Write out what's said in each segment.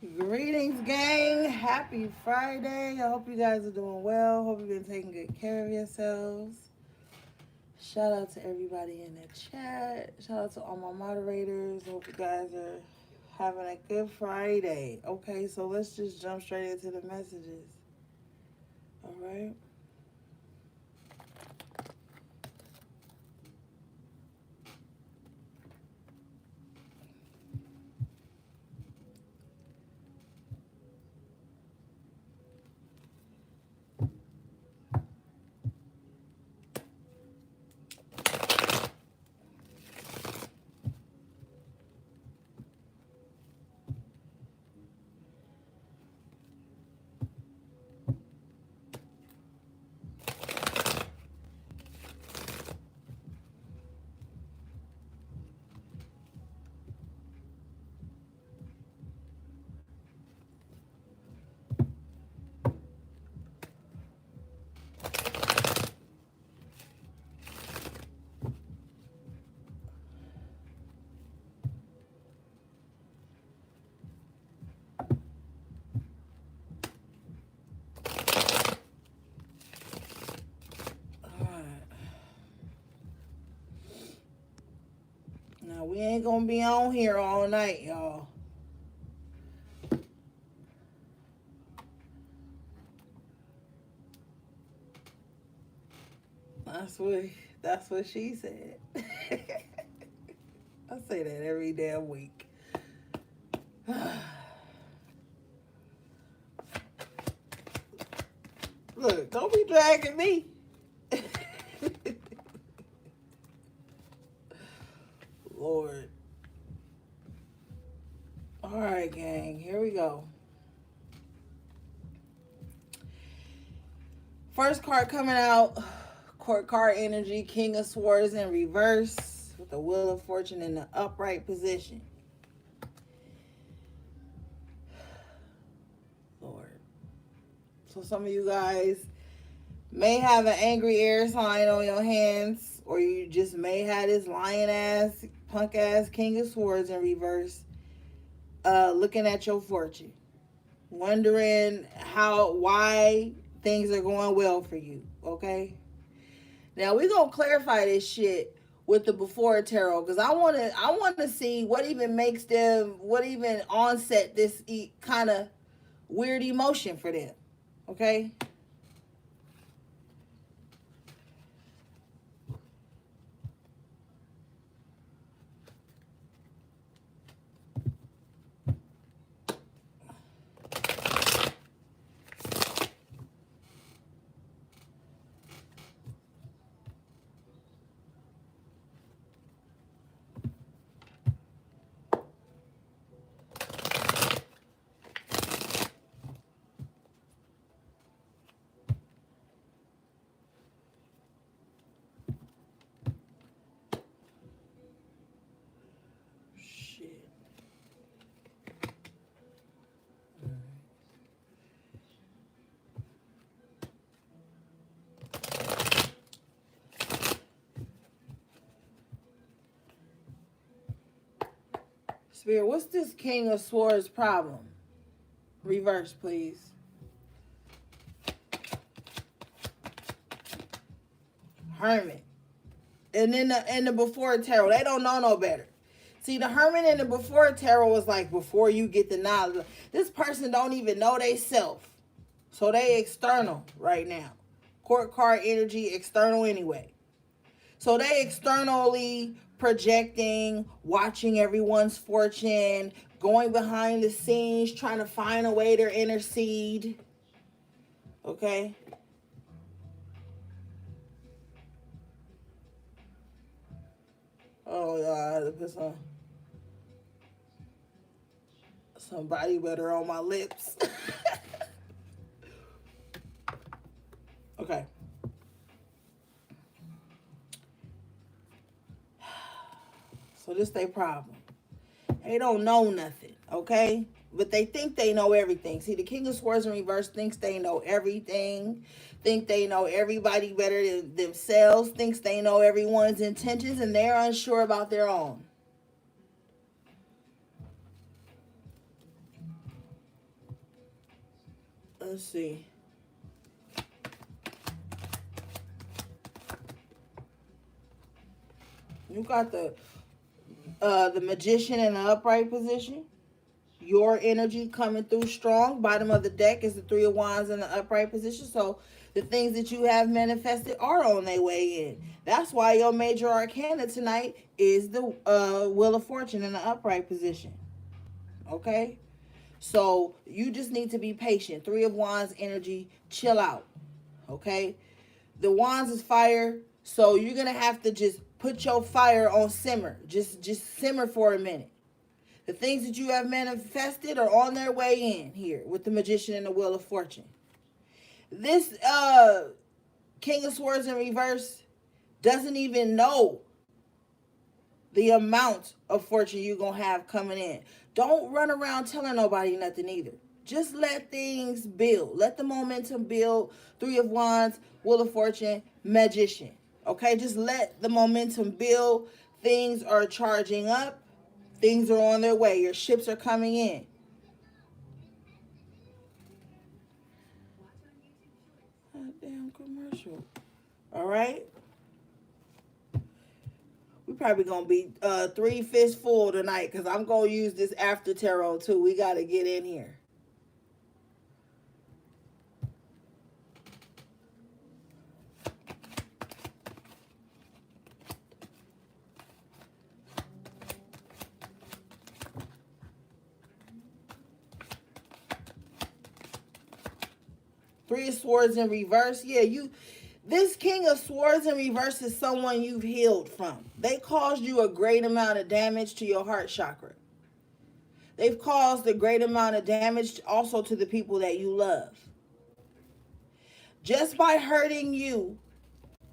Greetings, gang. Happy Friday. I hope you guys are doing well. Hope you've been taking good care of yourselves. Shout out to everybody in the chat. Shout out to all my moderators. Hope you guys are having a good Friday. Okay, so let's just jump straight into the messages. All right. All right. Now we ain't gonna be on here all night, y'all. That's what that's what she said. I say that every damn week. Look, don't be dragging me. Lord. All right, gang. Here we go. First card coming out. Court card energy. King of Swords in reverse. With the Wheel of Fortune in the upright position. Lord. So some of you guys may have an angry air sign on your hands. Or you just may have this lion ass, punk ass King of Swords in reverse. Looking at your fortune. Wondering why things are going well for you, okay? Now we're gonna clarify this shit with the before tarot because I want to see what even makes them, what even onset this kind of weird emotion for them, okay? Shit. Spirit, what's this King of Swords problem? Reverse, please. Hermit. And then the before tarot, they don't know no better. See, the Hermit and the before tarot was like before you get the knowledge. This person don't even know they self. So they external right now. Court card energy external anyway. So they externally projecting, watching everyone's fortune, going behind the scenes, trying to find a way to intercede. Okay? Oh, I had to put some body butter on my lips. Okay. So this they problem. They don't know nothing, okay? But they think they know everything. See, the King of Swords in reverse thinks they know everything. Think they know everybody better than themselves. Thinks they know everyone's intentions, and they're unsure about their own. Let's see. You got the magician in the upright position. Your energy coming through strong. Bottom of the deck is the three of wands in the upright position. So the things that you have manifested are on their way in. That's why your major arcana tonight is the wheel of fortune in the upright position. Okay, so you just need to be patient. Three of wands energy, chill out. Okay, the wands is fire, so you're gonna have to just put your fire on simmer. Just simmer for a minute. The things that you have manifested are on their way in here with the magician and the wheel of fortune. This king of swords in reverse doesn't even know the amount of fortune you're going to have coming in. Don't run around telling nobody nothing either. Just let things build. Let the momentum build. Three of wands, wheel of fortune, magician. Okay, just let the momentum build. Things are charging up. Things are on their way. Your ships are coming in. Damn commercial. All right. We probably gonna be 3 fists full tonight because I'm gonna use this after tarot too. We gotta get in here. Three of swords in reverse. Yeah, this king of swords in reverse is someone you've healed from. They caused you a great amount of damage to your heart chakra. They've caused a great amount of damage also to the people that you love. Just by hurting you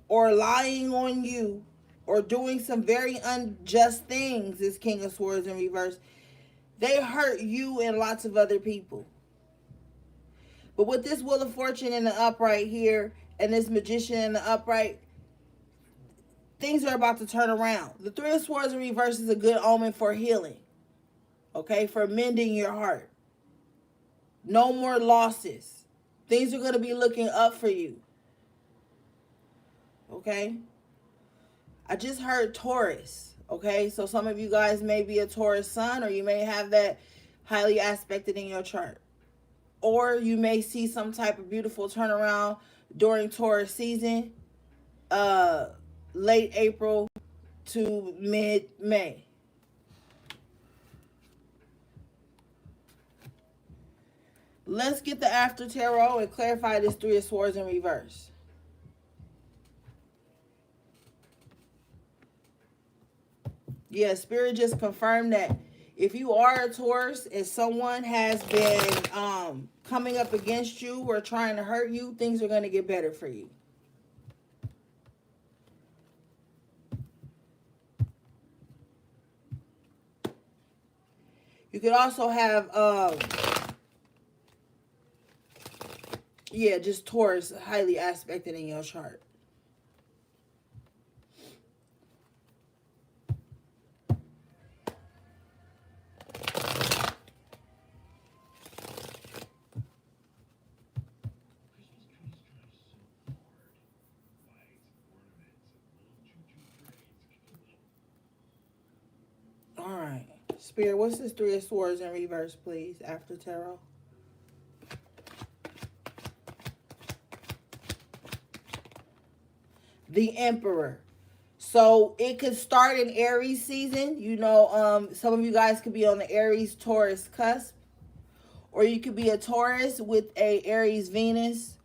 or lying on you or doing some very unjust things, this king of swords in reverse, they hurt you and lots of other people. But with this wheel of fortune in the upright here and this magician in the upright, things are about to turn around. The three of swords in reverse is a good omen for healing. Okay, for mending your heart. No more losses. Things are going to be looking up for you. Okay. I just heard Taurus. Okay, so some of you guys may be a Taurus sun, or you may have that highly aspected in your chart. Or you may see some type of beautiful turnaround during Taurus season, late April to mid-May. Let's get the after tarot and clarify this three of swords in reverse. Yeah, Spirit just confirmed that if you are a Taurus and someone has been coming up against you or trying to hurt you, things are going to get better for you. You could also have, just Taurus highly aspected in your chart. All right. Spirit, what's this three of swords in reverse, please, after tarot? The Emperor. So it could start in Aries season. You know, some of you guys could be on the Aries Taurus cusp. Or you could be a Taurus with a Aries Venus.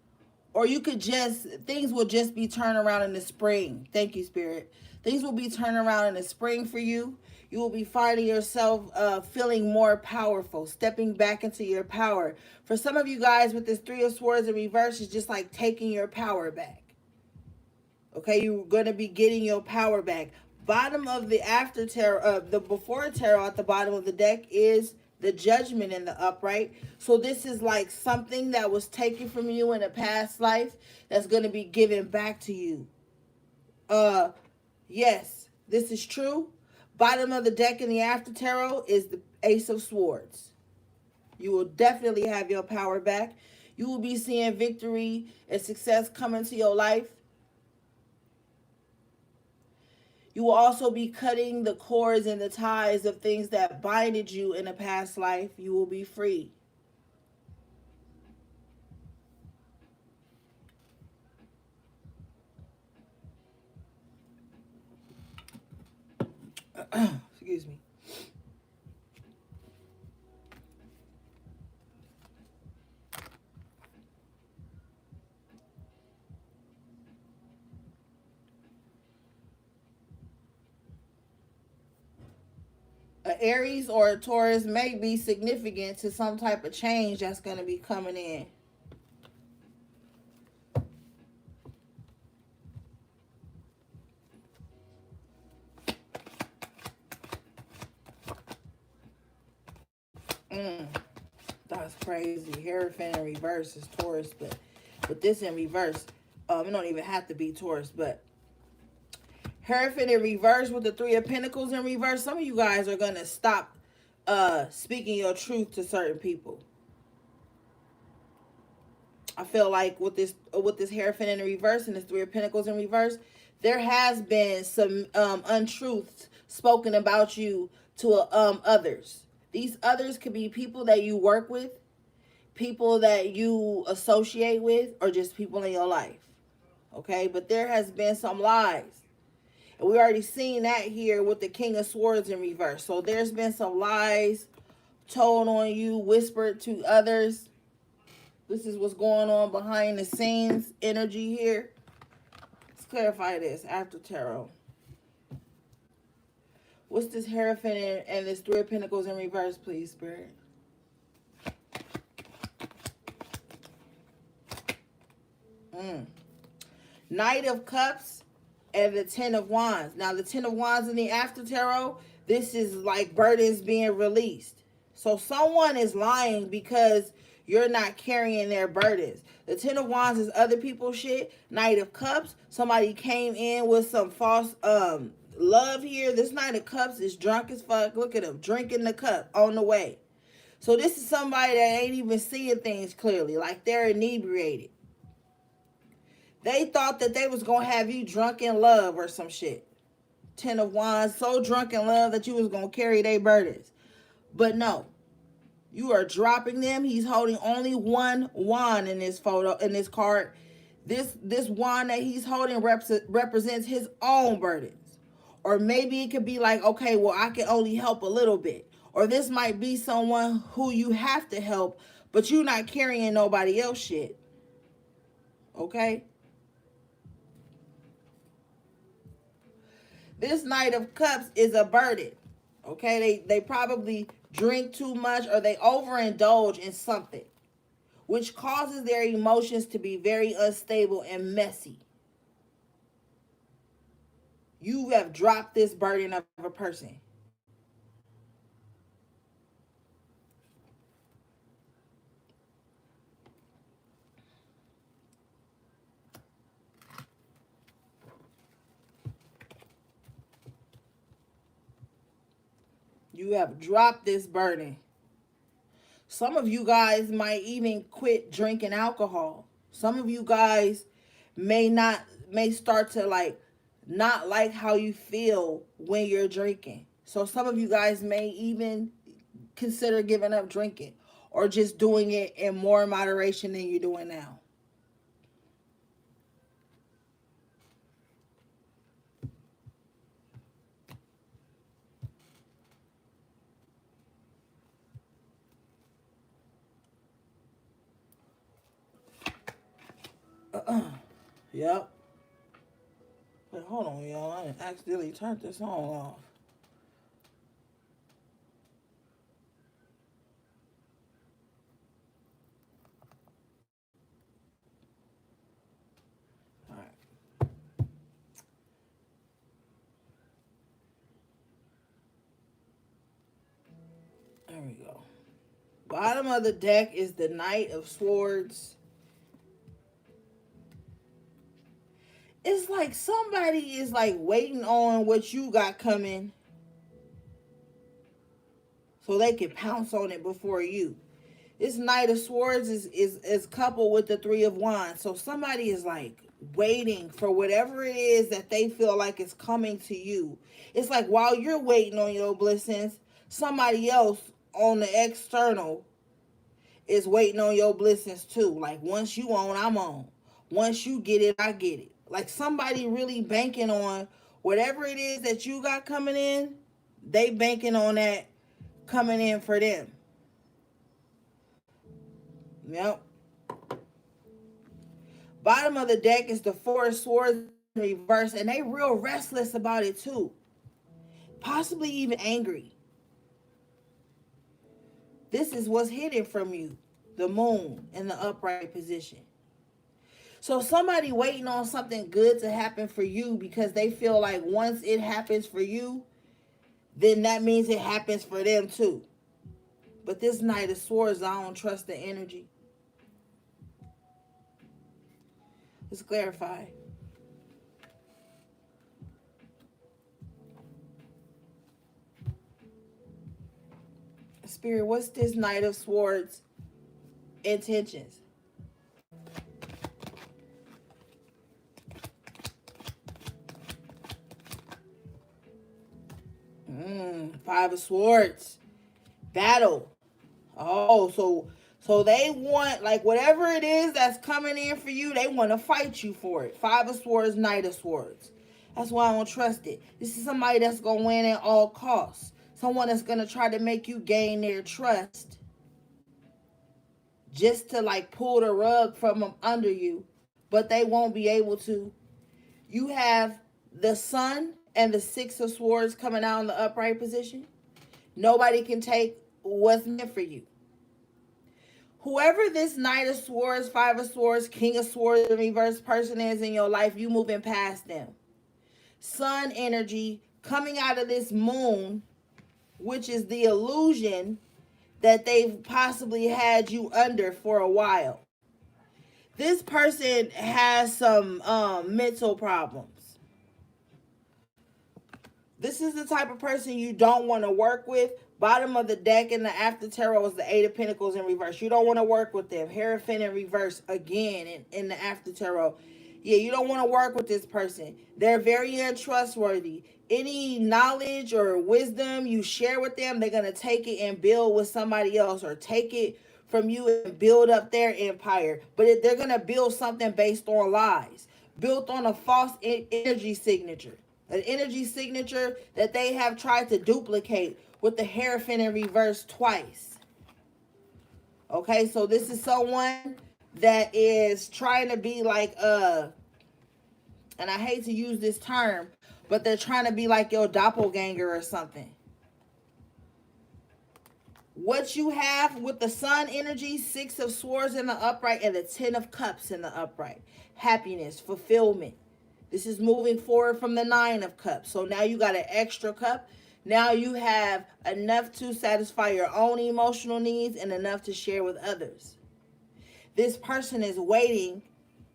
Or you could things will just be turned around in the spring. Thank you, Spirit. Things will be turned around in the spring for you. You will be finding yourself feeling more powerful, stepping back into your power. For some of you guys with this three of swords in reverse, it's just like taking your power back. Okay, you're going to be getting your power back. Bottom of the after tarot, the before tarot at the bottom of the deck is the judgment in the upright. So this is like something that was taken from you in a past life that's going to be given back to you. Yes, this is true. Bottom of the deck in the after tarot is the Ace of Swords. You will definitely have your power back. You will be seeing victory and success come into your life. You will also be cutting the cords and the ties of things that binded you in a past life. You will be free. Excuse me. An Aries or a Taurus may be significant to some type of change that's going to be coming in. Mm, that's crazy. Hierophant in reverse is Taurus, but with this in reverse, it don't even have to be Taurus, but Hierophant in reverse with the Three of Pentacles in reverse. Some of you guys are gonna stop speaking your truth to certain people. I feel like with this Hierophant in reverse and this Three of Pentacles in reverse, there has been some untruths spoken about you to others. These others could be people that you work with, people that you associate with, or just people in your life. Okay, but there has been some lies. And we already seen that here with the King of Swords in reverse. So there's been some lies told on you, whispered to others. This is what's going on behind the scenes energy here. Let's clarify this after tarot. What's this Hierophant and this Three of Pentacles in reverse, please, Spirit? Knight of Cups and the Ten of Wands. Now, the Ten of Wands in the after tarot, this is like burdens being released. So someone is lying because you're not carrying their burdens. The Ten of Wands is other people's shit. Knight of Cups, somebody came in with some false love here. This Knight of Cups is drunk as fuck. Look at him drinking the cup on the way. So this is somebody that ain't even seeing things clearly, like they're inebriated. They thought that they was going to have you drunk in love or some shit. Ten of Wands, so drunk in love that you was going to carry their burdens. But no, you are dropping them. He's holding only one wand in this photo, in this card. This wand that he's holding represents his own burdens. Or maybe it could be like, okay, well, I can only help a little bit. Or this might be someone who you have to help, but you're not carrying nobody else shit. Okay? This Knight of Cups is a burden. Okay, they probably drink too much or they overindulge in something, which causes their emotions to be very unstable and messy. You have dropped this burden of a person. You have dropped this burden. Some of you guys might even quit drinking alcohol. Some of you guys may start to not like how you feel when you're drinking. So some of you guys may even consider giving up drinking or just doing it in more moderation than you're doing now. Yep. Wait, hold on, y'all. I accidentally turned this song off. All right. There we go. Bottom of the deck is the Knight of Swords. It's like somebody is like waiting on what you got coming so they can pounce on it before you. This Knight of Swords is coupled with the Three of Wands. So somebody is like waiting for whatever it is that they feel like is coming to you. It's like while you're waiting on your blessings, somebody else on the external is waiting on your blessings too. Like once you on, I'm on. Once you get it, I get it. Like somebody really banking on whatever it is that you got coming in, they banking on that coming in for them. Yep. Bottom of the deck is the Four of Swords in reverse, and they real restless about it too. Possibly even angry. This is what's hidden from you. The moon in the upright position. So somebody waiting on something good to happen for you because they feel like once it happens for you, then that means it happens for them too. But this Knight of Swords, I don't trust the energy. Let's clarify. Spirit, what's this Knight of Swords intentions? Five of Swords. Battle. Oh, so they want, like, whatever it is that's coming in for you, they want to fight you for it. Five of Swords, Knight of Swords. That's why I don't trust it. This is somebody that's going to win at all costs. Someone that's going to try to make you gain their trust just to, like, pull the rug from them under you. But they won't be able to. You have the Sun and the Six of Swords coming out in the upright position. Nobody can take what's meant for you. Whoever this Knight of Swords, Five of Swords, King of Swords, the reverse person is in your life, you moving past them. Sun energy coming out of this moon, which is the illusion that they've possibly had you under for a while. This person has some mental problems. This is the type of person you don't want to work with. Bottom of the deck in the after tarot is the Eight of Pentacles in reverse. You don't want to work with them. Hierophant in reverse again in the after tarot. Yeah, you don't want to work with this person. They're very untrustworthy. Any knowledge or wisdom you share with them, they're going to take it and build with somebody else, or take it from you and build up their empire. But they're going to build something based on lies, built on a false energy signature. An energy signature that they have tried to duplicate with the Hierophant in reverse twice. Okay, so this is someone that is trying to be like, and I hate to use this term, but they're trying to be like your doppelganger or something. What you have with the Sun energy, Six of Swords in the upright, and the Ten of Cups in the upright. Happiness, fulfillment. This is moving forward from the Nine of Cups. So now you got an extra cup. Now you have enough to satisfy your own emotional needs and enough to share with others. This person is waiting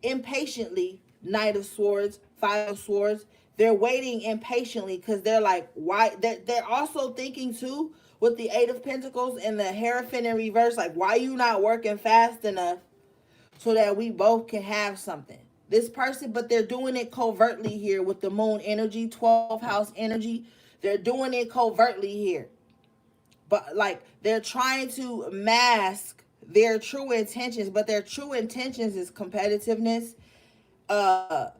impatiently. Knight of Swords, Five of Swords. They're waiting impatiently because they're like, why? They're also thinking too with the Eight of Pentacles and the Hierophant in reverse, like, why you not working fast enough so that we both can have something? This person, but they're doing it covertly here with the moon energy, 12th house energy. They're doing it covertly here. But like, they're trying to mask their true intentions, but their true intentions is competitiveness, a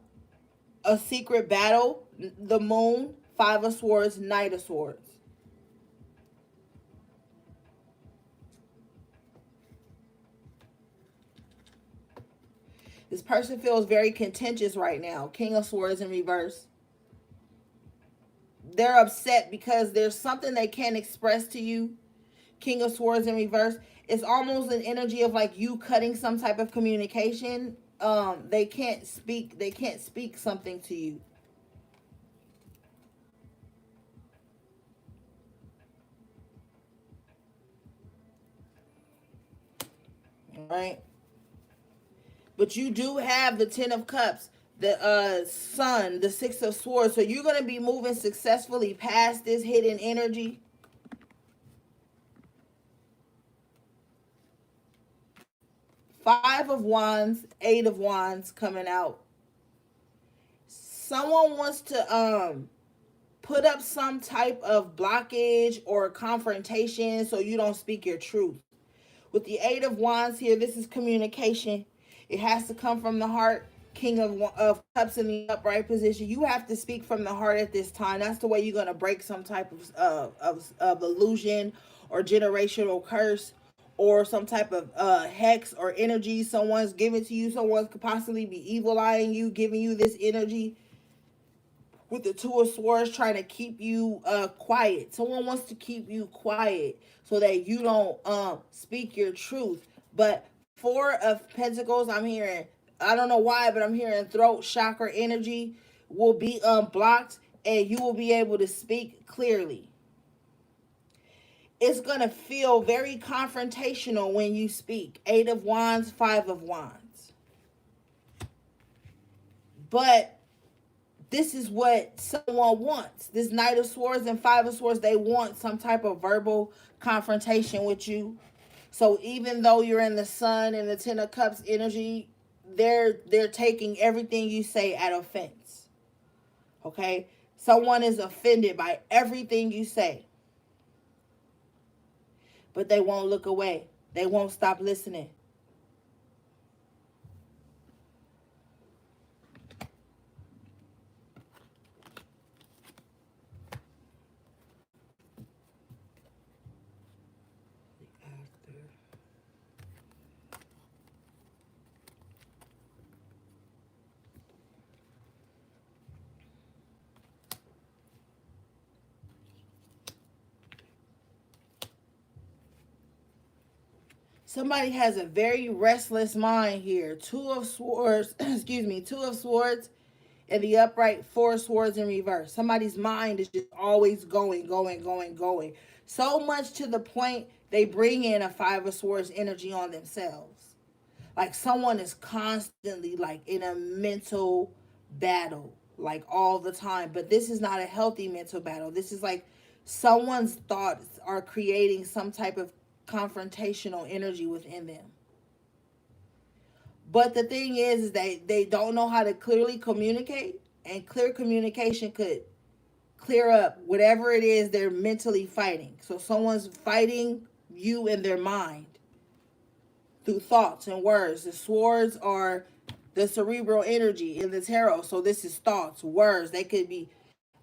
secret battle, the moon, Five of Swords, Knight of Swords. This person feels very contentious right now. King of Swords in reverse. They're upset because there's something they can't express to you. King of Swords in reverse. It's almost an energy of like you cutting some type of communication. They can't speak something to you. All right. But you do have the Ten of Cups, the Sun, the Six of Swords. So you're going to be moving successfully past this hidden energy. Five of Wands, Eight of Wands coming out. Someone wants to put up some type of blockage or confrontation so you don't speak your truth. With the Eight of Wands here, this is communication. It has to come from the heart. King of Cups in the upright position. You have to speak from the heart at this time. That's the way you're going to break some type of illusion or generational curse or some type of hex or energy someone's giving to you. Someone could possibly be evil eyeing you, giving you this energy with the Two of Swords, trying to keep you quiet. Someone wants to keep you quiet so that you don't speak your truth. But Four of Pentacles, I'm hearing, I don't know why, but I'm hearing throat chakra energy will be unblocked and you will be able to speak clearly. It's going to feel very confrontational when you speak. Eight of Wands, Five of Wands. But this is what someone wants. This Knight of Swords and Five of Swords, they want some type of verbal confrontation with you. So even though you're in the Sun and the Ten of Cups energy, they're taking everything you say at offense. Okay? Someone is offended by everything you say. But they won't look away. They won't stop listening. Somebody has a very restless mind here. Two of Swords, excuse me, Two of Swords and the upright, Four Swords in reverse. Somebody's mind is just always going, going, going, going. So much to the point they bring in a Five of Swords energy on themselves. Like someone is constantly like in a mental battle, like all the time. But this is not a healthy mental battle. This is like someone's thoughts are creating some type of confrontational energy within them. But the thing is they don't know how to clearly communicate, and clear communication could clear up whatever it is they're mentally fighting. So someone's fighting you in their mind through thoughts and words. The swords are the cerebral energy in the tarot. So this is thoughts, words. They could be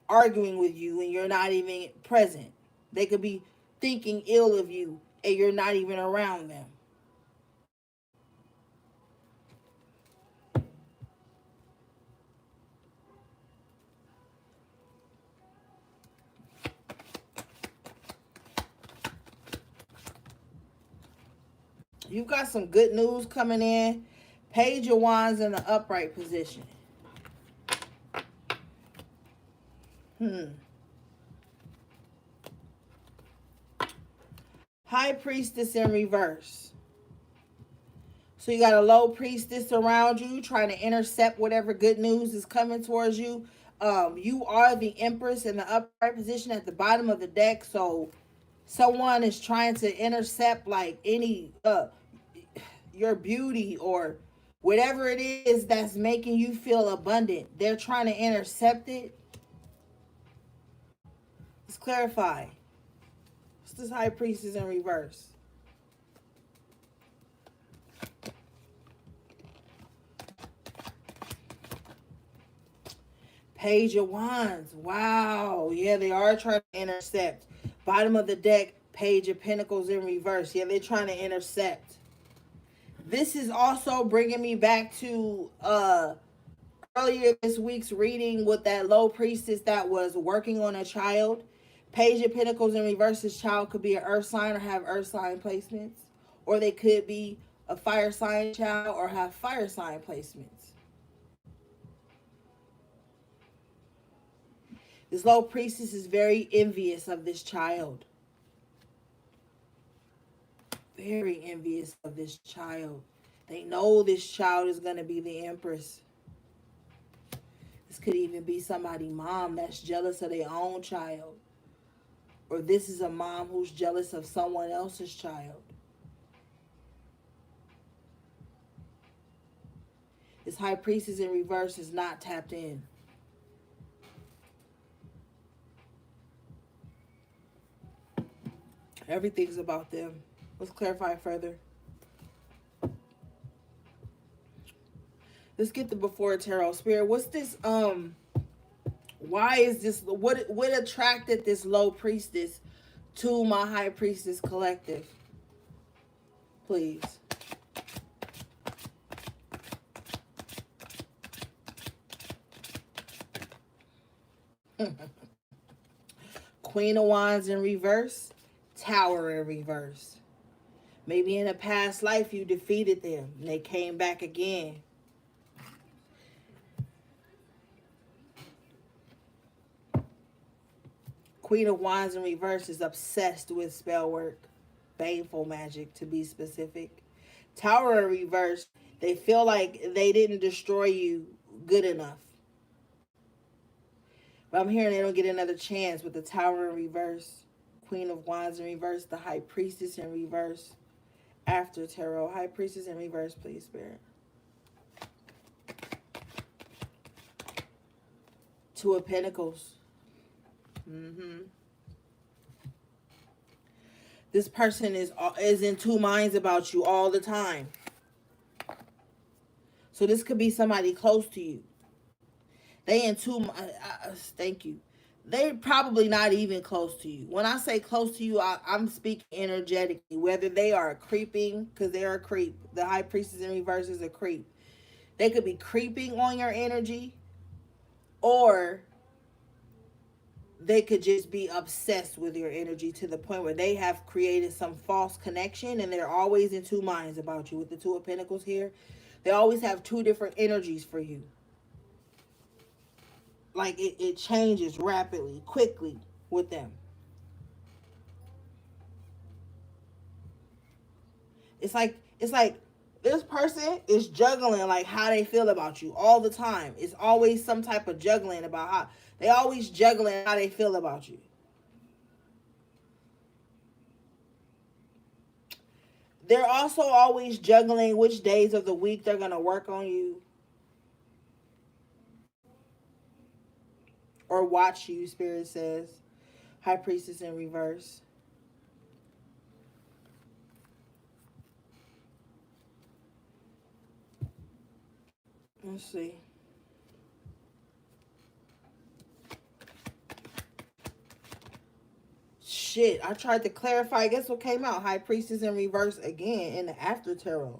arguing with you and you're not even present. They could be thinking ill of you and you're not even around them. You've got some good news coming in. Page of Wands in the upright position. High Priestess in reverse. So you got a low priestess around you trying to intercept whatever good news is coming towards you. You are the Empress in the upright position at the bottom of the deck. So someone is trying to intercept like any your beauty or whatever it is that's making you feel abundant. They're trying to intercept it. Let's clarify. What's this High Priestess in reverse? Page of Wands. Wow. Yeah, they are trying to intercept. Bottom of the deck, Page of Pentacles in reverse. Yeah, they're trying to intercept. This is also bringing me back to earlier this week's reading with that low priestess that was working on a child. Page of Pentacles in reverse, this child could be an earth sign or have earth sign placements. Or they could be a fire sign child or have fire sign placements. This low priestess is very envious of this child. Very envious of this child. They know this child is going to be the Empress. This could even be somebody's mom that's jealous of their own child. Or this is a mom who's jealous of someone else's child. This high priestess in reverse is not tapped in. Everything's about them. Let's clarify further. Let's get the before tarot. Spirit, what's this? Why is this? What attracted this low priestess to my high priestess collective? Please. Queen of Wands in reverse, Tower in reverse. Maybe in a past life you defeated them and they came back again. Queen of Wands in reverse is obsessed with spell work, baneful magic to be specific. Tower in reverse, they feel like they didn't destroy you good enough. But I'm hearing they don't get another chance with the Tower in reverse. Queen of Wands in reverse, the High Priestess in reverse. After tarot, High Priestess in reverse, please, Spirit. Two of Pentacles. This person is in two minds about you all the time. So this could be somebody close to you. They in two. Thank you. They're probably not even close to you. When I say close to you, I'm speaking energetically. Whether they are creeping, because they're a creep. The High Priestess in reverse is a creep. They could be creeping on your energy, or they could just be obsessed with your energy to the point where they have created some false connection and they're always in two minds about you. With the Two of Pentacles here, they always have two different energies for you. Like it changes rapidly, quickly with them. It's like this person is juggling like how they feel about you all the time. It's always some type of juggling about how they always juggling how they feel about you. They're also always juggling which days of the week they're going to work on you or watch you, Spirit says. High Priestess in reverse. Let's see. Shit, I tried to clarify. Guess what came out? High Priestess in reverse again in the after tarot.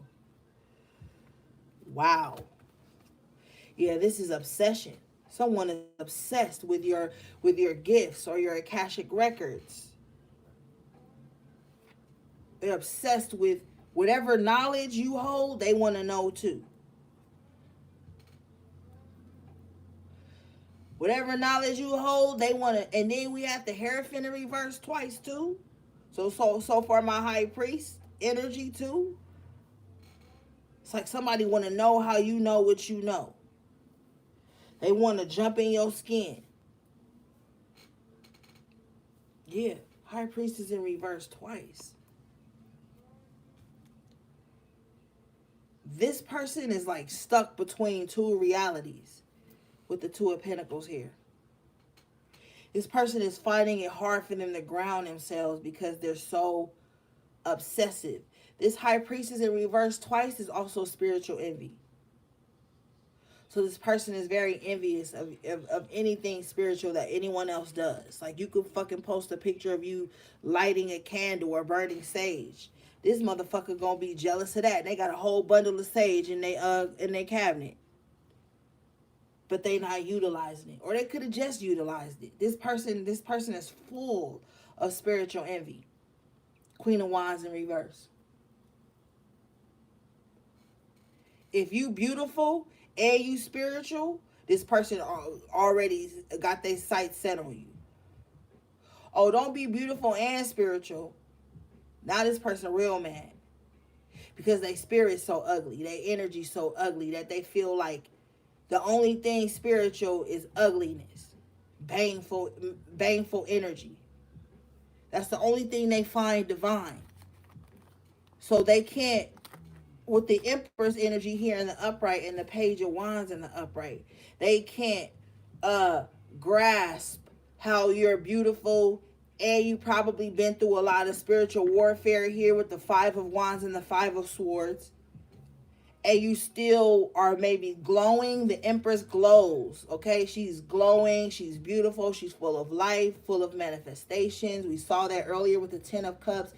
Wow. Yeah, this is obsession. Someone is obsessed with your gifts or your Akashic records. They're obsessed with whatever knowledge you hold, they want to know too. Whatever knowledge you hold, they want to. And then we have the Hierophant in reverse twice too. So far my high priest energy too. It's like somebody want to know how you know what you know. They want to jump in your skin. Yeah, high priest is in reverse twice. This person is like stuck between two realities with the Two of Pentacles here. This person is finding it hard for them to ground themselves because they're so obsessive. This High Priestess in reverse twice is also spiritual envy. So this person is very envious of anything spiritual that anyone else does. Like you could fucking post a picture of you lighting a candle or burning sage. This motherfucker gonna be jealous of that. They got a whole bundle of sage in their cabinet. But they not utilizing it. Or they could have just utilized it. This person is full of spiritual envy. Queen of Wands in reverse. If you beautiful and you spiritual, this person already got their sights set on you. Oh, don't be beautiful and spiritual. Now this person real mad. Because their spirit's so ugly. Their energy so ugly that they feel like the only thing spiritual is ugliness. Baneful energy. That's the only thing they find divine. So they can't with the Empress energy here in the upright and the Page of Wands in the upright, they can't uh grasp how you're beautiful, and you probably been through a lot of spiritual warfare here with the Five of Wands and the Five of Swords, and you still are maybe glowing. The Empress glows, okay? She's glowing, she's beautiful, she's full of life, full of manifestations. We saw that earlier with the Ten of Cups,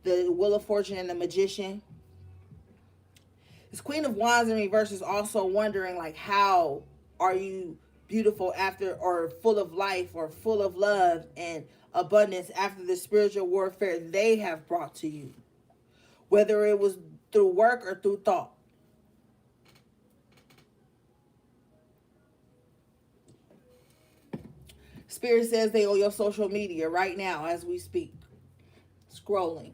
the Wheel of Fortune, and the Magician. This Queen of Wands in reverse is also wondering, like, how are you beautiful after, or full of life, or full of love and abundance after the spiritual warfare they have brought to you, whether it was through work or through thought. Spirit says they on your social media right now as we speak, scrolling.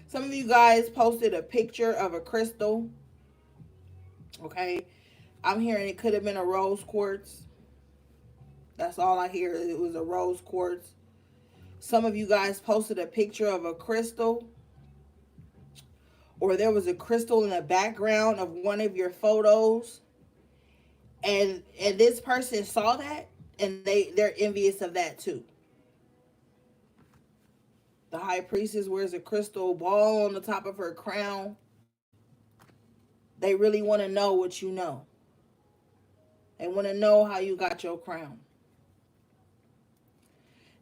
Some of you guys posted a picture of a crystal. Okay. I'm hearing it could have been a rose quartz. That's all I hear. It was a rose quartz. Some of you guys posted a picture of a crystal, or there was a crystal in the background of one of your photos. And this person saw that, and they're envious of that too. The High Priestess wears a crystal ball on the top of her crown. They really want to know what you know. They want to know how you got your crown.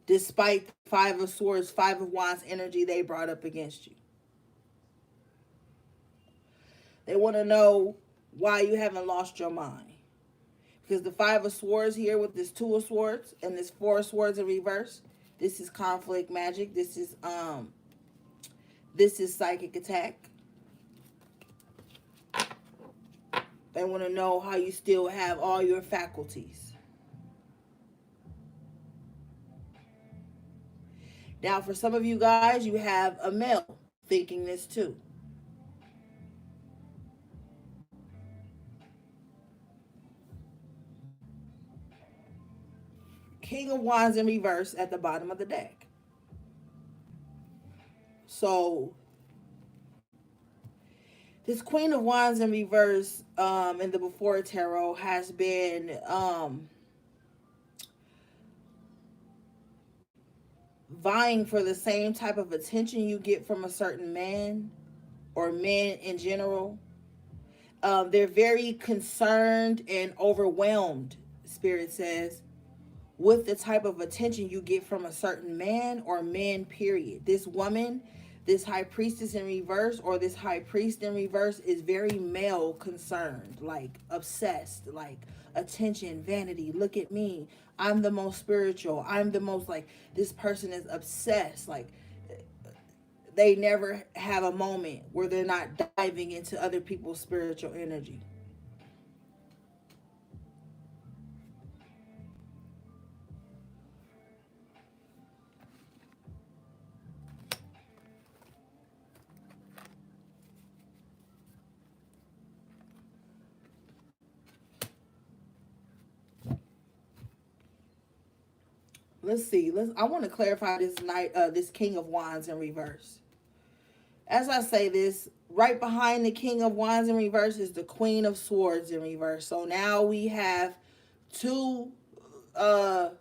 Despite the Five of Swords, Five of Wands energy they brought up against you. They want to know why you haven't lost your mind. Because the Five of Swords here with this Two of Swords and this Four of Swords in reverse, this is conflict magic. This is psychic attack. They want to know how you still have all your faculties. Now, for some of you guys, you have a male thinking this too. King of Wands in reverse at the bottom of the deck. So this Queen of Wands in reverse in the Before Tarot has been vying for the same type of attention you get from a certain man or men in general. They're very concerned and overwhelmed, Spirit says, with the type of attention you get from a certain man or men, period. This woman, this High Priestess in reverse, or this High Priest in reverse, is very male concerned, like obsessed, like attention, vanity, look at me, I'm the most spiritual, I'm the most, like, this person is obsessed. Like, they never have a moment where they're not diving into other people's spiritual energy. Let's see. I want to clarify this King of Wands in reverse. As I say this, right behind the King of Wands in reverse is the Queen of Swords in reverse. So now we have two, uh,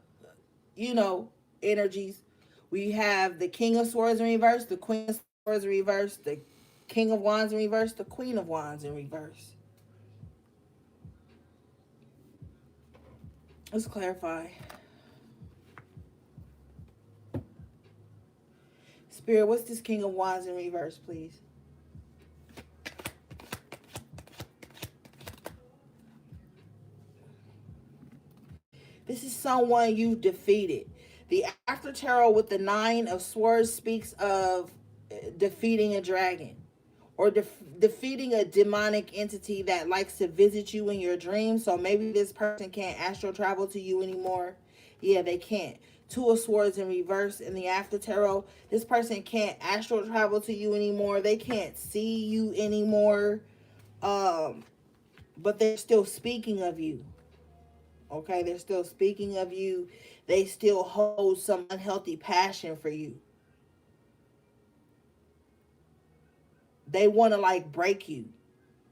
energies. We have the King of Swords in reverse, the Queen of Swords in reverse, the King of Wands in reverse, the Queen of Wands in reverse. Let's clarify. Spirit, what's this King of Wands in reverse, please? This is someone you've defeated. The After Tarot with the Nine of Swords speaks of defeating a dragon, or defeating a demonic entity that likes to visit you in your dreams. So maybe this person can't astral travel to you anymore. Yeah, they can't. Two of Swords in reverse in the After Tarot. This person can't astral travel to you anymore. They can't see you anymore. But they're still speaking of you. Okay, they're still speaking of you. They still hold some unhealthy passion for you. They want to like break you.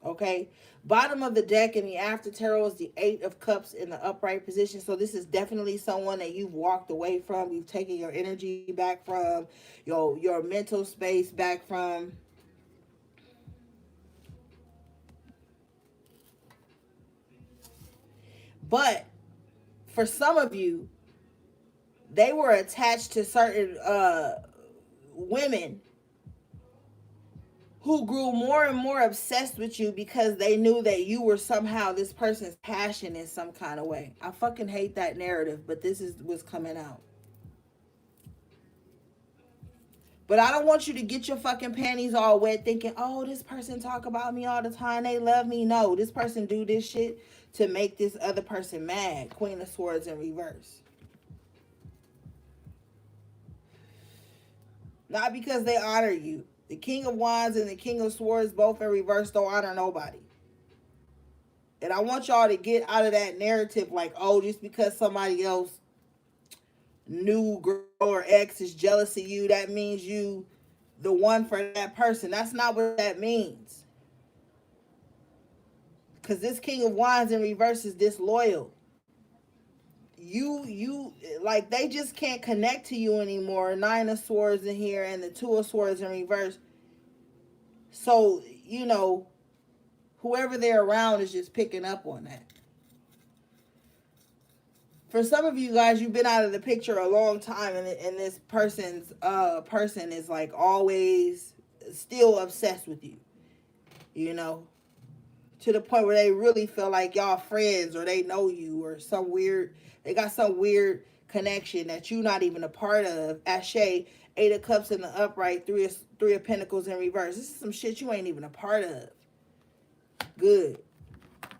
Okay. Bottom of the deck in the after tarot is the Eight of Cups in the upright position. So this is definitely someone that you've walked away from. You've taken your energy back from, your mental space back from. But for some of you, they were attached to certain women who grew more and more obsessed with you because they knew that you were somehow this person's passion in some kind of way. I fucking hate that narrative, but this is what's coming out. But I don't want you to get your fucking panties all wet thinking, oh, this person talk about me all the time. They love me. No, this person do this shit to make this other person mad. Queen of Swords in reverse. Not because they honor you. The King of Wands and the King of Swords both in reverse don't honor nobody. And I want y'all to get out of that narrative like, oh, just because somebody else new girl or ex is jealous of you, that means you the one for that person. That's not what that means. Because this King of Wands in reverse is disloyal. You like they just can't connect to you anymore. Nine of Swords in here and the Two of Swords in reverse. So, whoever they're around is just picking up on that. For some of you guys, you've been out of the picture a long time, and this person is like always still obsessed with you, you know, to the point where they really feel like y'all friends or they know you or they got some weird connection that you're not even a part of. Ashe, Eight of Cups in the upright, three of Pentacles in reverse. This is some shit you ain't even a part of. Good.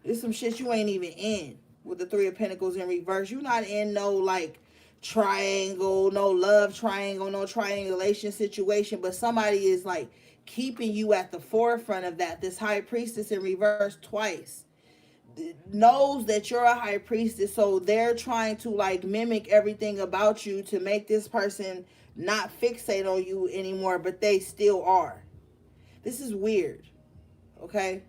This is some shit you ain't even in. With the Three of Pentacles in reverse, you're not in no like triangle, no love triangle, no triangulation situation, but somebody is like keeping you at the forefront of that. This High Priestess in reverse twice knows that you're a High Priestess, so they're trying to like mimic everything about you to make this person not fixate on you anymore, but they still are. This is weird. Okay.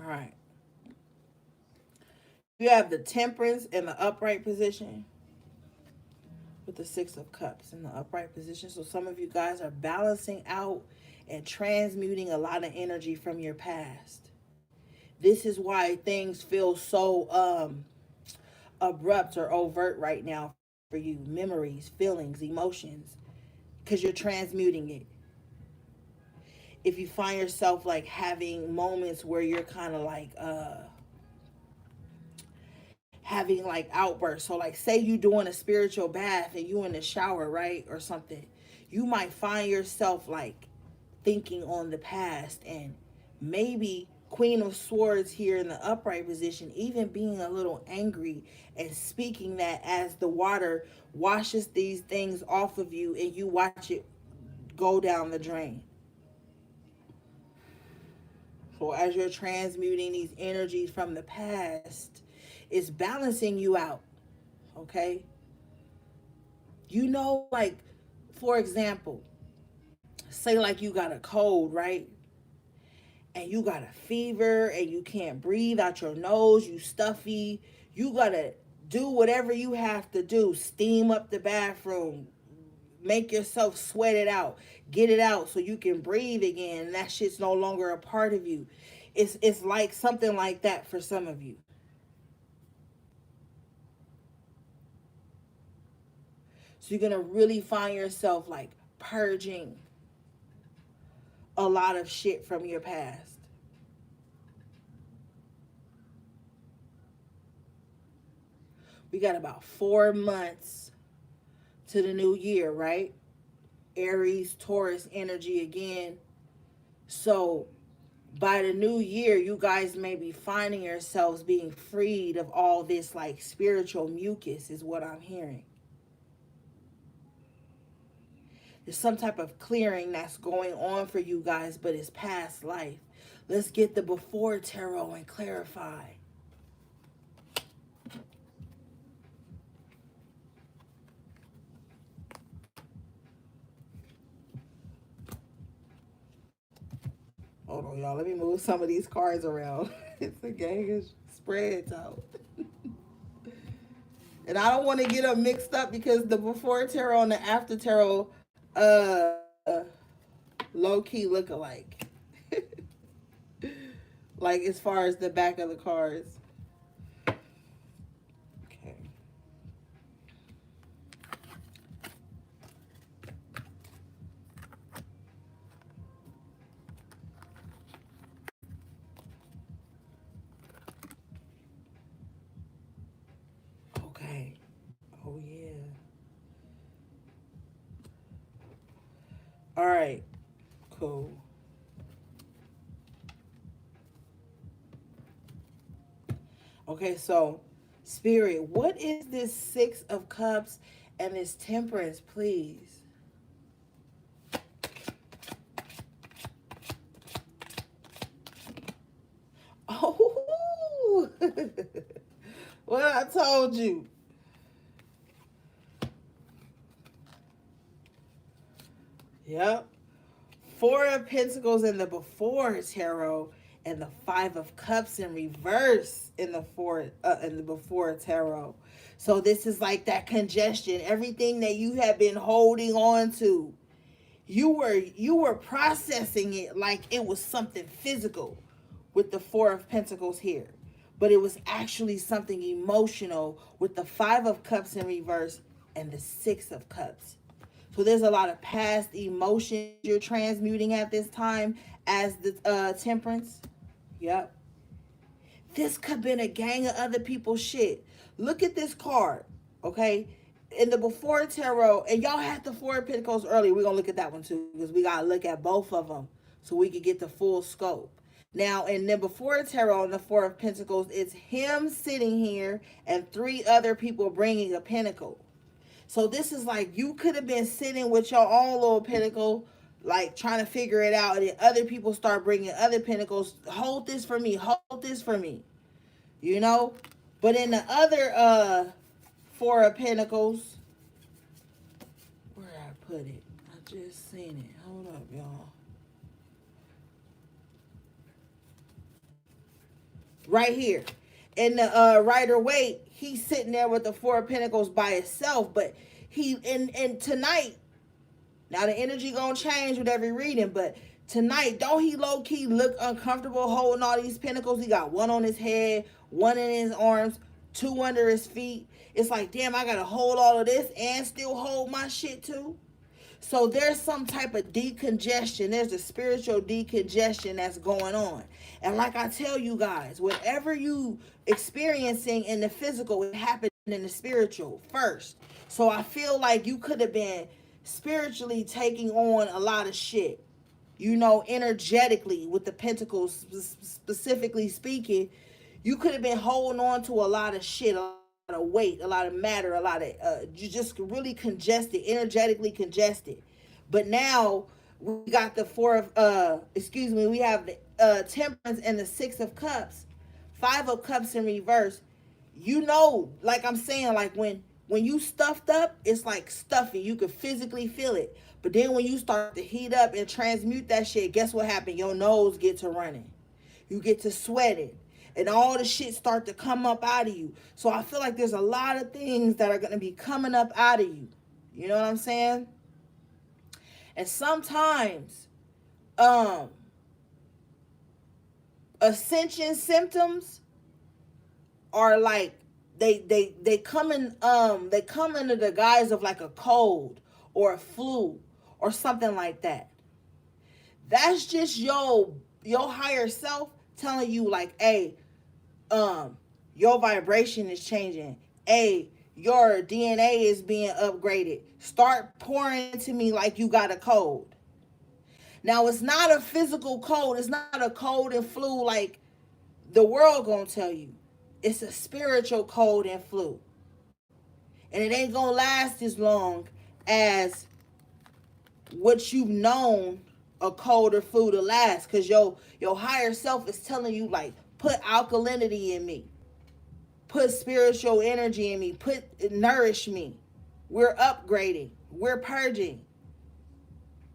All right. You have the Temperance in the upright position with the Six of Cups in the upright position. So some of you guys are balancing out and transmuting a lot of energy from your past. This is why things feel so abrupt or overt right now for you. Memories, feelings, emotions, because you're transmuting it. If you find yourself like having moments where you're kind of like having like outbursts. So like say you doing a spiritual bath and you in the shower, right? Or something. You might find yourself like thinking on the past and maybe Queen of Swords here in the upright position, even being a little angry and speaking that as the water washes these things off of you and you watch it go down the drain. So as you're transmuting these energies from the past, it's balancing you out. Okay. Like, for example, say like you got a cold, right? And you got a fever and you can't breathe out your nose, you stuffy. You gotta do whatever you have to do. Steam up the bathroom, make yourself sweat it out, get it out so you can breathe again. And that shit's no longer a part of you. It's like something like that for some of you. So you're gonna really find yourself like purging a lot of shit from your past. We got about 4 months to the new year, right? Aries, Taurus energy again. So By the new year, you guys may be finding yourselves being freed of all this like spiritual mucus, is what I'm hearing. There's some type of clearing that's going on for you guys, but it's past life. Let's get the before tarot and clarify. Hold on, y'all. Let me move some of these cards around. It's a gang of spreads out. And I don't want to get them mixed up because the before tarot and the after tarot uh low key look alike. Like as far as the back of the cards. Okay. Okay. Oh yeah. All right. Cool. Okay, so spirit, what is this 6 of Cups and this Temperance, please? Oh, what I told you. Yep. 4 of Pentacles in the before tarot, and the 5 of Cups in reverse in the before tarot. So this is like that congestion, everything that you have been holding on to. You were processing it like it was something physical with the 4 of Pentacles here. But it was actually something emotional with the 5 of Cups in reverse and the 6 of Cups. So there's a lot of past emotions you're transmuting at this time as the Temperance. Yep. This could have been a gang of other people's shit. Look at this card, okay? In the before tarot, and y'all had the 4 of Pentacles earlier. We're going to look at that one too because we got to look at both of them so we could get the full scope. Now, in the before tarot and the 4 of Pentacles, it's him sitting here and 3 other people bringing a pentacle. So this is like you could have been sitting with your own little pentacle, like trying to figure it out, and then other people start bringing other pentacles. Hold this for me. Hold this for me. You know? But in the other 4 of Pentacles, where did I put it? I just seen it. Hold up, y'all. Right here. In the Rider Waite, he's sitting there with the 4 of Pentacles by itself, but he and tonight, now the energy gonna change with every reading, but tonight, don't he low key look uncomfortable holding all these pentacles? He got one on his head, one in his arms, 2 under his feet. It's like, damn, I gotta hold all of this and still hold my shit too. So there's some type of decongestion. There's a spiritual decongestion that's going on. And like I tell you guys, whatever you experiencing in the physical, it happened in the spiritual first. So I feel like you could have been spiritually taking on a lot of shit. You know, energetically with the pentacles specifically speaking, you could have been holding on to a lot of shit, a lot of weight, a lot of matter, a lot of you just really congested, energetically congested. But now we got the we have the Temperance and the 6 of Cups, 5 of Cups in reverse. You know, like I'm saying, like when you stuffed up, it's like stuffy. You can physically feel it. But then when you start to heat up and transmute that shit, guess what happened? Your nose get to running. You get to sweating. And all the shit start to come up out of you. So I feel like there's a lot of things that are going to be coming up out of you. You know what I'm saying? And sometimes ascension symptoms are like they come in they come under the guise of like a cold or a flu or something like that. That's just your higher self telling you like, hey, your vibration is changing. Hey, your DNA is being upgraded. Start pouring into me like you got a cold. Now, it's not a physical cold. It's not a cold and flu like the world gonna tell you. It's a spiritual cold and flu. And it ain't gonna last as long as what you've known a cold or flu to last. Cause your higher self is telling you, like, put alkalinity in me. Put spiritual energy in me. Nourish me. We're upgrading. We're purging.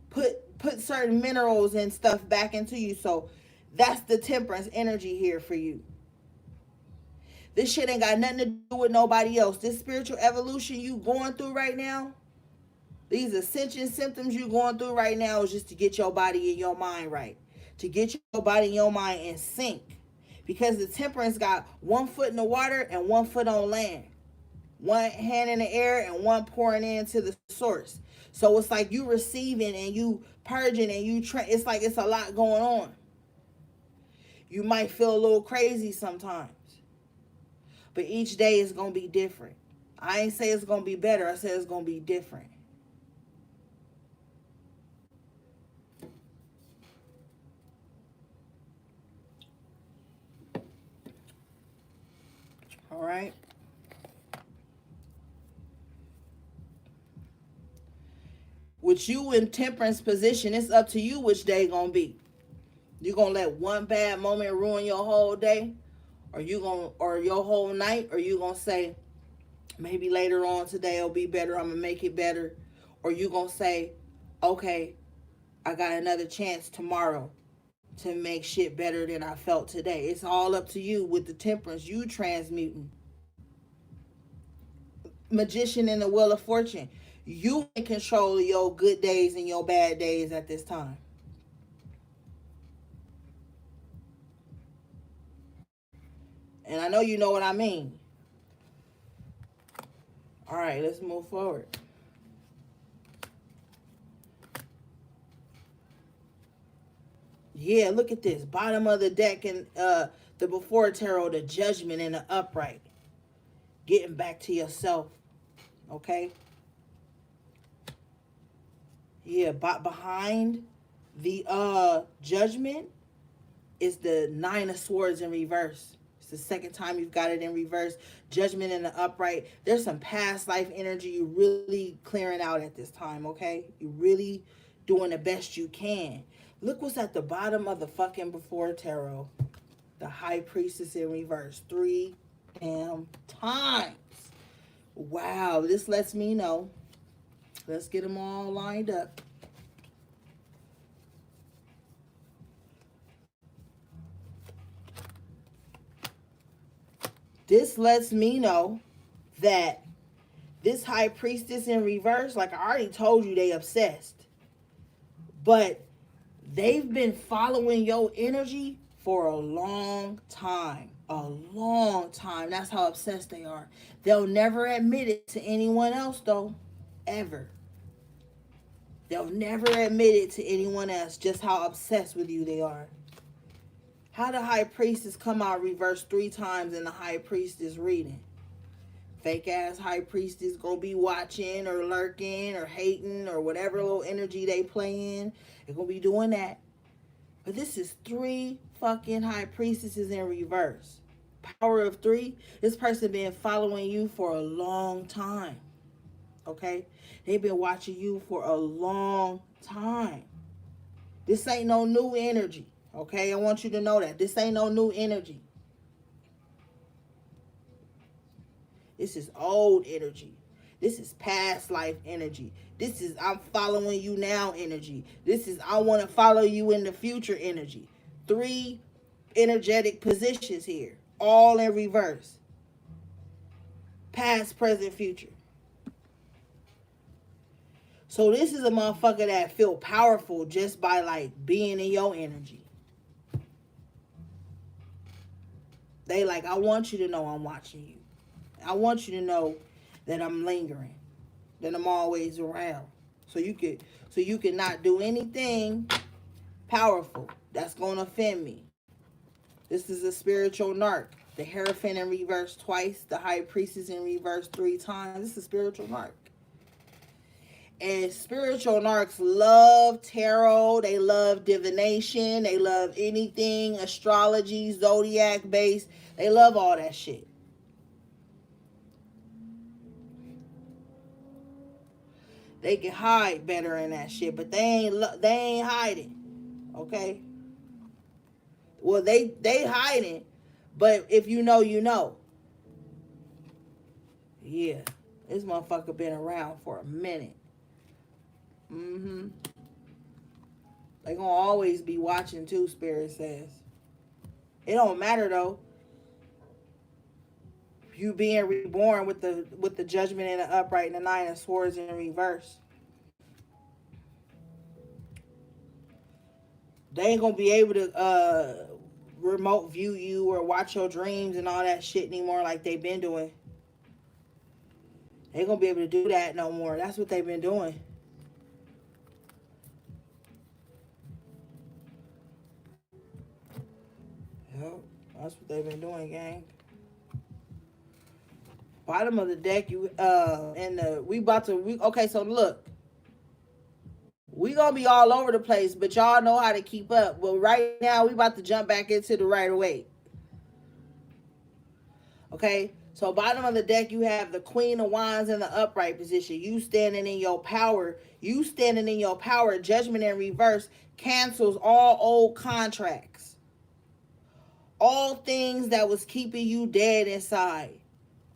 Put certain minerals and stuff back into you. So that's the temperance energy here for you. This shit ain't got nothing to do with nobody else. This spiritual evolution you going through right now, these ascension symptoms you going through right now is just to get your body and your mind right. To get your body and your mind in sync. Because the temperance got one foot in the water and one foot on land. One hand in the air and one pouring into the source. So it's like you receiving and you purging and it's like it's a lot going on. You might feel a little crazy sometimes. But each day is going to be different. I ain't say it's going to be better. I said it's going to be different. All right. With you in temperance position, it's up to you which day going to be. You going to let one bad moment ruin your whole day? Or your whole night? Or you going to say, maybe later on today it'll be better. I'm going to make it better. Or you going to say, okay, I got another chance tomorrow to make shit better than I felt today. It's all up to you with the temperance you transmuting. Magician in the Wheel of Fortune. You in control of your good days and your bad days at this time. And I know you know what I mean. All right, let's move forward. Yeah, look at this. Bottom of the deck and the before tarot, the judgment and the upright. Getting back to yourself. Okay? Yeah, behind the judgment is the Nine of Swords in reverse. It's the second time you've got it in reverse. Judgment in the upright. There's some past life energy you really clearing out at this time, okay? You really doing the best you can. Look what's at the bottom of the fucking before tarot. The High Priestess in reverse. 3 damn times. Wow, this lets me know. Let's get them all lined up. This lets me know that this High Priestess in reverse, like I already told you, they obsessed. But they've been following your energy for a long time. A long time. That's how obsessed they are. They'll never admit it to anyone else, though. Ever. They'll never admit it to anyone else, just how obsessed with you they are. How the High Priestess come out reversed 3 times in the High Priestess reading? Fake ass High Priestess gonna be watching or lurking or hating or whatever little energy they play in. They're gonna be doing that. But this is 3 fucking High Priestesses in reverse. Power of 3. This person been following you for a long time. Okay? They've been watching you for a long time. This ain't no new energy. Okay? I want you to know that. This ain't no new energy. This is old energy. This is past life energy. This is I'm following you now energy. This is I want to follow you in the future energy. 3 energetic positions here. All in reverse. Past, present, future. So this is a motherfucker that feel powerful just by like being in your energy. They like, I want you to know I'm watching you. I want you to know that I'm lingering, that I'm always around. So you could not do anything powerful that's gonna offend me. This is a spiritual narc. The Hierophant in reverse twice, the High Priestess in reverse 3 times. This is a spiritual narc. And spiritual narcs love tarot, they love divination, they love anything astrology, zodiac based. They love all that shit. They can hide better in that shit, but they ain't hiding. Okay? Well, they hiding, but if you know, you know. Yeah. This motherfucker been around for a minute. Mm-hmm. They gonna always be watching too, Spirit says. It don't matter though. You being reborn with the judgment in the upright and the nine of swords in reverse. They ain't gonna be able to remote view you or watch your dreams and all that shit anymore like they've been doing. They ain't gonna be able to do that no more. That's what they've been doing. Yep, that's what they've been doing, gang. Bottom of the deck, you and the we about to we okay. So look, we gonna be all over the place, but y'all know how to keep up. Well, right now we about to jump back into the right away. Okay, so bottom of the deck, you have the Queen of Wands in the upright position. You standing in your power. You standing in your power. Judgment in reverse cancels all old contracts. All things that was keeping you dead inside.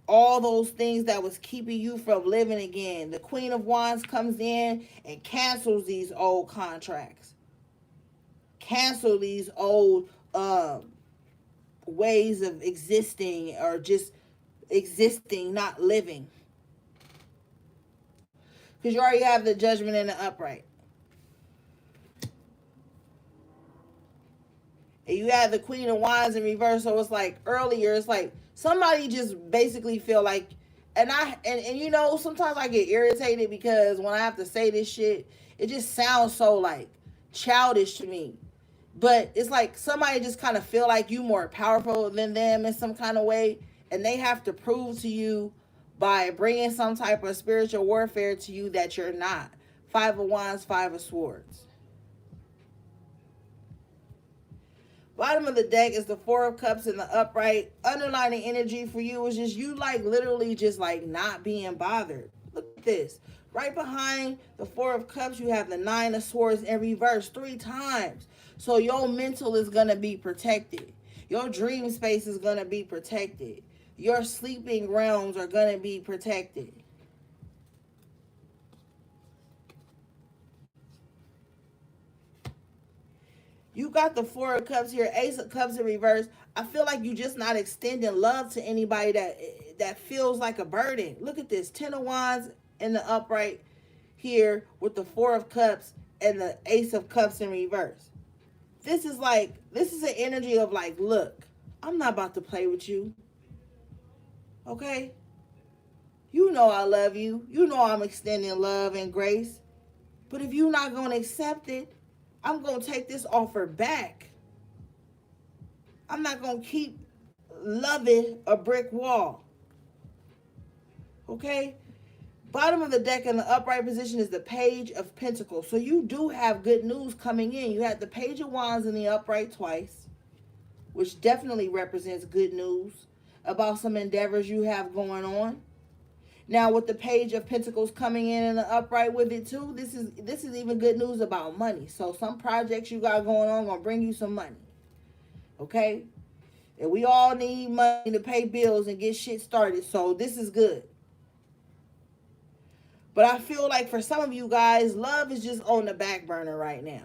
All those things that was keeping you from living again. The Queen of Wands comes in and cancels these old contracts. Cancel these old ways of existing or just existing, not living. Because you already have the judgment in the upright. And you have the Queen of Wands in reverse. So it's like earlier, it's like somebody just basically feel like, and you know, sometimes I get irritated because when I have to say this shit, it just sounds so like childish to me. But it's like somebody just kind of feel like you more powerful than them in some kind of way, and they have to prove to you by bringing some type of spiritual warfare to you that you're not. Five of Wands, Five of Swords. Bottom of the deck is the Four of Cups in the upright. Underlining energy for you is just you like literally just like not being bothered. Look at this. Right behind the Four of Cups, you have the Nine of Swords in reverse 3 times. So your mental is going to be protected. Your dream space is going to be protected. Your sleeping realms are going to be protected. You got the Four of Cups here, Ace of Cups in reverse. I feel like you just not extending love to anybody that feels like a burden. Look at this. Ten of Wands in the upright here with the Four of Cups and the Ace of Cups in reverse. This is an energy of like, look, I'm not about to play with you. Okay? You know I love you. You know I'm extending love and grace. But if you're not going to accept it, I'm going to take this offer back. I'm not going to keep loving a brick wall. Okay? Bottom of the deck in the upright position is the Page of Pentacles. So you do have good news coming in. You had the Page of Wands in the upright twice, which definitely represents good news about some endeavors you have going on. Now with the Page of Pentacles coming in the upright with it too, this is even good news about money. So some projects you got going on gonna bring you some money. Okay? And we all need money to pay bills and get shit started. So this is good. But I feel like for some of you guys, love is just on the back burner right now.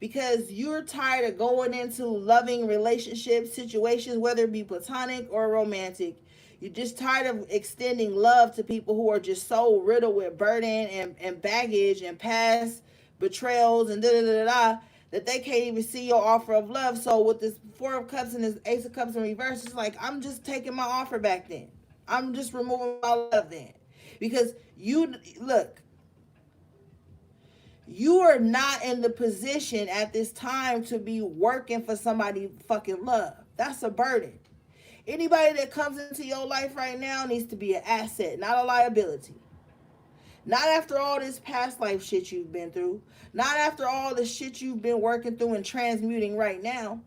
Because you're tired of going into loving relationships, situations, whether it be platonic or romantic. You're just tired of extending love to people who are just so riddled with burden and baggage and past betrayals and da-da-da-da-da that they can't even see your offer of love. So with this Four of Cups and this Ace of Cups in reverse, it's like, I'm just taking my offer back then. I'm just removing my love then. Because look, you are not in the position at this time to be working for somebody fucking love. That's a burden. Anybody that comes into your life right now needs to be an asset, not a liability. Not after all this past life shit you've been through. Not after all the shit you've been working through and transmuting right now.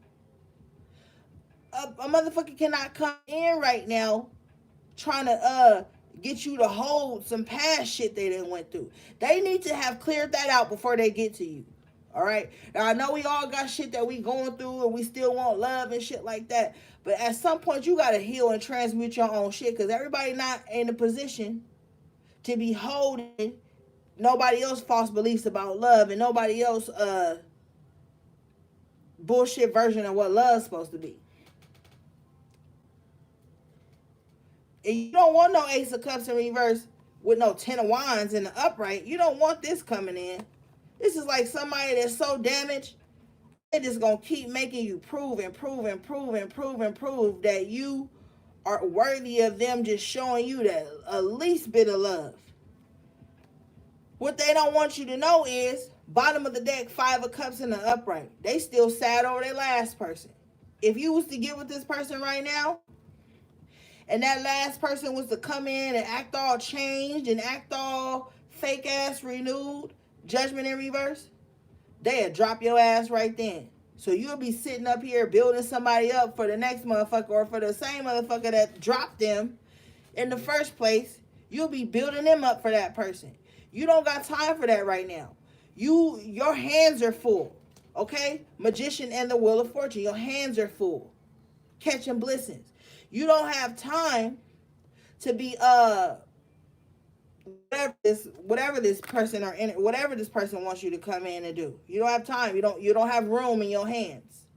A motherfucker cannot come in right now trying to get you to hold some past shit they didn't went through. They need to have cleared that out before they get to you. All right. Now I know we all got shit that we going through and we still want love and shit like that. But at some point you gotta heal and transmute your own shit because everybody not in a position to be holding nobody else false beliefs about love and nobody else bullshit version of what love's supposed to be. And you don't want no Ace of Cups in reverse with no Ten of Wands in the upright. You don't want this coming in. This is like somebody that's so damaged, they're just going to keep making you prove and prove and prove and prove and prove that you are worthy of them just showing you that a least bit of love. What they don't want you to know is, bottom of the deck, Five of Cups in the upright. They still sad over their last person. If you was to get with this person right now, and that last person was to come in and act all changed and act all fake ass renewed, Judgment in reverse, they'll drop your ass right then. So you'll be sitting up here building somebody up for the next motherfucker or for the same motherfucker that dropped them in the first place. You'll be building them up for that person. You don't got time for that right now. Your hands are full. Okay? Magician and the Wheel of Fortune. Your hands are full. Catching blessings. You don't have time to be whatever this person whatever this person wants you to come in and do. You don't have time. You don't have room in your hands.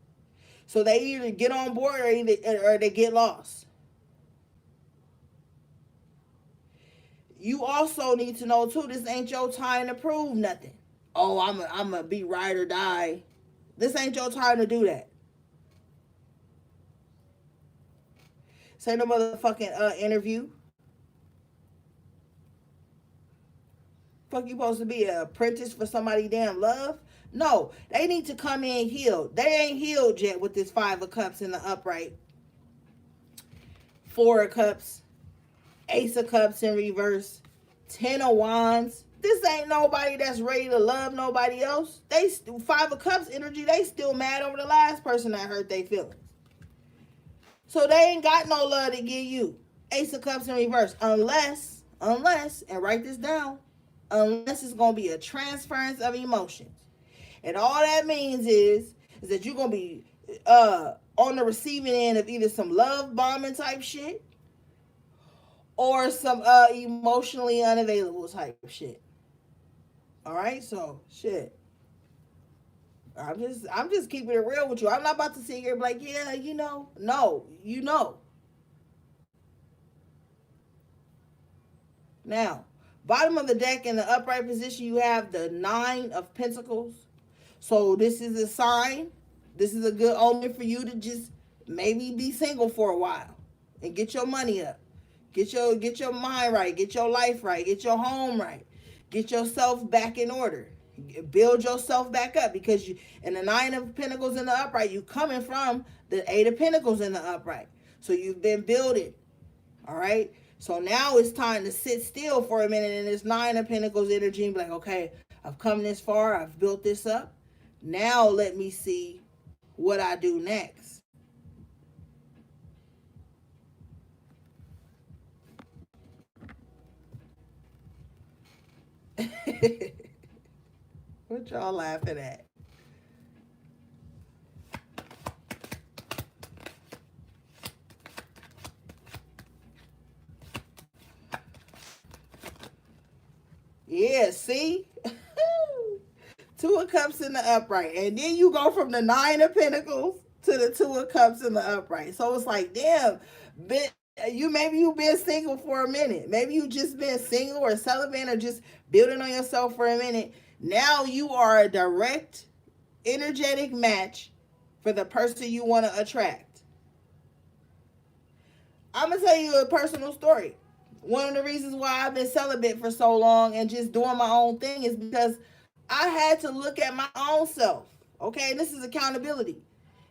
So they either get on board or they get lost. You also need to know too, this ain't your time to prove nothing. Oh, I'm a be ride or die. This ain't your time to do that. Say no motherfucking interview. Fuck, you supposed to be an apprentice for somebody damn love? No, they need to come in healed. They ain't healed yet with this Five of Cups in the upright. Four of Cups. Ace of Cups in reverse. Ten of Wands. This ain't nobody that's ready to love nobody else. Five of Cups energy, they still mad over the last person that hurt their feelings. So they ain't got no love to give you. Ace of Cups in reverse. Unless, and write this down, unless it's going to be a transference of emotions. And all that means is that you're going to be on the receiving end of either some love bombing type shit or some emotionally unavailable type shit. All right? So, shit. I'm just keeping it real with you. I'm not about to sit here and be like, yeah, you know. No, you know. Now, bottom of the deck in the upright position, you have the Nine of Pentacles. So this is a sign. This is a good omen for you to just maybe be single for a while and get your money up. Get your mind right. Get your life right. Get your home right. Get yourself back in order. Build yourself back up because in the Nine of Pentacles in the upright, you coming from the Eight of Pentacles in the upright. So you've been building. All right. So now it's time to sit still for a minute in this Nine of Pentacles energy and be like, okay, I've come this far. I've built this up. Now let me see what I do next. What y'all laughing at? Yeah, see? Two of Cups in the upright. And then you go from the Nine of Pentacles to the Two of Cups in the upright. So it's like, damn, maybe you've been single for a minute. Maybe you just been single or celibate or just building on yourself for a minute. Now you are a direct, energetic match for the person you want to attract. I'm going to tell you a personal story. One of the reasons why I've been celibate for so long and just doing my own thing is because I had to look at my own self. Okay, this is accountability.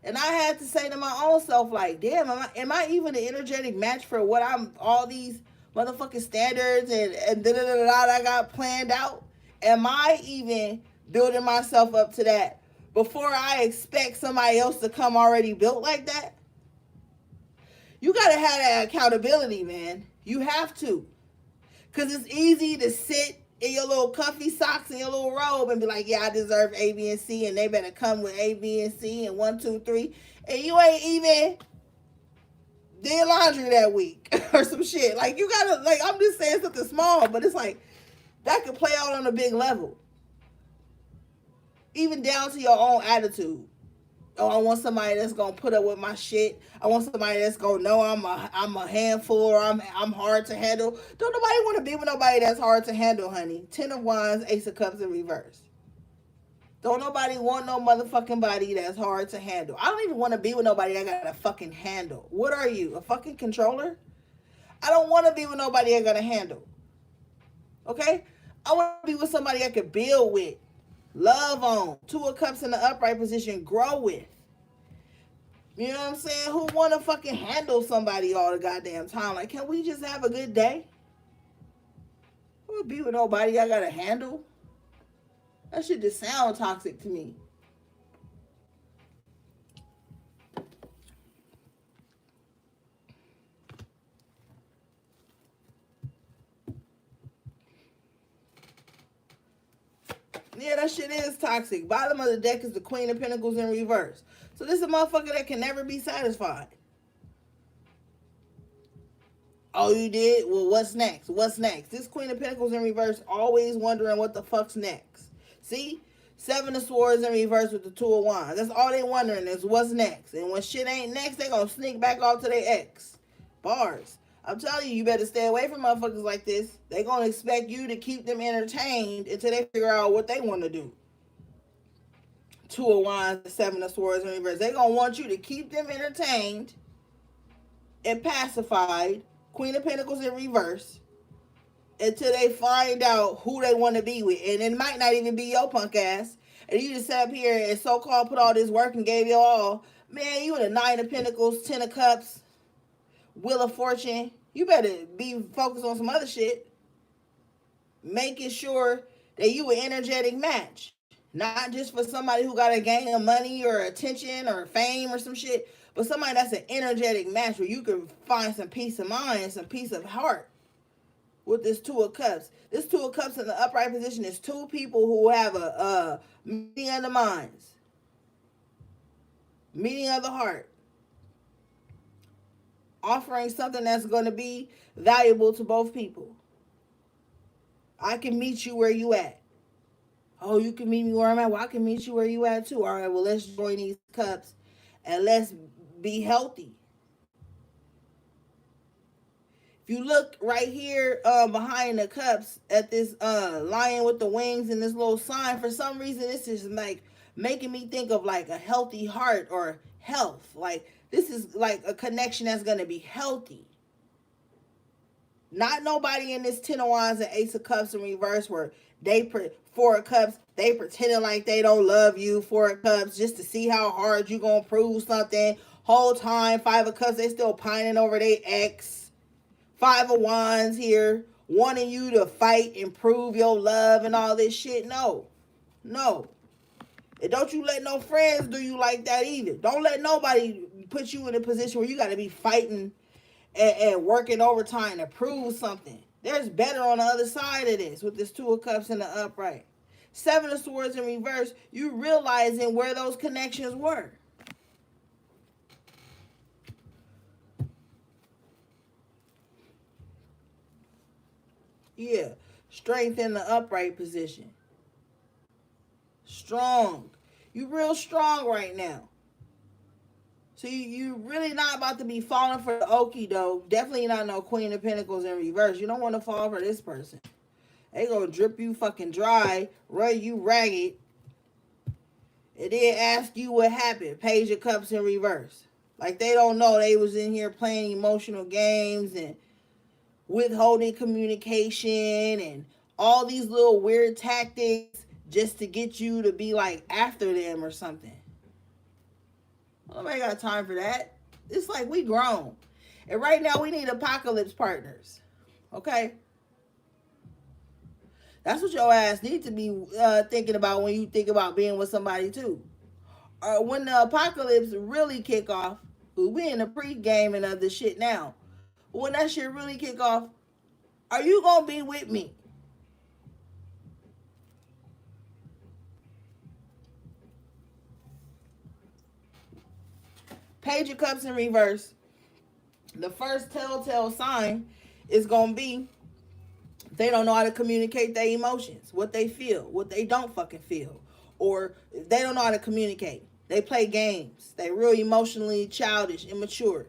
And I had to say to my own self, like, damn, am I even an energetic match for what all these motherfucking standards and da da da da I got planned out? Am I even building myself up to that before I expect somebody else to come already built like that? You gotta have that accountability, man. You have to. Because it's easy to sit in your little cuffy socks and your little robe and be like, yeah, I deserve A, B, and C, and they better come with A, B, and C, and 1, 2, 3. And you ain't even did laundry that week or some shit. Like, you gotta, like, I'm just saying something small, but it's like, that could play out on a big level. Even down to your own attitude. Oh, I want somebody that's gonna put up with my shit. I want somebody that's gonna know I'm a handful or I'm hard to handle. Don't nobody want to be with nobody that's hard to handle, honey. 10 of Wands, Ace of Cups in reverse. Don't nobody want no motherfucking body that's hard to handle. I don't even want to be with nobody I gotta fucking handle. What are you, a fucking controller? I don't want to be with nobody I gotta handle. Okay? I want to be with somebody I could build with, love on. 2 of Cups in the upright position, grow with. You know what I'm saying? Who want to fucking handle somebody all the goddamn time? Like, can we just have a good day? I don't be with nobody I gotta handle. That shit just sound toxic to me. Yeah, that shit is toxic. Bottom of the deck is the Queen of Pentacles in reverse. So this is a motherfucker that can never be satisfied. Oh, you did? Well, what's next? What's next? This Queen of Pentacles in reverse, always wondering what the fuck's next. See? 7 of Swords in reverse with the 2 of Wands. That's all they wondering is what's next. And when shit ain't next, they gonna sneak back off to their ex. Bars. I'm telling you, you better stay away from motherfuckers like this. They gonna expect you to keep them entertained until they figure out what they want to do. 2 of Wands, 7 of Swords in reverse. They gonna want you to keep them entertained and pacified. Queen of Pentacles in reverse until they find out who they want to be with. And it might not even be your punk ass. And you just sat up here and so-called put all this work and gave it all. Man, you in the 9 of Pentacles, 10 of Cups, Wheel of Fortune. You better be focused on some other shit. Making sure that you an energetic match. Not just for somebody who got a gang of money or attention or fame or some shit, but somebody that's an energetic match where you can find some peace of mind, some peace of heart with this 2 of Cups. This 2 of Cups in the upright position is 2 people who have a meeting of the minds, meeting of the heart, offering something that's going to be valuable to both people. I can meet you where you at. Oh, you can meet me where I'm at. Well, I can meet you where you at too. All right, well, let's join these cups and let's be healthy. If you look right here behind the cups at this lion with the wings and this little sign, for some reason, this is like making me think of like a healthy heart or health. Like this is like a connection that's going to be healthy. Not nobody in this 10 of Wands and Ace of Cups in reverse where they 4 of Cups, they pretending like they don't love you. 4 of Cups just to see how hard you gonna prove something. Whole time 5 of Cups, they still pining over their ex. 5 of Wands here wanting you to fight and prove your love and all this shit. No. And don't you let no friends do you like that either. Don't let nobody put you in a position where you got to be fighting and working overtime to prove something. There's better on the other side of this with this 2 of Cups in the upright. 7 of Swords in reverse, you realizing where those connections were. Yeah, strength in the upright position. Strong. You real strong right now. So you really not about to be falling for the okie doke. Definitely not no Queen of Pentacles in reverse. You don't want to fall for this person. They gonna drip you fucking dry, run you ragged, and then ask you what happened. Page of Cups in reverse. Like they don't know they was in here playing emotional games and withholding communication and all these little weird tactics just to get you to be like after them or something. Nobody got time for that. It's like we grown. And right now we need apocalypse partners. Okay, that's what your ass need to be thinking about when you think about being with somebody too. When the apocalypse really kick off, we in the pre-gaming of the shit now. When that shit really kick off, are you gonna be with me? Page of Cups in reverse. The first telltale sign is gonna be they don't know how to communicate their emotions, what they feel, what they don't fucking feel, or they don't know how to communicate. They play games. They real emotionally childish, immature.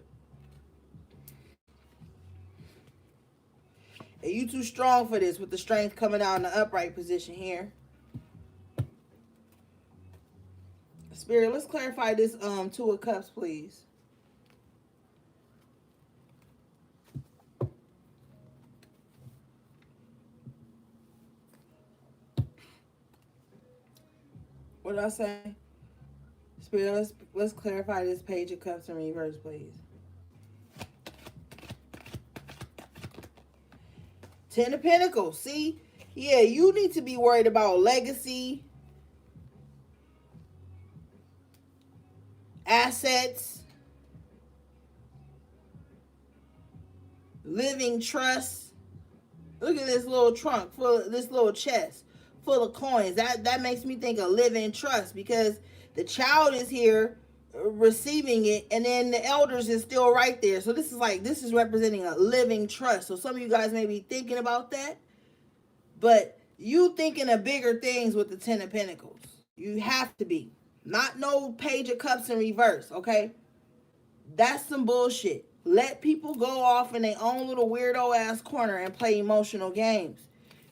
And you too strong for this with the strength coming out in the upright position here. Spirit, let's clarify this Two of Cups, please. What did I say? Spirit, let's clarify this Page of Cups in reverse, please. Ten of Pentacles. See? Yeah, you need to be worried about legacy, assets, living trust. Look at this little trunk full of this little chest full of coins. That makes me think of living trust because the child is here receiving it and then the elders is still right there. So this is representing a living trust. So some of you guys may be thinking about that, but you thinking of bigger things with the Ten of Pentacles. You have to be. Not no Page of Cups in reverse, okay? That's some bullshit. Let people go off in their own little weirdo ass corner and play emotional games.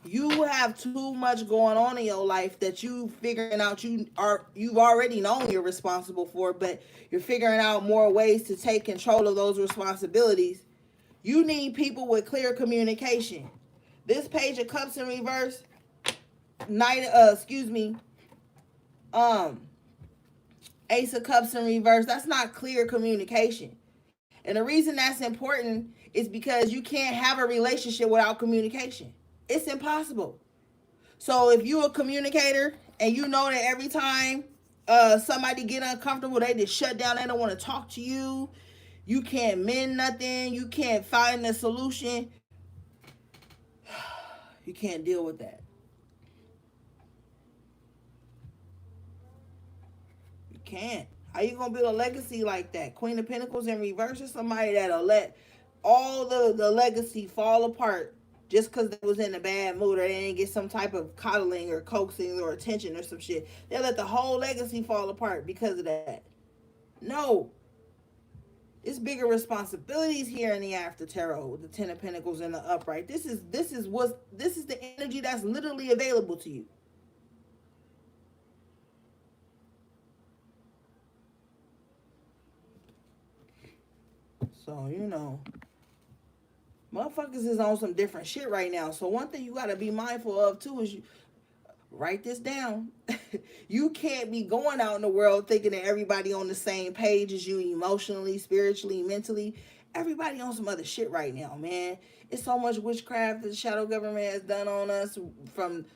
You have too much going on in your life that you figuring out you've already known you're responsible for, but you're figuring out more ways to take control of those responsibilities. You need people with clear communication. This Page of Cups in reverse, Ace of Cups in reverse, that's not clear communication. And the reason that's important is because you can't have a relationship without communication. It's impossible. So if you're a communicator and you know that every time somebody get uncomfortable, they just shut down, they don't want to talk to you, you can't mend nothing, you can't find a solution, you can't deal with that. You can't. How you gonna build a legacy like that? Queen of Pentacles in reverse is somebody that'll let all the legacy fall apart just because they was in a bad mood or they didn't get some type of coddling or coaxing or attention or some shit. They'll let the whole legacy fall apart because of that. No. It's bigger responsibilities here in the after tarot with the Ten of Pentacles in the upright. This is the energy that's literally available to you. So, motherfuckers is on some different shit right now. So one thing you got to be mindful of too is you write this down. You can't be going out in the world thinking that everybody on the same page as you emotionally, spiritually, mentally. Everybody on some other shit right now, man. It's so much witchcraft that the shadow government has done on us from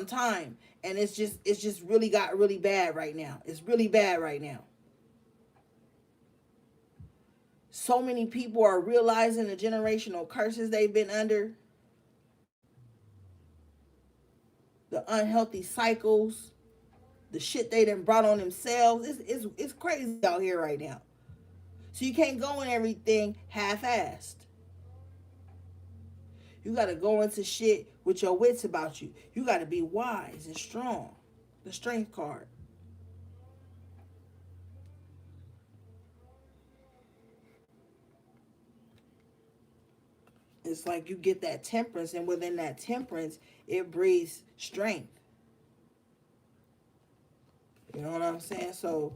time, and it's just really got really bad right now. It's really bad right now. So many people are realizing the generational curses they've been under, the unhealthy cycles, the shit they done brought on themselves. It's crazy out here right now. So you can't go in everything half-assed. You got to go into shit with your wits about you. You got to be wise and strong. The Strength card. It's like you get that temperance, and within that temperance, it breeds strength. You know what I'm saying? So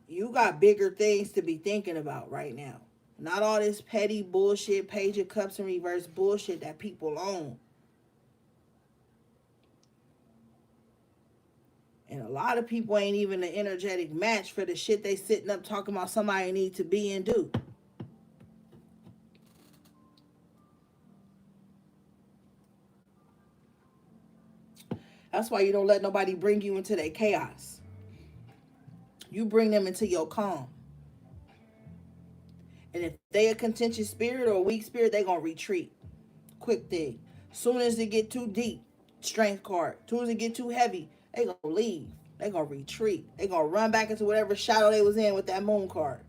you got bigger things to be thinking about right now. Not all this petty bullshit, Page of Cups in reverse bullshit that people own. And a lot of people ain't even an energetic match for the shit they sitting up talking about somebody need to be and do. That's why you don't let nobody bring you into their chaos. You bring them into your calm. And if they a contentious spirit or a weak spirit, they gonna retreat. Quick thing. Soon as it get too deep, strength card. Soon as it get too heavy, they gonna leave. They gonna retreat. They gonna run back into whatever shadow they was in with that moon card.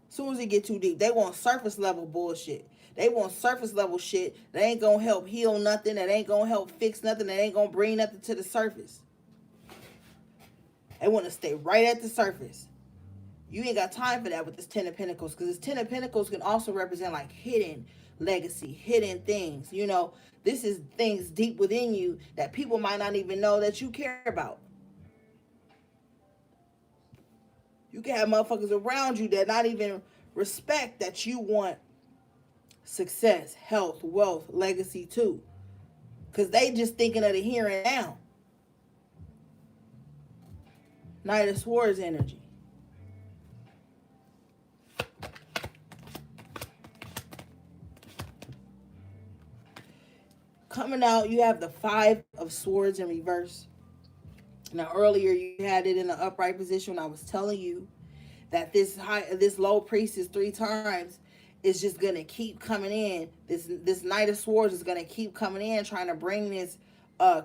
Soon as it get too deep, they want surface level bullshit. They want surface level shit that ain't gonna help heal nothing, that ain't gonna help fix nothing, that ain't gonna bring nothing to the surface. They want to stay right at the surface. You ain't got time for that with this Ten of Pentacles, because this Ten of Pentacles can also represent like hidden legacy, hidden things. You know, this is things deep within you that people might not even know that you care about. You can have motherfuckers around you that not even respect that you want success, health, wealth, legacy too. Because they just thinking of the here and now. Knight of Swords energy. Coming out, you have the Five of Swords in reverse. Now, earlier you had it in the upright position when I was telling you that this low priestess 3 times is just gonna keep coming in. This Knight of Swords is gonna keep coming in, trying to bring this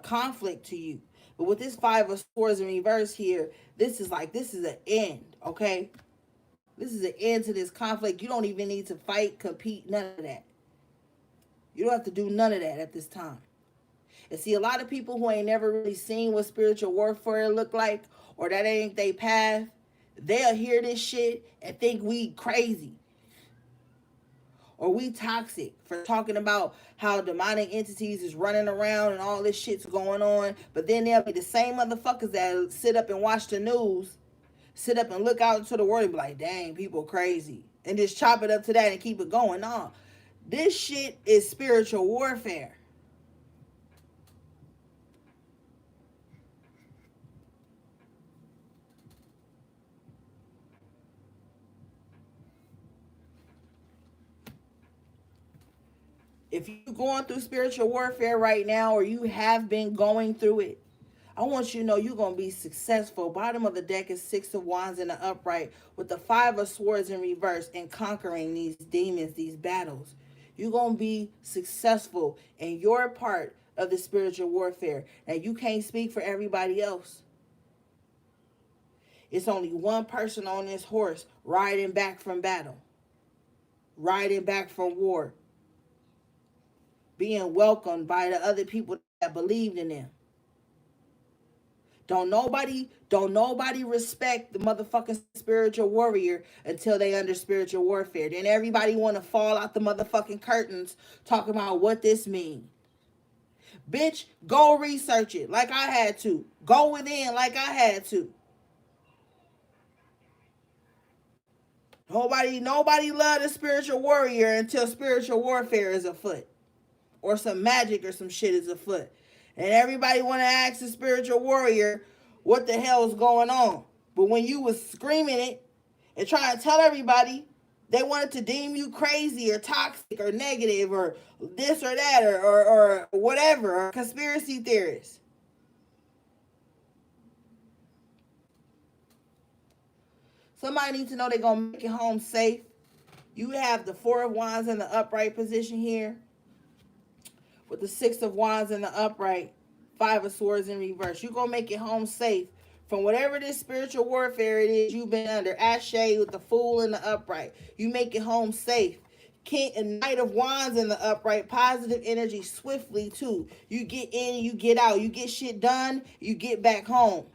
conflict to you. But with this Five of Swords in reverse here, this is an end, okay? This is an end to this conflict. You don't even need to fight, compete, none of that. You don't have to do none of that at this time. And see, a lot of people who ain't never really seen what spiritual warfare look like, or that ain't their path, they'll hear this shit and think we crazy. Or we toxic for talking about how demonic entities is running around and all this shit's going on. But then they'll be the same motherfuckers that sit up and watch the news, sit up and look out into the world and be like, dang, people crazy. And just chop it up to that and keep it going on. This shit is spiritual warfare. If you're going through spiritual warfare right now, or you have been going through it, I want you to know you're going to be successful. Bottom of the deck is Six of Wands in the upright with the Five of Swords in reverse, and conquering these demons, these battles. You're going to be successful in your part of the spiritual warfare. Now, you can't speak for everybody else. It's only one person on this horse riding back from battle, riding back from war, being welcomed by the other people that believed in them. Don't nobody respect the motherfucking spiritual warrior until they under spiritual warfare. Then everybody want to fall out the motherfucking curtains talking about what this mean. Bitch, go research it like I had to. Go within like I had to. Nobody love the spiritual warrior until spiritual warfare is afoot. Or some magic or some shit is afoot. And everybody want to ask the spiritual warrior what the hell is going on. But when you was screaming it and trying to tell everybody, they wanted to deem you crazy or toxic or negative or this or that or whatever, or conspiracy theorists. Somebody needs to know they're going to make it home safe. You have the Four of Wands in the upright position here, with the Six of Wands in the upright, Five of Swords in reverse. You're going to make it home safe from whatever this spiritual warfare it is you've been under. Ashe with the Fool in the upright. You make it home safe. King and Knight of Wands in the upright. Positive energy swiftly too. You get in, you get out. You get shit done, you get back home.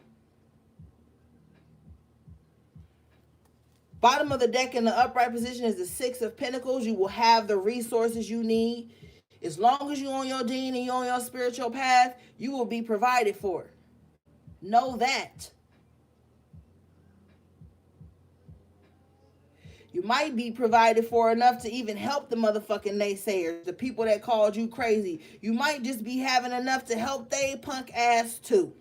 Bottom of the deck in the upright position is the Six of Pentacles. You will have the resources you need. As long as you're on your deen and you're on your spiritual path, you will be provided for. Know that. You might be provided for enough to even help the motherfucking naysayers, the people that called you crazy. You might just be having enough to help they punk ass too.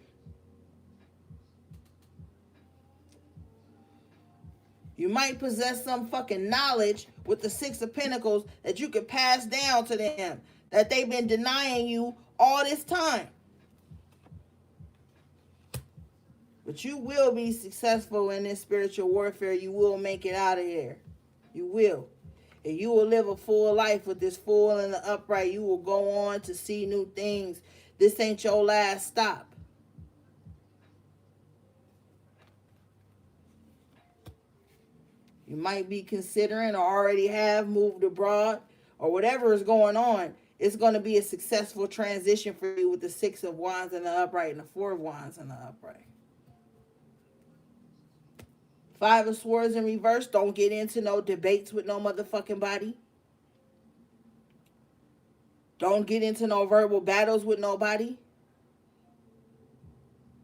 You might possess some fucking knowledge with the Six of Pentacles that you could pass down to them. that they've been denying you all this time. But you will be successful in this spiritual warfare. You will make it out of here. You will. And you will live a full life with this full and the upright. You will go on to see new things. This ain't your last stop. You might be considering or already have moved abroad or whatever is going on. It's going to be a successful transition for you with the 6 of Wands in the upright and the 4 of Wands in the upright. 5 of Swords in reverse. Don't get into no debates with no motherfucking body. Don't get into no verbal battles with nobody.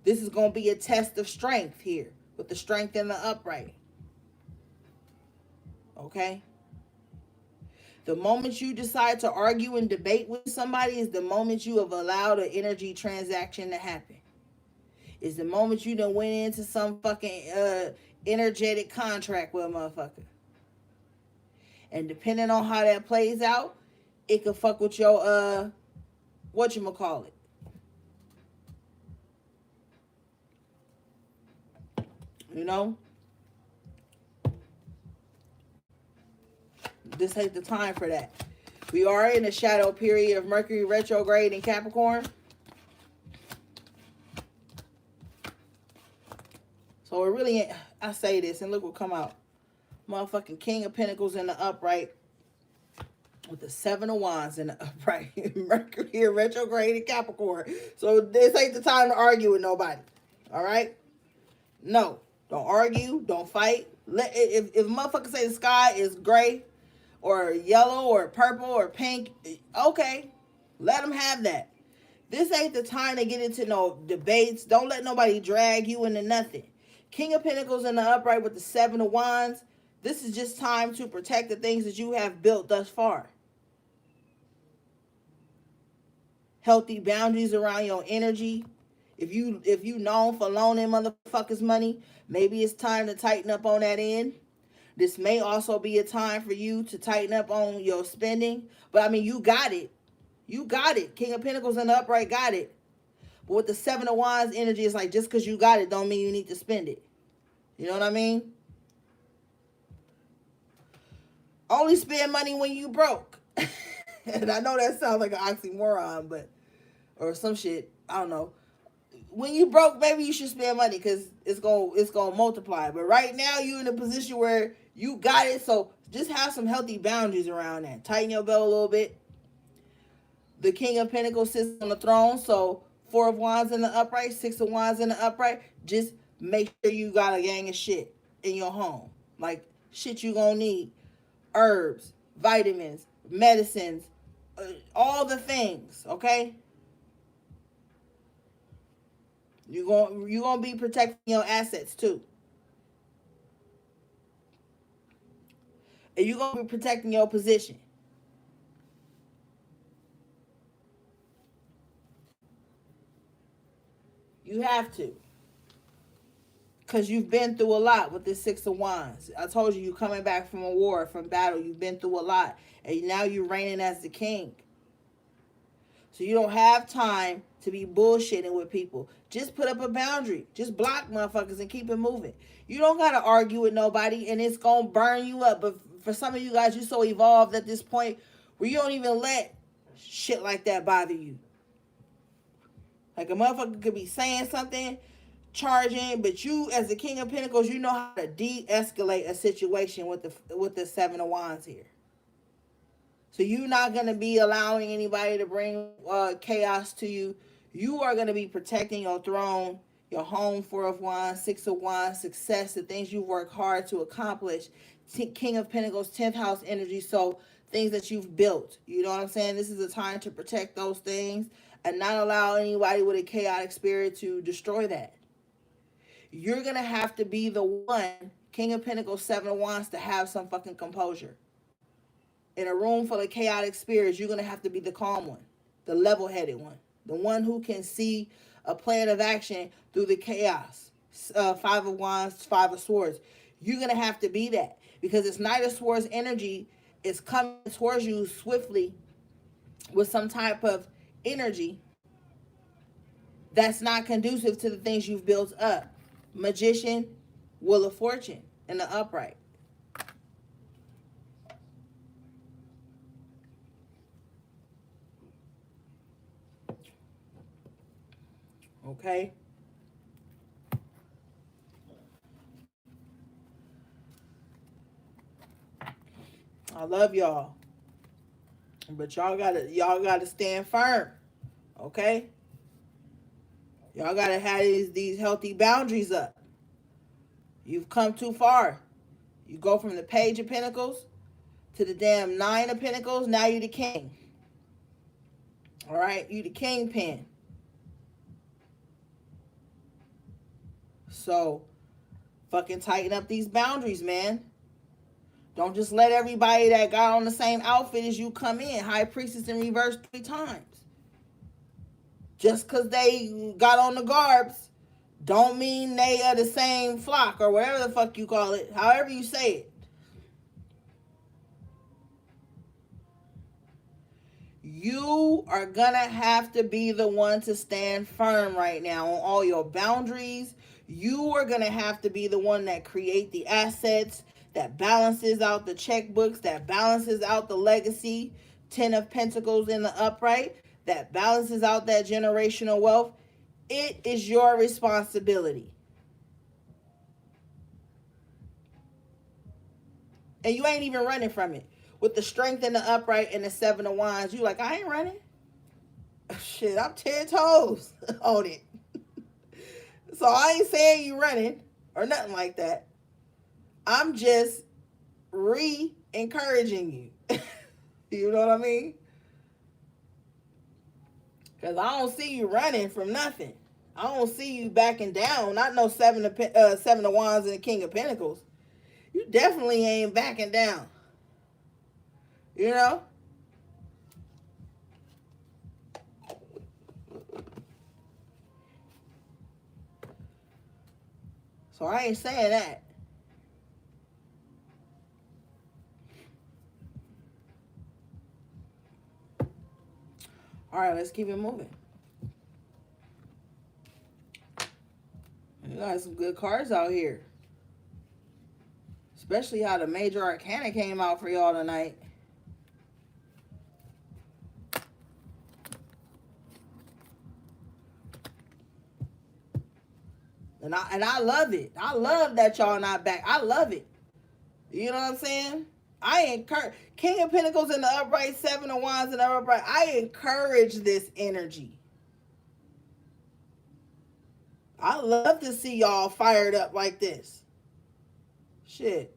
This is going to be a test of strength here with the strength in the upright. Okay? The moment you decide to argue and debate with somebody is the moment you have allowed an energy transaction to happen. It's the moment you done went into some fucking energetic contract with a motherfucker. And depending on how that plays out, it could fuck with your whatchamacallit. You know? This ain't the time for that. We are in a shadow period of Mercury retrograde in Capricorn. So it really ain't, I say this and look what come out. Motherfucking King of Pentacles in the upright with the 7 of Wands in the upright. Mercury retrograde in Capricorn. So this ain't the time to argue with nobody. All right? No. Don't argue. Don't fight. If motherfuckers say the sky is gray or yellow or purple or pink, okay. Let them have that. This ain't the time to get into no debates. Don't let nobody drag you into nothing. King of Pentacles in the upright with the 7 of Wands. This is just time to protect the things that you have built thus far. Healthy boundaries around your energy. If you known for loaning motherfuckers money, maybe it's time to tighten up on that end. This may also be a time for you to tighten up on your spending. But I mean, you got it. You got it. King of Pentacles in the upright got it. But with the 7 of Wands energy, it's like just because you got it don't mean you need to spend it. You know what I mean? Only spend money when you broke. And I know that sounds like an oxymoron, but or some shit. I don't know. When you broke, maybe you should spend money because it's gonna multiply. But right now you're in a position where you got it, so just have some healthy boundaries around that. Tighten your belt a little bit. The King of Pentacles sits on the throne, so 4 of Wands in the upright, 6 of Wands in the upright. Just make sure you got a gang of shit in your home. Like shit you gonna need. Herbs, vitamins, medicines, all the things, okay? You're gonna be protecting your assets too. And you're gonna be protecting your position. You have to. Because you've been through a lot with this 6 of Wands. I told you, you're coming back from a war, from battle. You've been through a lot. And now you're reigning as the king. So you don't have time to be bullshitting with people. Just put up a boundary. Just block motherfuckers and keep it moving. You don't got to argue with nobody and it's going to burn you up. But for some of you guys, you're so evolved at this point where you don't even let shit like that bother you. Like a motherfucker could be saying something, charging, but you as the King of Pentacles, you know how to de-escalate a situation with the 7 of Wands here. So you're not going to be allowing anybody to bring chaos to you. You are going to be protecting your throne, your home, 4 of Wands, 6 of Wands, success, the things you work hard to accomplish. King of Pentacles, 10th house energy, so things that you've built. You know what I'm saying? This is a time to protect those things and not allow anybody with a chaotic spirit to destroy that. You're going to have to be the one, King of Pentacles, 7 of Wands, to have some fucking composure. In a room full of chaotic spirits, you're going to have to be the calm one, the level-headed one, the one who can see a plan of action through the chaos. 5 of Wands, 5 of Swords. You're going to have to be that because it's Knight of Swords energy is coming towards you swiftly with some type of energy that's not conducive to the things you've built up. Magician, Wheel of Fortune in the upright. Okay? I love y'all. But y'all gotta stand firm. Okay? Y'all gotta have these healthy boundaries up. You've come too far. You go from the Page of Pentacles to the damn Nine of Pentacles. Now you the king. All right? You the kingpin. So, fucking tighten up these boundaries, man. Don't just let everybody that got on the same outfit as you come in. High Priestess in reverse 3 times. Just because they got on the garbs don't mean they are the same flock or whatever the fuck you call it. However you say it. You are gonna have to be the one to stand firm right now on all your boundaries. You are gonna have to be the one that create the assets, that balances out the checkbooks, that balances out the legacy. 10 of Pentacles in the upright, that balances out that generational wealth. It is your responsibility. And you ain't even running from it. With the Strength in the upright and the 7 of Wands, you like, I ain't running. Shit, I'm 10 toes on it. So I ain't saying you running or nothing like that. I'm just encouraging you. You know what I mean? Because I don't see you running from nothing. I don't see you backing down. Not no 7 of Wands and the King of Pentacles. You definitely ain't backing down. You know? So I ain't saying that. All right, let's keep it moving. You got some good cards out here. Especially how the Major Arcana came out for y'all tonight. And I love it. I love that y'all not back. I love it. You know what I'm saying? I encourage King of Pentacles in the upright, 7 of Wands in the upright. I encourage this energy. I love to see y'all fired up like this. Shit.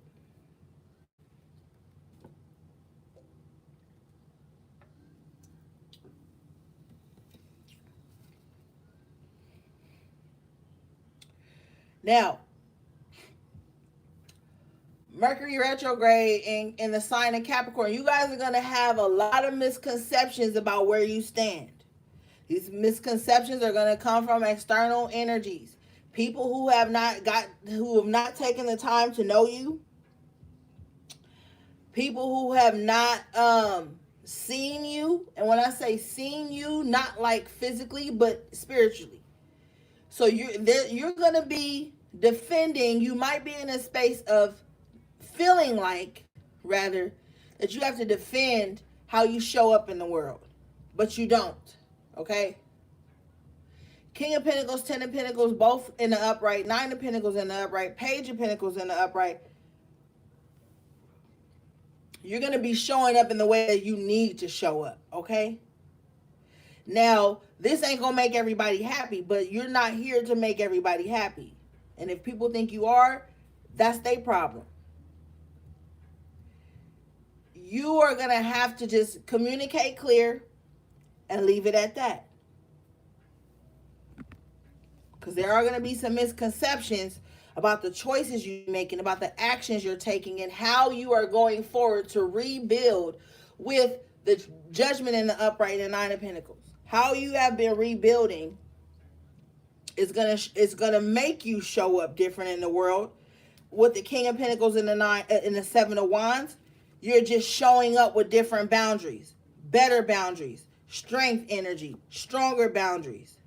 Now, Mercury retrograde in the sign of Capricorn. You guys are going to have a lot of misconceptions about where you stand. These misconceptions are going to come from external energies. People who have not taken the time to know you. People who have not seen you. And when I say seen you, not like physically, but spiritually. So you're going to be defending. You might be in a space of feeling like, rather, that you have to defend how you show up in the world. But you don't. Okay? King of Pentacles, 10 of Pentacles, both in the upright. 9 of Pentacles in the upright. Page of Pentacles in the upright. You're going to be showing up in the way that you need to show up. Okay? Now, this ain't going to make everybody happy, but you're not here to make everybody happy. And if people think you are, that's their problem. You are going to have to just communicate clear and leave it at that. Because there are going to be some misconceptions about the choices you're making, about the actions you're taking, and how you are going forward to rebuild with the Judgment in the upright and 9 of Pentacles. How you have been rebuilding is gonna make you show up different in the world. With the King of Pentacles and the 7 of Wands, you're just showing up with different boundaries. better boundaries, strength energy, stronger boundaries.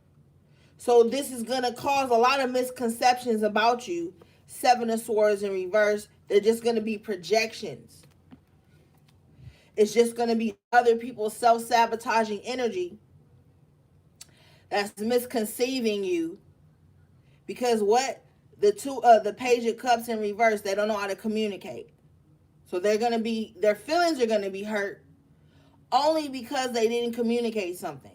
So this is going to cause a lot of misconceptions about you. Seven of Swords in reverse, they're just going to be projections. It's just going to be other people's self-sabotaging energy that's misconceiving you. Because what? The Page of Cups in reverse, they don't know how to communicate. So their feelings are going to be hurt only because they didn't communicate something.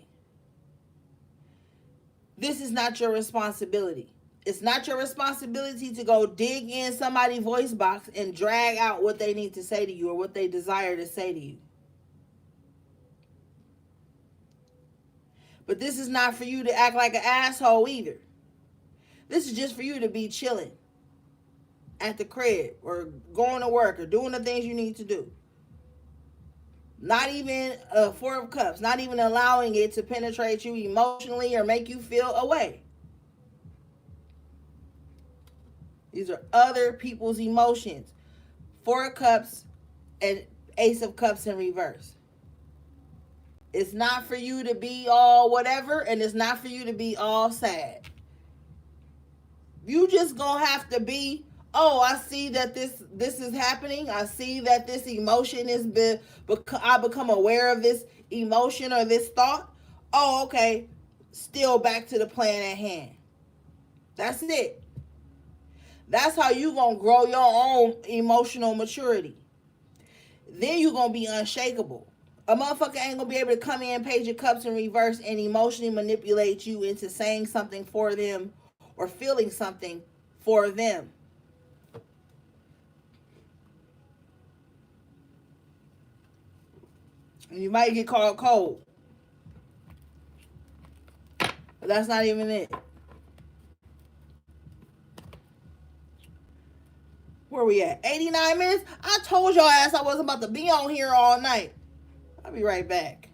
This is not your responsibility. It's not your responsibility to go dig in somebody's voice box and drag out what they need to say to you or what they desire to say to you. But this is not for you to act like an asshole either. This is just for you to be chilling at the crib or going to work or doing the things you need to do. Not even a Four of Cups, not even allowing it to penetrate you emotionally or make you feel away. These are other people's emotions. Four of Cups and Ace of Cups in reverse. It's not for you to be all whatever, and it's not for you to be all sad. You just gonna have to be, oh, I see that this is happening. I see that this emotion is I become aware of this emotion or this thought. Oh, okay. Still back to the plan at hand. That's it. That's how you gonna grow your own emotional maturity. Then you gonna be unshakable. A motherfucker ain't gonna be able to come in Page of Cups in reverse and emotionally manipulate you into saying something for them or feeling something for them. And you might get called cold. But that's not even it. Where we at? 89 minutes? I told your ass I wasn't about to be on here all night. I'll be right back.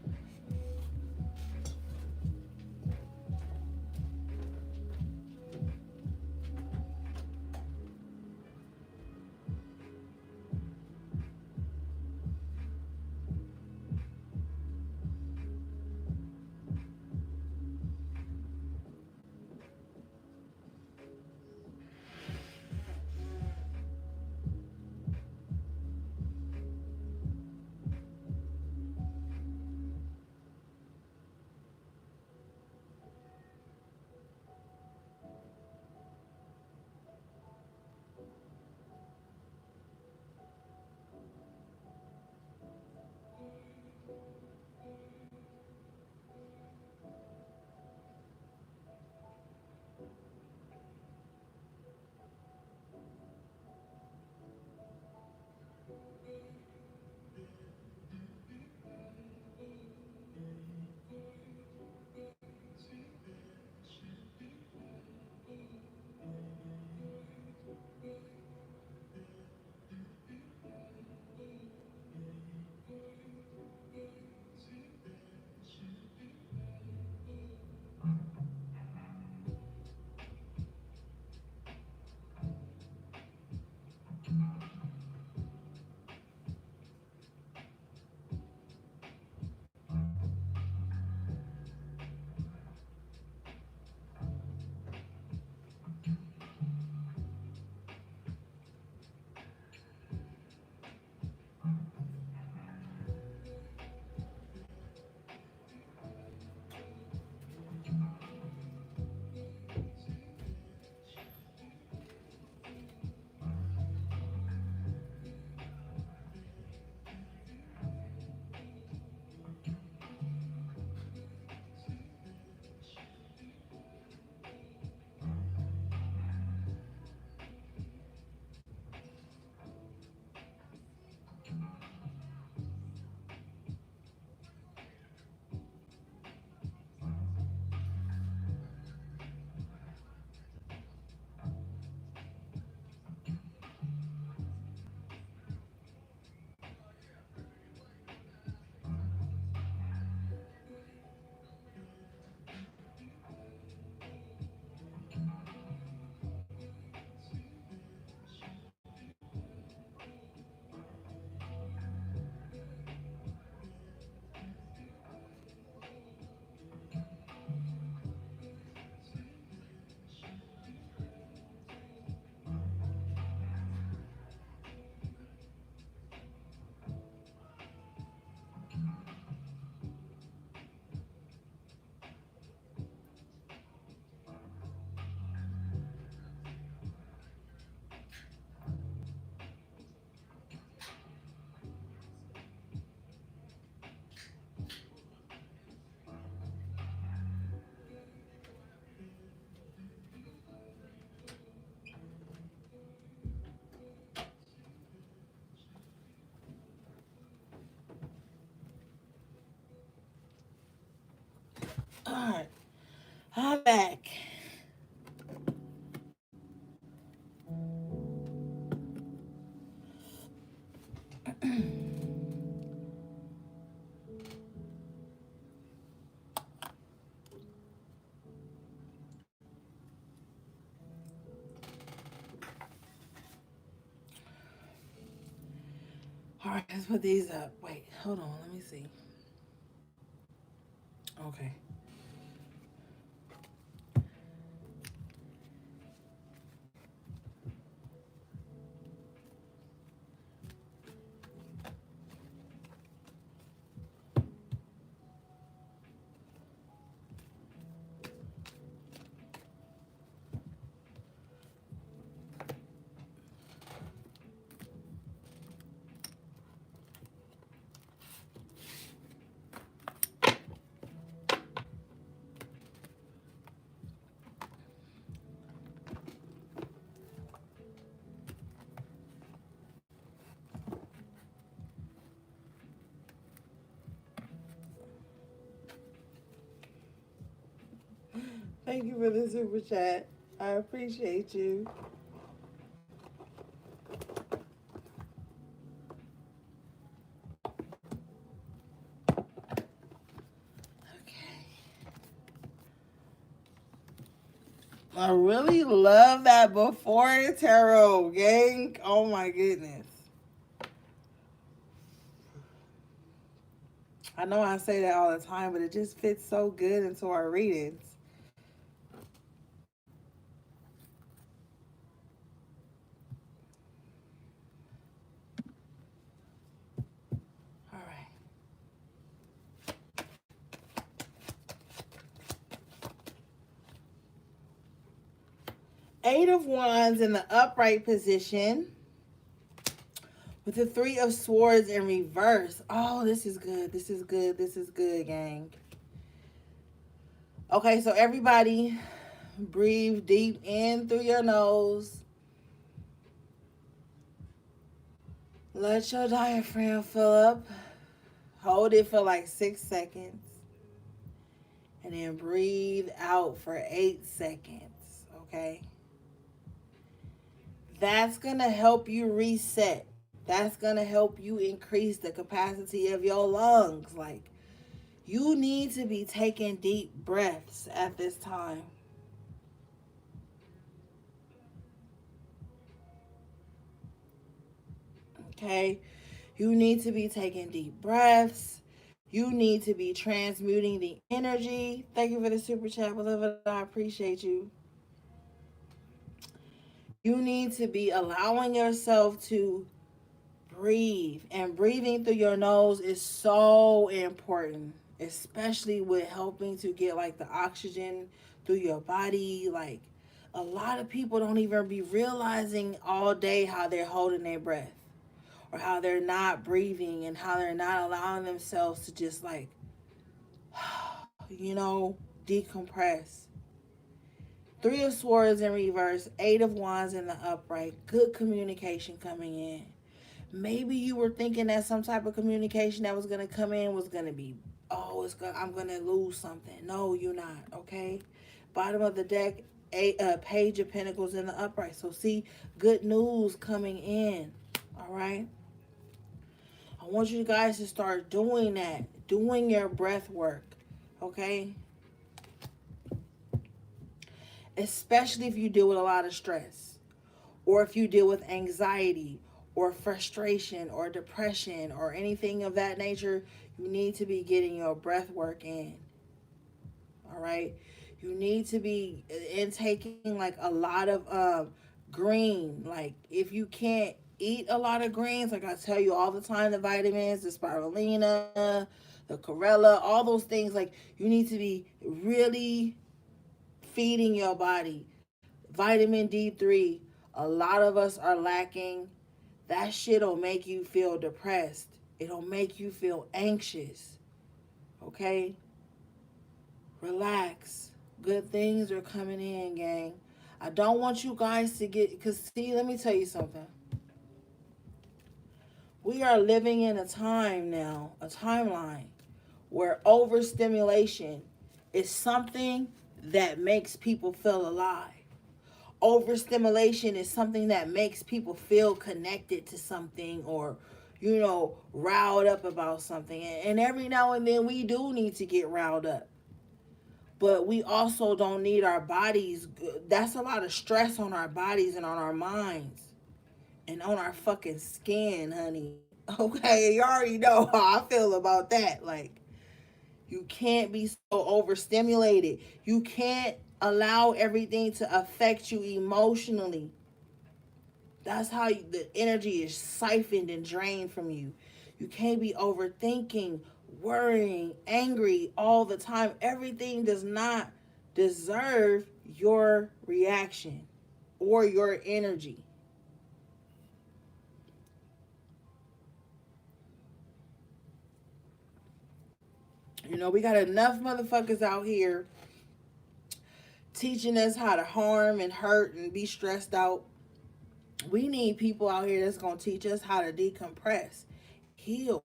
All right, I'm back. All right, let's put these up. Wait, hold on. Let me see. Okay. Thank you for the super chat. I appreciate you. Okay. I really love that before tarot, gang. Oh my goodness. I know I say that all the time, but it just fits so good into our readings. All right. Eight of Wands in the upright position with the Three of Swords in reverse. Oh, this is good. This is good. This is good, gang. Okay, so everybody breathe deep in through your nose. Let your diaphragm fill up. Hold it for like 6 seconds. And then breathe out for 8 seconds. Okay? That's going to help you reset. That's going to help you increase the capacity of your lungs. Like, you need to be taking deep breaths at this time. Okay? You need to be taking deep breaths. You need to be transmuting the energy. Thank you for the super chat, beloved. I appreciate you. You need to be allowing yourself to breathe. And breathing through your nose is so important, especially with helping to get like the oxygen through your body. Like, a lot of people don't even be realizing all day how they're holding their breath, or how they're not breathing, and how they're not allowing themselves to just like, you know, decompress. Three of Swords in reverse, Eight of Wands in the upright. Good communication coming in. Maybe you were thinking that some type of communication that was going to come in was going to be, oh, I'm going to lose something. No, you're not, okay? Bottom of the deck, Page of Pentacles in the upright. So see, good news coming in, all right? I want you guys to start doing that, doing your breath work, okay? Especially if you deal with a lot of stress, or if you deal with anxiety or frustration or depression or anything of that nature. You need to be getting your breath work in, all right? You need to be intaking like a lot of green. Like, if you can't eat a lot of greens, like I tell you all the time, the vitamins, the spirulina, the chlorella, all those things, like, you need to be really feeding your body. Vitamin D3, a lot of us are lacking. That shit'll make you feel depressed. It'll make you feel anxious. Okay? Relax. Good things are coming in, gang. I don't want you guys to get, because see, let me tell you something. We are living in a time now, a timeline, where overstimulation is something that makes people feel alive. Overstimulation is something that makes people feel connected to something, or riled up about something. And every now and then we do need to get riled up, but we also don't need our bodies. That's a lot of stress on our bodies and on our minds and on our fucking skin, honey. Okay, you already know how I feel about that. Like, you can't be so overstimulated. You can't allow everything to affect you emotionally. That's how the energy is siphoned and drained from you. You can't be overthinking, worrying, angry all the time. Everything does not deserve your reaction or your energy. We got enough motherfuckers out here teaching us how to harm and hurt and be stressed out. We need people out here that's going to teach us how to decompress, heal.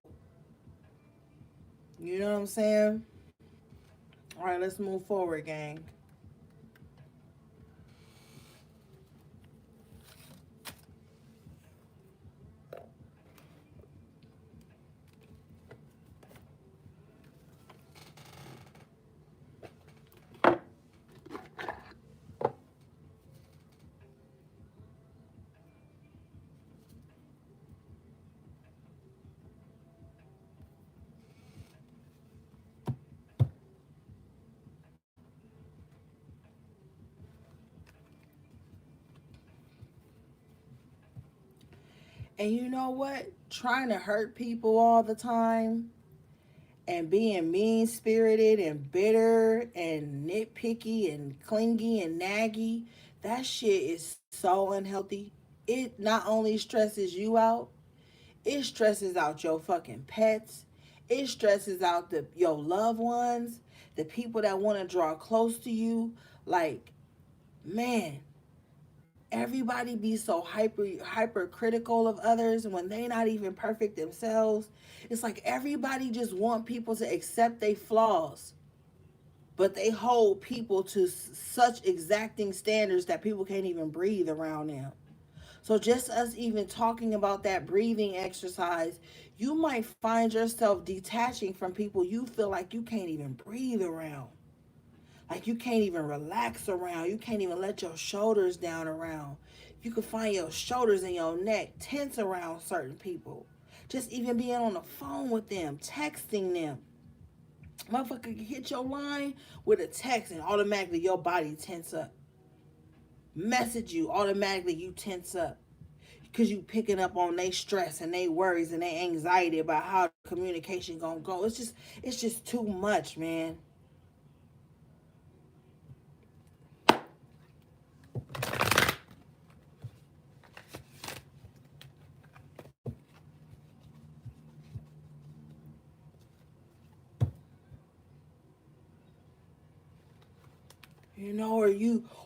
You know what I'm saying? All right, let's move forward, gang. And you know what? Trying to hurt people all the time and being mean spirited and bitter and nitpicky and clingy and naggy, that shit is so unhealthy. It not only stresses you out, it stresses out your fucking pets. It stresses out your loved ones, the people that want to draw close to you. Like, man, everybody be so hypercritical of others when they not even perfect themselves. It's like everybody just want people to accept their flaws, but they hold people to such exacting standards that people can't even breathe around them. So just us even talking about that breathing exercise, you might find yourself detaching from people you feel like you can't even breathe around. Like, you can't even relax around. You can't even let your shoulders down around. You can find your shoulders and your neck tense around certain people. Just even being on the phone with them, texting them. Motherfucker can hit your line with a text and automatically your body tense up. Message you, automatically you tense up. Because you picking up on their stress and their worries and their anxiety about how communication gonna go. It's just too much, man.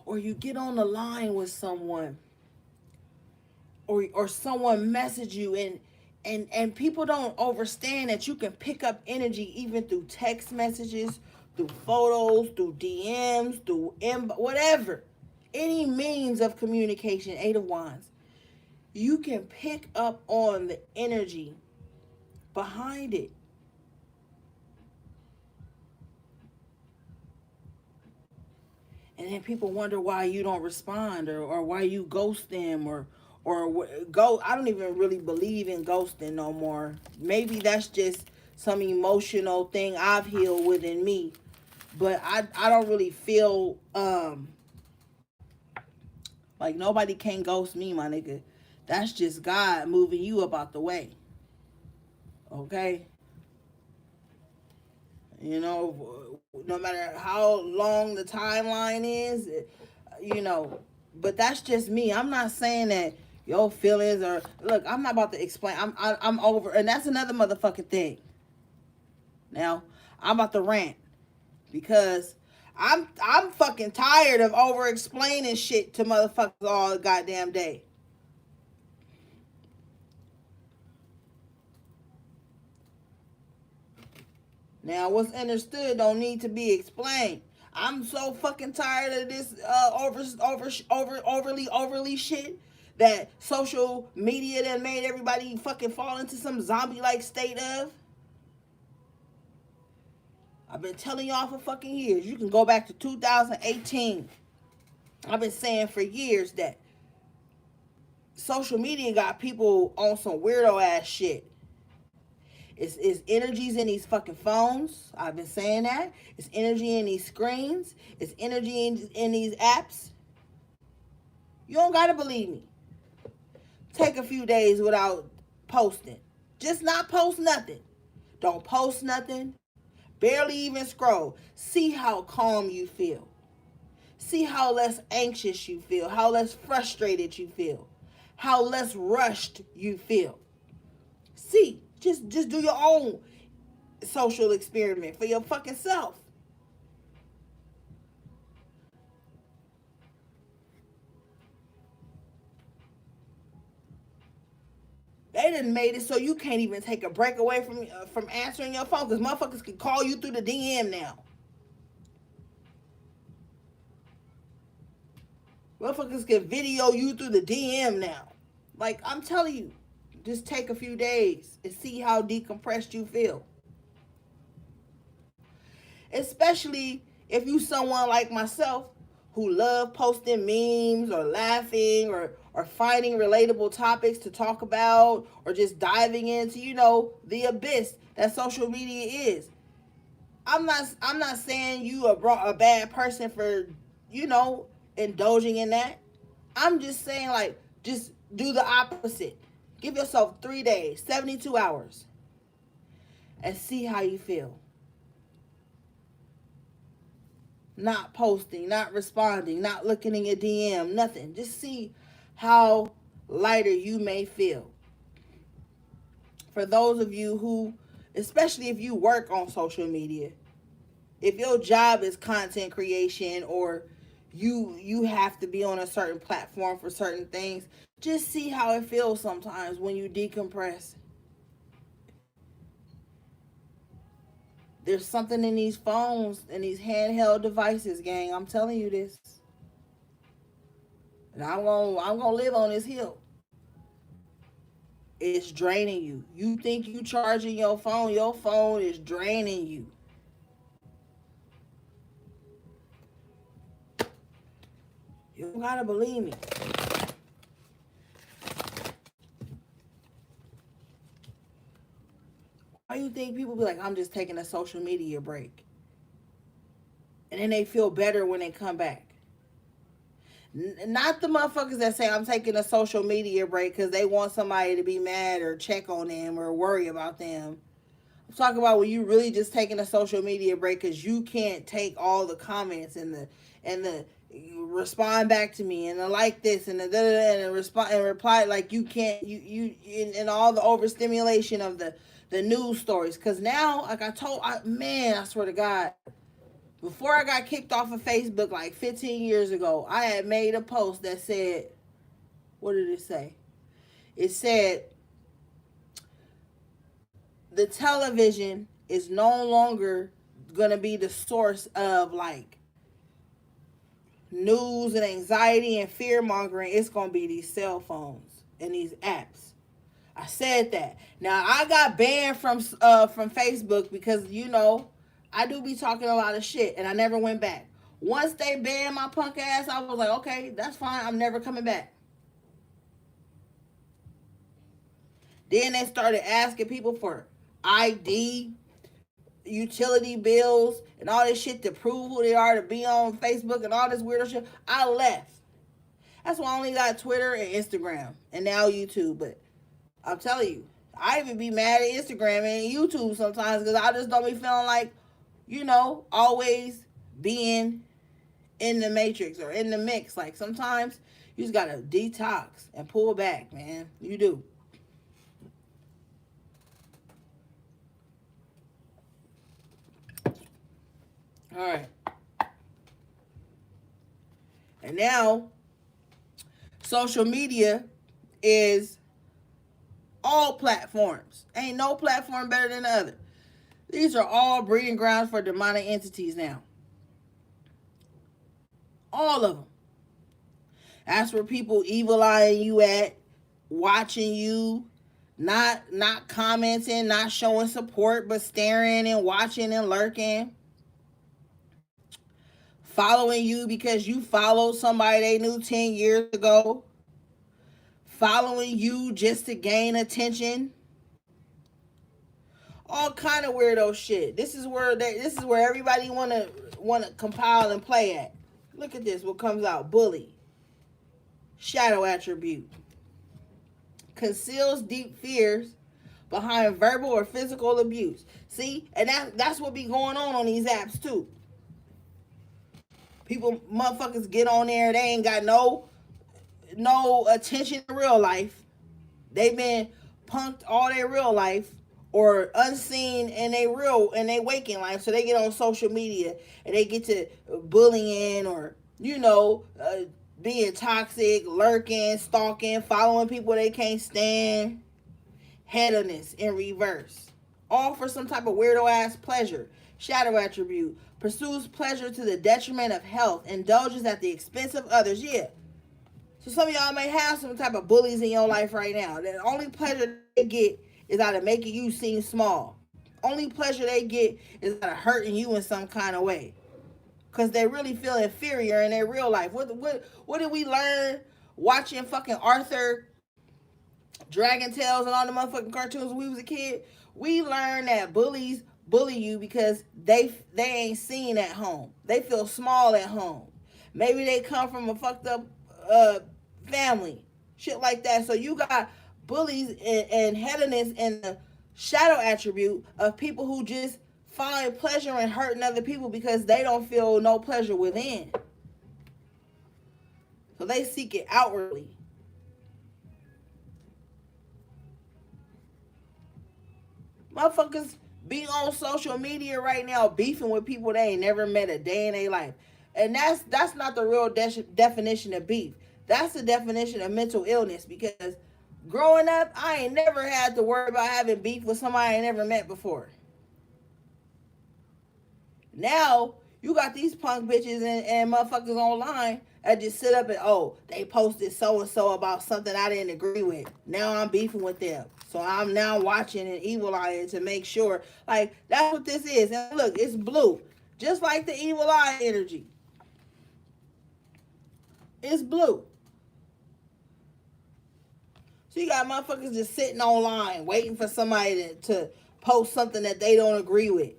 Or you get on the line with someone, or someone message you, and people don't understand that you can pick up energy even through text messages, through photos, through DMs, through whatever, any means of communication. Eight of Wands, you can pick up on the energy behind it. And then people wonder why you don't respond, or why you ghost them, or go. I don't even really believe in ghosting no more. Maybe that's just some emotional thing I've healed within me, but I don't really feel like nobody can ghost me, my nigga. That's just God moving you about the way. Okay. No matter how long the timeline is, you know, but that's just me. I'm not saying that your feelings are, look, I'm not about to explain. I'm over, and that's another motherfucking thing. Now, I'm about to rant because I'm fucking tired of over explaining shit to motherfuckers all the goddamn day. Now, what's understood don't need to be explained. I'm so fucking tired of this overly shit that social media that made everybody fucking fall into some zombie like state of. I've been telling y'all for fucking years. You can go back to 2018. I've been saying for years that social media got people on some weirdo ass shit. It's energies in these fucking phones. I've been saying that. It's energy in these screens. It's energy in these apps. You don't gotta believe me. Take a few days without posting. Just not post nothing. Don't post nothing. Barely even scroll. See how calm you feel. See how less anxious you feel. How less frustrated you feel. How less rushed you feel. See, just do your own social experiment for your fucking self. They done made it so you can't even take a break away from answering your phone because motherfuckers can call you through the DM now. Motherfuckers can video you through the DM now. Like, I'm telling you, just take a few days and see how decompressed you feel. Especially if you someone like myself who love posting memes or laughing or finding relatable topics to talk about or just diving into, the abyss that social media is. I'm not saying you a bad person for, indulging in that. I'm just saying, like, just do the opposite. Give yourself 3 days, 72 hours, and see how you feel. Not posting, not responding, not looking in your DM, nothing. Just see how lighter you may feel. For those of you who, especially if you work on social media, if your job is content creation or you have to be on a certain platform for certain things, just see how it feels sometimes when you decompress. There's something in these phones and these handheld devices, gang. I'm telling you this. And I'm gonna live on this hill. It's draining you. You think you charging your phone is draining you. You don't gotta believe me. Why do you think people be like, I'm just taking a social media break? And then they feel better when they come back. Not the motherfuckers that say I'm taking a social media break because they want somebody to be mad or check on them or worry about them. I'm talking about when you really just taking a social media break because you can't take all the comments and the respond back to me and the like this and the da da da and respond and reply like you can't and all the overstimulation of the news stories. Because now, like I swear to God, before I got kicked off of Facebook like 15 years ago, I had made a post that said, what did it say? It said, the television is no longer going to be the source of like news and anxiety and fear mongering. It's going to be these cell phones and these apps. I said that. Now I got banned from Facebook because I do be talking a lot of shit and I never went back. Once they banned my punk ass, I was like, okay, that's fine. I'm never coming back. Then they started asking people for ID, utility bills, and all this shit to prove who they are to be on Facebook and all this weirdo shit. I left. That's why I only got Twitter and Instagram and now YouTube. But I'm telling you, I even be mad at Instagram and YouTube sometimes because I just don't be feeling like, always being in the matrix or in the mix. Like sometimes you just gotta detox and pull back, man. You do. All right. And now, social media is all platforms. Ain't no platform better than the other. These are all breeding grounds for demonic entities now. All of them. That's where people evil eyeing you at, watching you, not commenting, not showing support, but staring and watching and lurking. Following you because you followed somebody they knew 10 years ago. Following you just to gain attention. All kind of weirdo shit. This is where everybody wanna compile and play at. Look at this. What comes out? Bully. Shadow attribute. Conceals deep fears behind verbal or physical abuse. See, and that's what be going on these apps too. People, motherfuckers get on there. They ain't got no attention in real life. They've been punked all their real life or unseen in their waking life. So they get on social media and they get to bullying or being toxic, lurking, stalking, following people they can't stand. Hedonist in reverse. All for some type of weirdo ass pleasure. Shadow attribute. Pursues pleasure to the detriment of health. Indulges at the expense of others. Yeah. So some of y'all may have some type of bullies in your life right now. The only pleasure they get is out of making you seem small. Only pleasure they get is out of hurting you in some kind of way. Because they really feel inferior in their real life. What did we learn watching fucking Arthur, Dragon Tales, and all the motherfucking cartoons when we was a kid? We learned that bullies bully you because they ain't seen at home. They feel small at home. Maybe they come from a fucked up family. Shit like that. So you got bullies and hedonists and the shadow attribute of people who just find pleasure in hurting other people because they don't feel no pleasure within. So they seek it outwardly. Motherfuckers be on social media right now beefing with people they ain't never met a day in their life. And that's not the real definition of beef. That's the definition of mental illness, because growing up, I ain't never had to worry about having beef with somebody I ain't never met before. Now, you got these punk bitches and motherfuckers online that just sit up and, they posted so-and-so about something I didn't agree with. Now I'm beefing with them. So I'm now watching and evil eyeing to make sure. Like, that's what this is. And look, it's blue. Just like the evil eye energy. It's blue. So you got motherfuckers just sitting online waiting for somebody to post something that they don't agree with.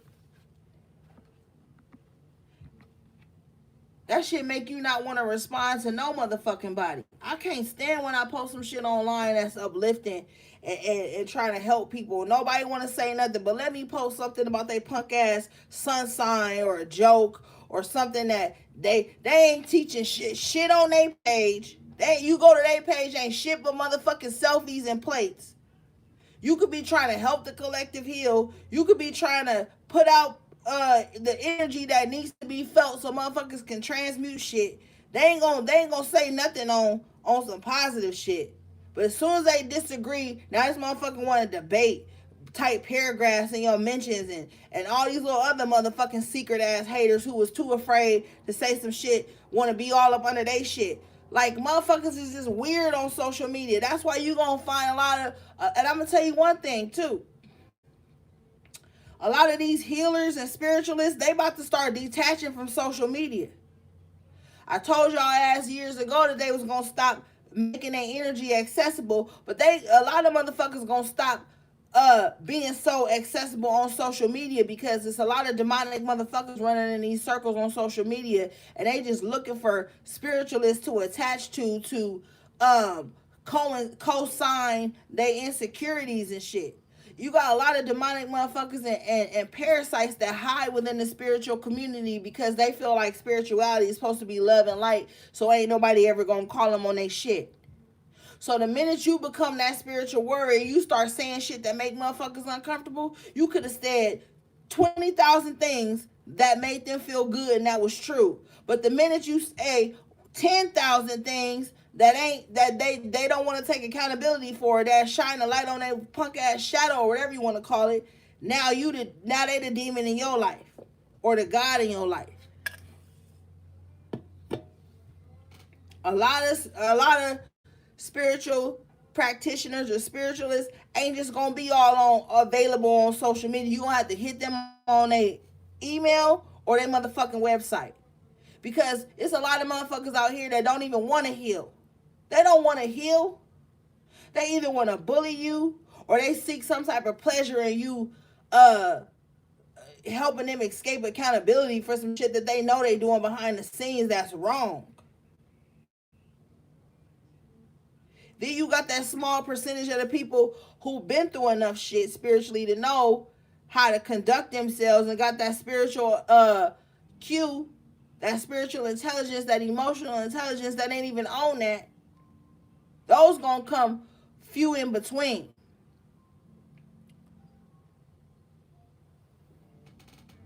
That shit make you not want to respond to no motherfucking body. I can't stand when I post some shit online that's uplifting and trying to help people. Nobody want to say nothing, but let me post something about they punk ass sun sign or a joke or something that they ain't teaching shit on their page. You go to their page, ain't shit but motherfucking selfies and plates. You could be trying to help the collective heal. You could be trying to put out the energy that needs to be felt so motherfuckers can transmute shit. They ain't gonna say nothing on some positive shit. But as soon as they disagree, now this motherfucker want to debate, type paragraphs in your mentions and all these little other motherfucking secret ass haters who was too afraid to say some shit, want to be all up under they shit. Like, motherfuckers is just weird on social media. That's why you gonna find a lot of and I'm gonna tell you one thing too. A lot of these healers and spiritualists, they about to start detaching from social media. I told y'all ass years ago that they was gonna stop making their energy accessible, but a lot of motherfuckers gonna stop being so accessible on social media because it's a lot of demonic motherfuckers running in these circles on social media, and they just looking for spiritualists to attach to co-sign their insecurities and shit. You got a lot of demonic motherfuckers and parasites that hide within the spiritual community because they feel like spirituality is supposed to be love and light, so ain't nobody ever gonna call them on their shit. So the minute you become that spiritual warrior, you start saying shit that make motherfuckers uncomfortable, you could have said 20,000 things that made them feel good and that was true. But the minute you say 10,000 things that they don't want to take accountability for, that shine a light on their punk ass shadow or whatever you want to call it, Now they the demon in your life or the God in your life. A lot of spiritual practitioners or spiritualists ain't just gonna be all on available on social media. You gonna have to hit them on a email or their motherfucking website. Because it's a lot of motherfuckers out here that don't even want to heal. They don't want to heal. They either want to bully you or they seek some type of pleasure in you helping them escape accountability for some shit that they know they doing behind the scenes that's wrong. Then you got that small percentage of the people who've been through enough shit spiritually to know how to conduct themselves and got that spiritual cue, that spiritual intelligence, that emotional intelligence that ain't even on that. Those gonna come few in between.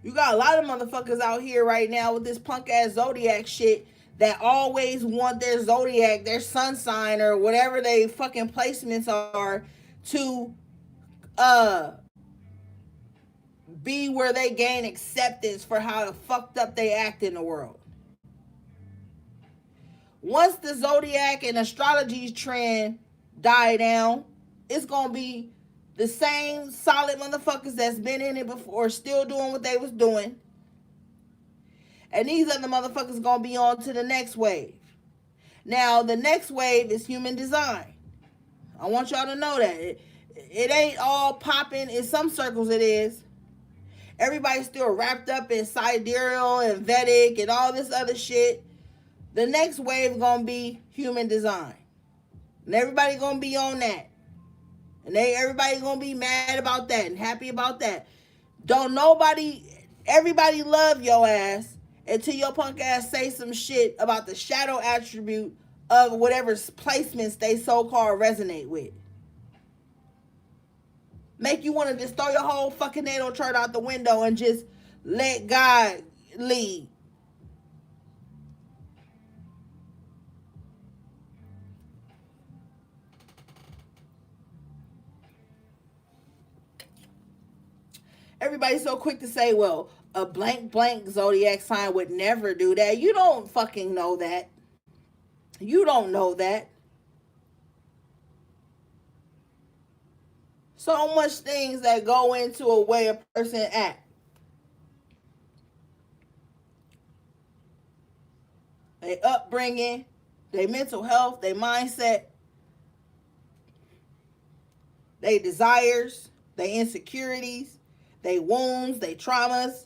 You got a lot of motherfuckers out here right now with this punk ass zodiac shit that always want their zodiac, their sun sign, or whatever they fucking placements are to be where they gain acceptance for how fucked up they act in the world. Once the zodiac and astrology trend die down, it's gonna be the same solid motherfuckers that's been in it before, still doing what they was doing. And these other motherfuckers gonna be on to the next wave. Now, the next wave is human design. I want y'all to know that. It ain't all popping. In some circles it is. Everybody's still wrapped up in sidereal and Vedic and all this other shit. The next wave gonna be human design. And everybody gonna be on that. And everybody gonna be mad about that and happy about that. Everybody love your ass until your punk ass say some shit about the shadow attribute of whatever placements they so-called resonate with. Make you want to just throw your whole fucking natal chart out the window and just let God lead. Everybody's so quick to say, well, a blank blank zodiac sign would never do that. You don't fucking know that. You don't know that. So much things that go into a way a person act. Their upbringing, their mental health, their mindset, their desires, their insecurities, their wounds, their traumas.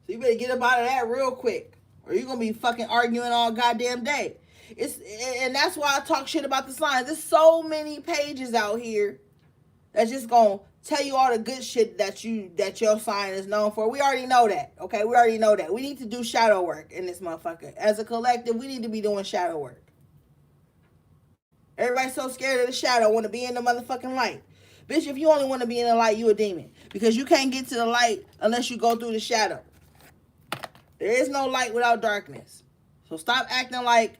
So you better get up out of that real quick, or you're gonna be fucking arguing all goddamn day. And that's why I talk shit about the signs. There's so many pages out here that's just gonna tell you all the good shit that your sign is known for. We already know that. Okay, we already know that. We need to do shadow work in this motherfucker. As a collective, we need to be doing shadow work. Everybody's so scared of the shadow, want to be in the motherfucking light. Bitch, if you only want to be in the light, you a demon. Because you can't get to the light unless you go through the shadow. There is no light without darkness. So stop acting like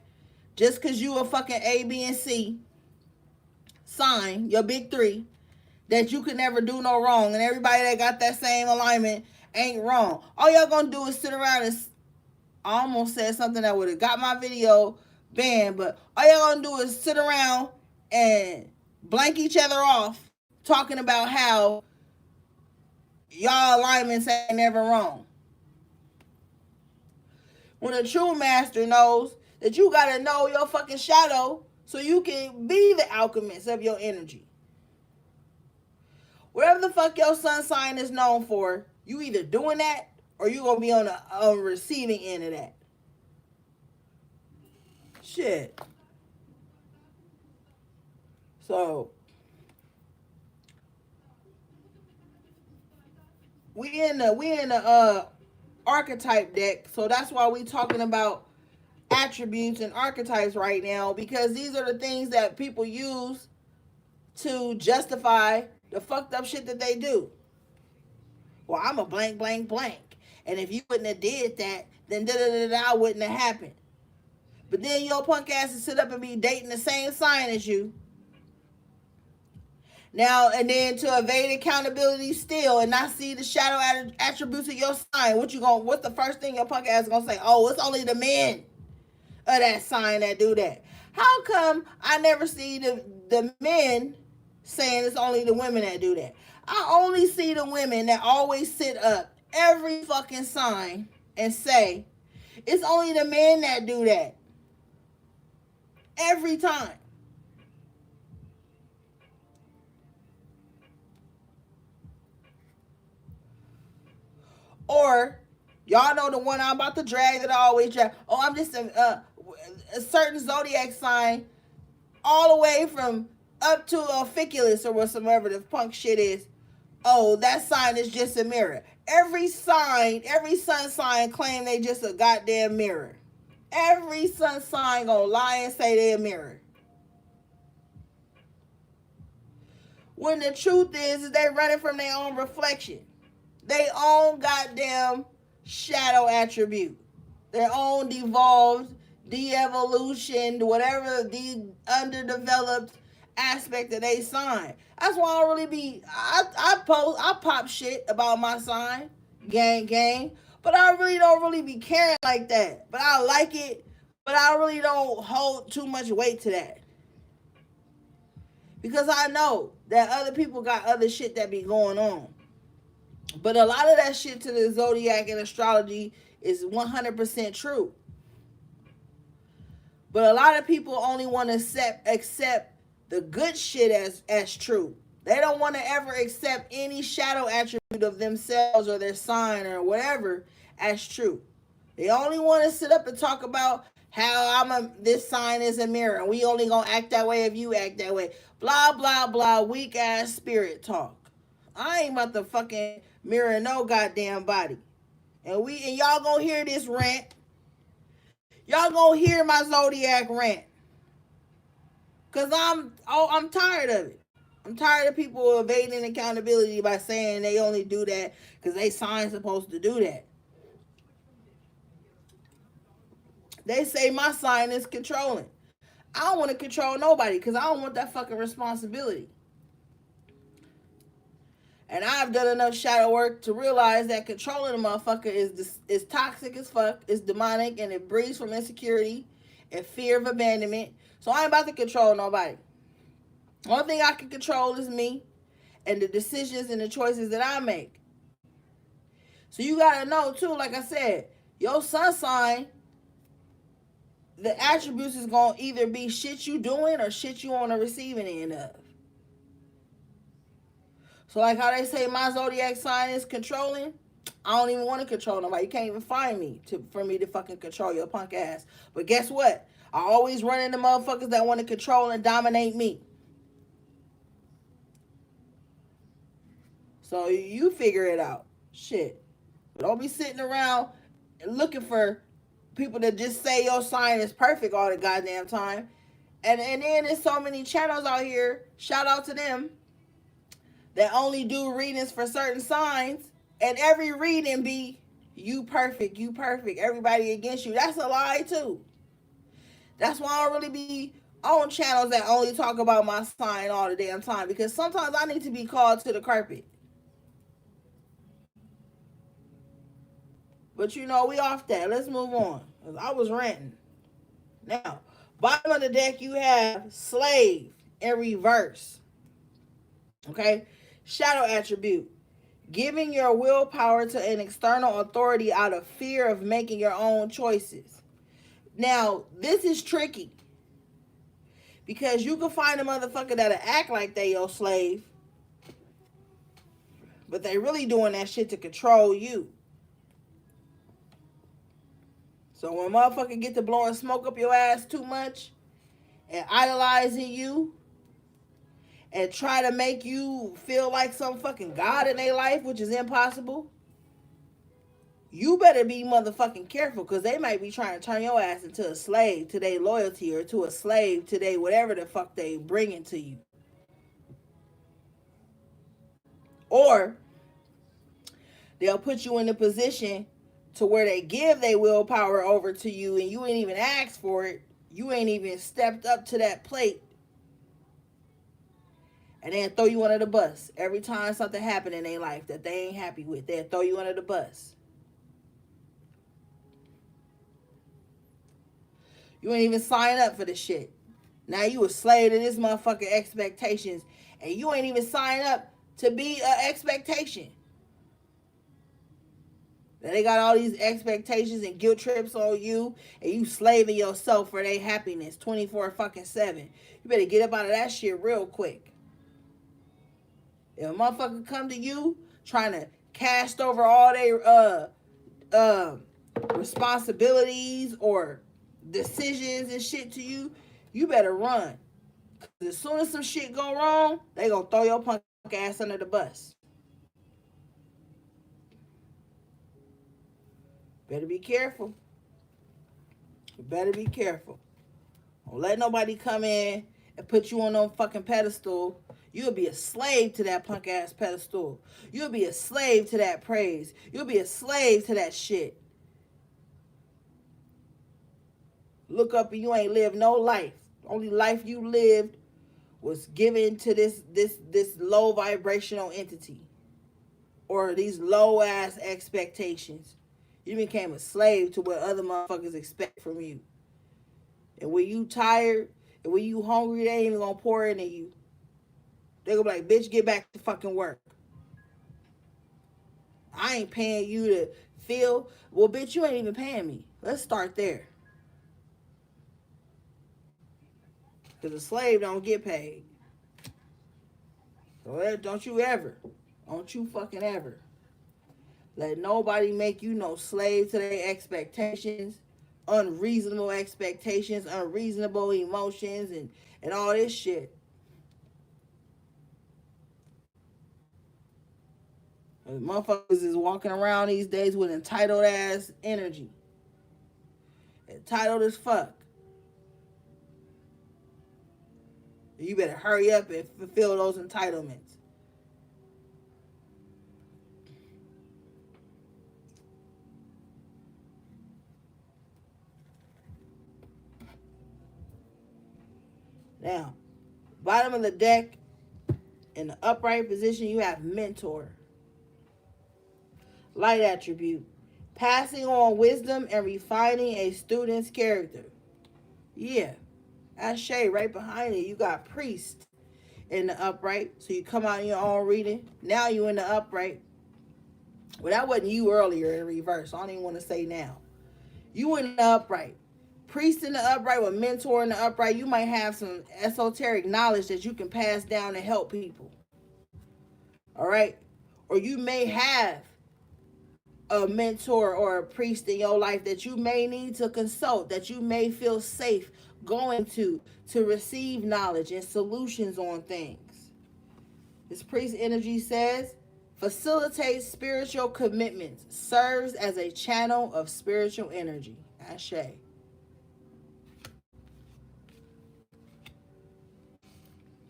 just because you a fucking A, B, and C sign, your big three, that you could never do no wrong. And everybody that got that same alignment ain't wrong. All y'all gonna do is sit around and... I almost said something that would have got my video banned, but all y'all gonna do is sit around and blank each other off talking about how y'all alignments ain't never wrong. When a true master knows that you gotta know your fucking shadow so you can be the alchemist of your energy. Whatever the fuck your sun sign is known for, you either doing that or you gonna be on the receiving end of that. Shit. So we in the archetype deck, so that's why we talking about attributes and archetypes right now, because these are the things that people use to justify the fucked up shit that they do. Well, I'm a blank, blank, blank. And if you wouldn't have did that, then da-da-da-da wouldn't have happened. But then your punk ass to sit up and be dating the same sign as you. Now, and then to evade accountability still and not see the shadow attributes of your sign, what's the first thing your punk ass gonna say? Oh, it's only the men of that sign that do that. How come I never see the men saying it's only the women that do that? I only see the women that always sit up every fucking sign and say it's only the men that do that. Every time. Or y'all know the one I'm about to drag that I always drag. Oh, I'm just a certain zodiac sign all the way from up to a ficulus or whatsoever the punk shit is. Oh, that sign is just a mirror. Every sign, every sun sign claim they just a goddamn mirror. Every sun sign gonna lie and say they a mirror. When the truth is they running from their own reflection. Their own goddamn shadow attribute. Their own devolved, de-evolution, whatever the underdeveloped aspect of they sign. That's why I don't really be I pop shit about my sign, gang, but I really don't really be caring like that. But I like it, but I really don't hold too much weight to that. Because I know that other people got other shit that be going on. But a lot of that shit to the zodiac and astrology is 100% true. But a lot of people only want to accept the good shit as true. They don't want to ever accept any shadow attribute of themselves or their sign or whatever as true. They only want to sit up and talk about how this sign is a mirror and we only gonna act that way if you act that way. Blah blah blah, weak ass spirit talk. I ain't about to fucking mirror no goddamn body. And y'all gonna hear this rant. Y'all gonna hear my zodiac rant. Cause I'm tired of it. I'm tired of people evading accountability by saying they only do that because they sign supposed to do that. They say my sign is controlling. I don't want to control nobody because I don't want that fucking responsibility. And I've done enough shadow work to realize that controlling a motherfucker is toxic as fuck, it's demonic, and it breeds from insecurity and fear of abandonment. So I ain't about to control nobody. The only thing I can control is me and the decisions and the choices that I make. So you gotta know too, like I said, your sun sign, the attributes is gonna either be shit you doing or shit you on the receiving end of. So like how they say my zodiac sign is controlling, I don't even want to control nobody. You can't even find me for me to fucking control your punk ass. But guess what? I always run into motherfuckers that want to control and dominate me. So you figure it out. Shit. Don't be sitting around looking for people that just say your sign is perfect all the goddamn time. And then there's so many channels out here, shout out to them, that only do readings for certain signs. And every reading be, you perfect, everybody against you. That's a lie too. That's why I don't really be on channels that only talk about my sign all the damn time. Because sometimes I need to be called to the carpet. But you know, we off that. Let's move on. I was ranting. Now, bottom of the deck, you have slave in reverse. Okay? Shadow attribute. Giving your willpower to an external authority out of fear of making your own choices. Now, this is tricky. Because you can find a motherfucker that'll act like they your slave. But they really doing that shit to control you. So when motherfucker get to blowing smoke up your ass too much and idolizing you and try to make you feel like some fucking god in their life, which is impossible, you better be motherfucking careful because they might be trying to turn your ass into a slave to their loyalty or to a slave to their whatever the fuck they bringing to you. Or they'll put you in a position to where they give their willpower over to you and you ain't even asked for it. You ain't even stepped up to that plate. And they'll throw you under the bus. Every time something happened in their life that they ain't happy with, they'll throw you under the bus. You ain't even sign up for the shit. Now you a slave to this motherfucking expectations. And you ain't even sign up to be an expectation. Now they got all these expectations and guilt trips on you, and you slaving yourself for their happiness 24/7. You better get up out of that shit real quick. If a motherfucker come to you trying to cast over all their responsibilities or decisions and shit to you, you better run. Cause as soon as some shit go wrong, they gonna throw your punk ass under the bus. Better be careful. Better be careful. Don't let nobody come in and put you on no fucking pedestal. You'll be a slave to that punk ass pedestal. You'll be a slave to that praise. You'll be a slave to that shit. Look up and you ain't lived no life. The only life you lived was given to this low vibrational entity or these low ass expectations. You became a slave to what other motherfuckers expect from you. And when you tired and when you hungry, they ain't even gonna pour into you. They gonna be like, bitch, get back to fucking work. I ain't paying you to feel. Well, bitch, you ain't even paying me. Let's start there. Because a slave don't get paid. So don't you fucking ever let nobody make you no slave to their expectations, unreasonable expectations, unreasonable emotions, and all this shit. Motherfuckers is walking around these days with entitled ass energy. Entitled as fuck. You better hurry up and fulfill those entitlements. Now, bottom of the deck, in the upright position, you have mentor. Light attribute. Passing on wisdom and refining a student's character. Yeah. That's Shay right behind it. You got priest in the upright. So you come out in your own reading. Now you in the upright. Well, that wasn't you earlier in reverse. I don't even want to say now. You in the upright. Priest in the upright with mentor in the upright. You might have some esoteric knowledge that you can pass down and help people. All right? Or you may have a mentor or a priest in your life that you may need to consult, that you may feel safe going to receive knowledge and solutions on things. This priest energy says, facilitates spiritual commitments, serves as a channel of spiritual energy. Ashe.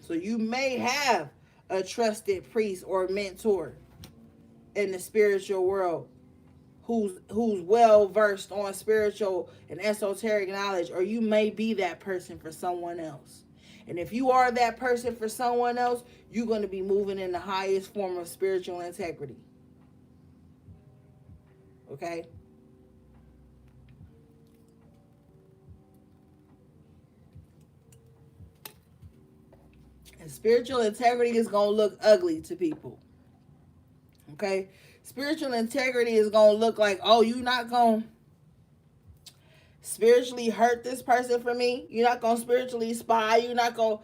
So you may have a trusted priest or mentor in the spiritual world who's well versed on spiritual and esoteric knowledge, or you may be that person for someone else. And if you are that person for someone else, you're going to be moving in the highest form of spiritual integrity. Okay? And spiritual integrity is going to look ugly to people. Okay? Spiritual integrity is going to look like, oh, you're not going to spiritually hurt this person for me. You're not going to spiritually spy. You're not going,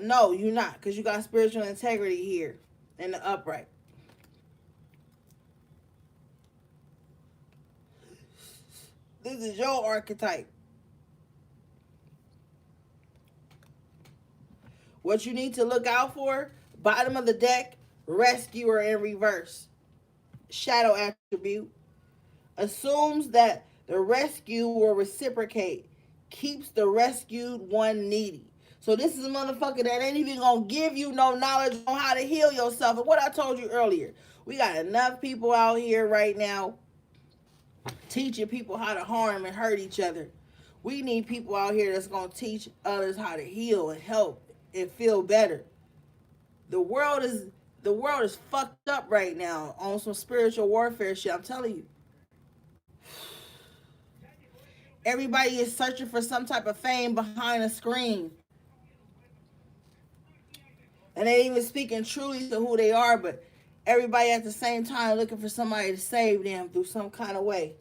no, you're not. Because you got spiritual integrity here in the upright. This is your archetype. What you need to look out for, bottom of the deck, rescuer in reverse. Shadow attribute. Assumes that the rescue will reciprocate. Keeps the rescued one needy. So this is a motherfucker that ain't even gonna give you no knowledge on how to heal yourself. And what I told you earlier, we got enough people out here right now teaching people how to harm and hurt each other. We need people out here that's gonna teach others how to heal and help and feel better. The world is the world is fucked up right now on some spiritual warfare shit. I'm telling you. Everybody is searching for some type of fame behind a screen. And they ain't even speaking truly to who they are, but everybody at the same time looking for somebody to save them through some kind of way.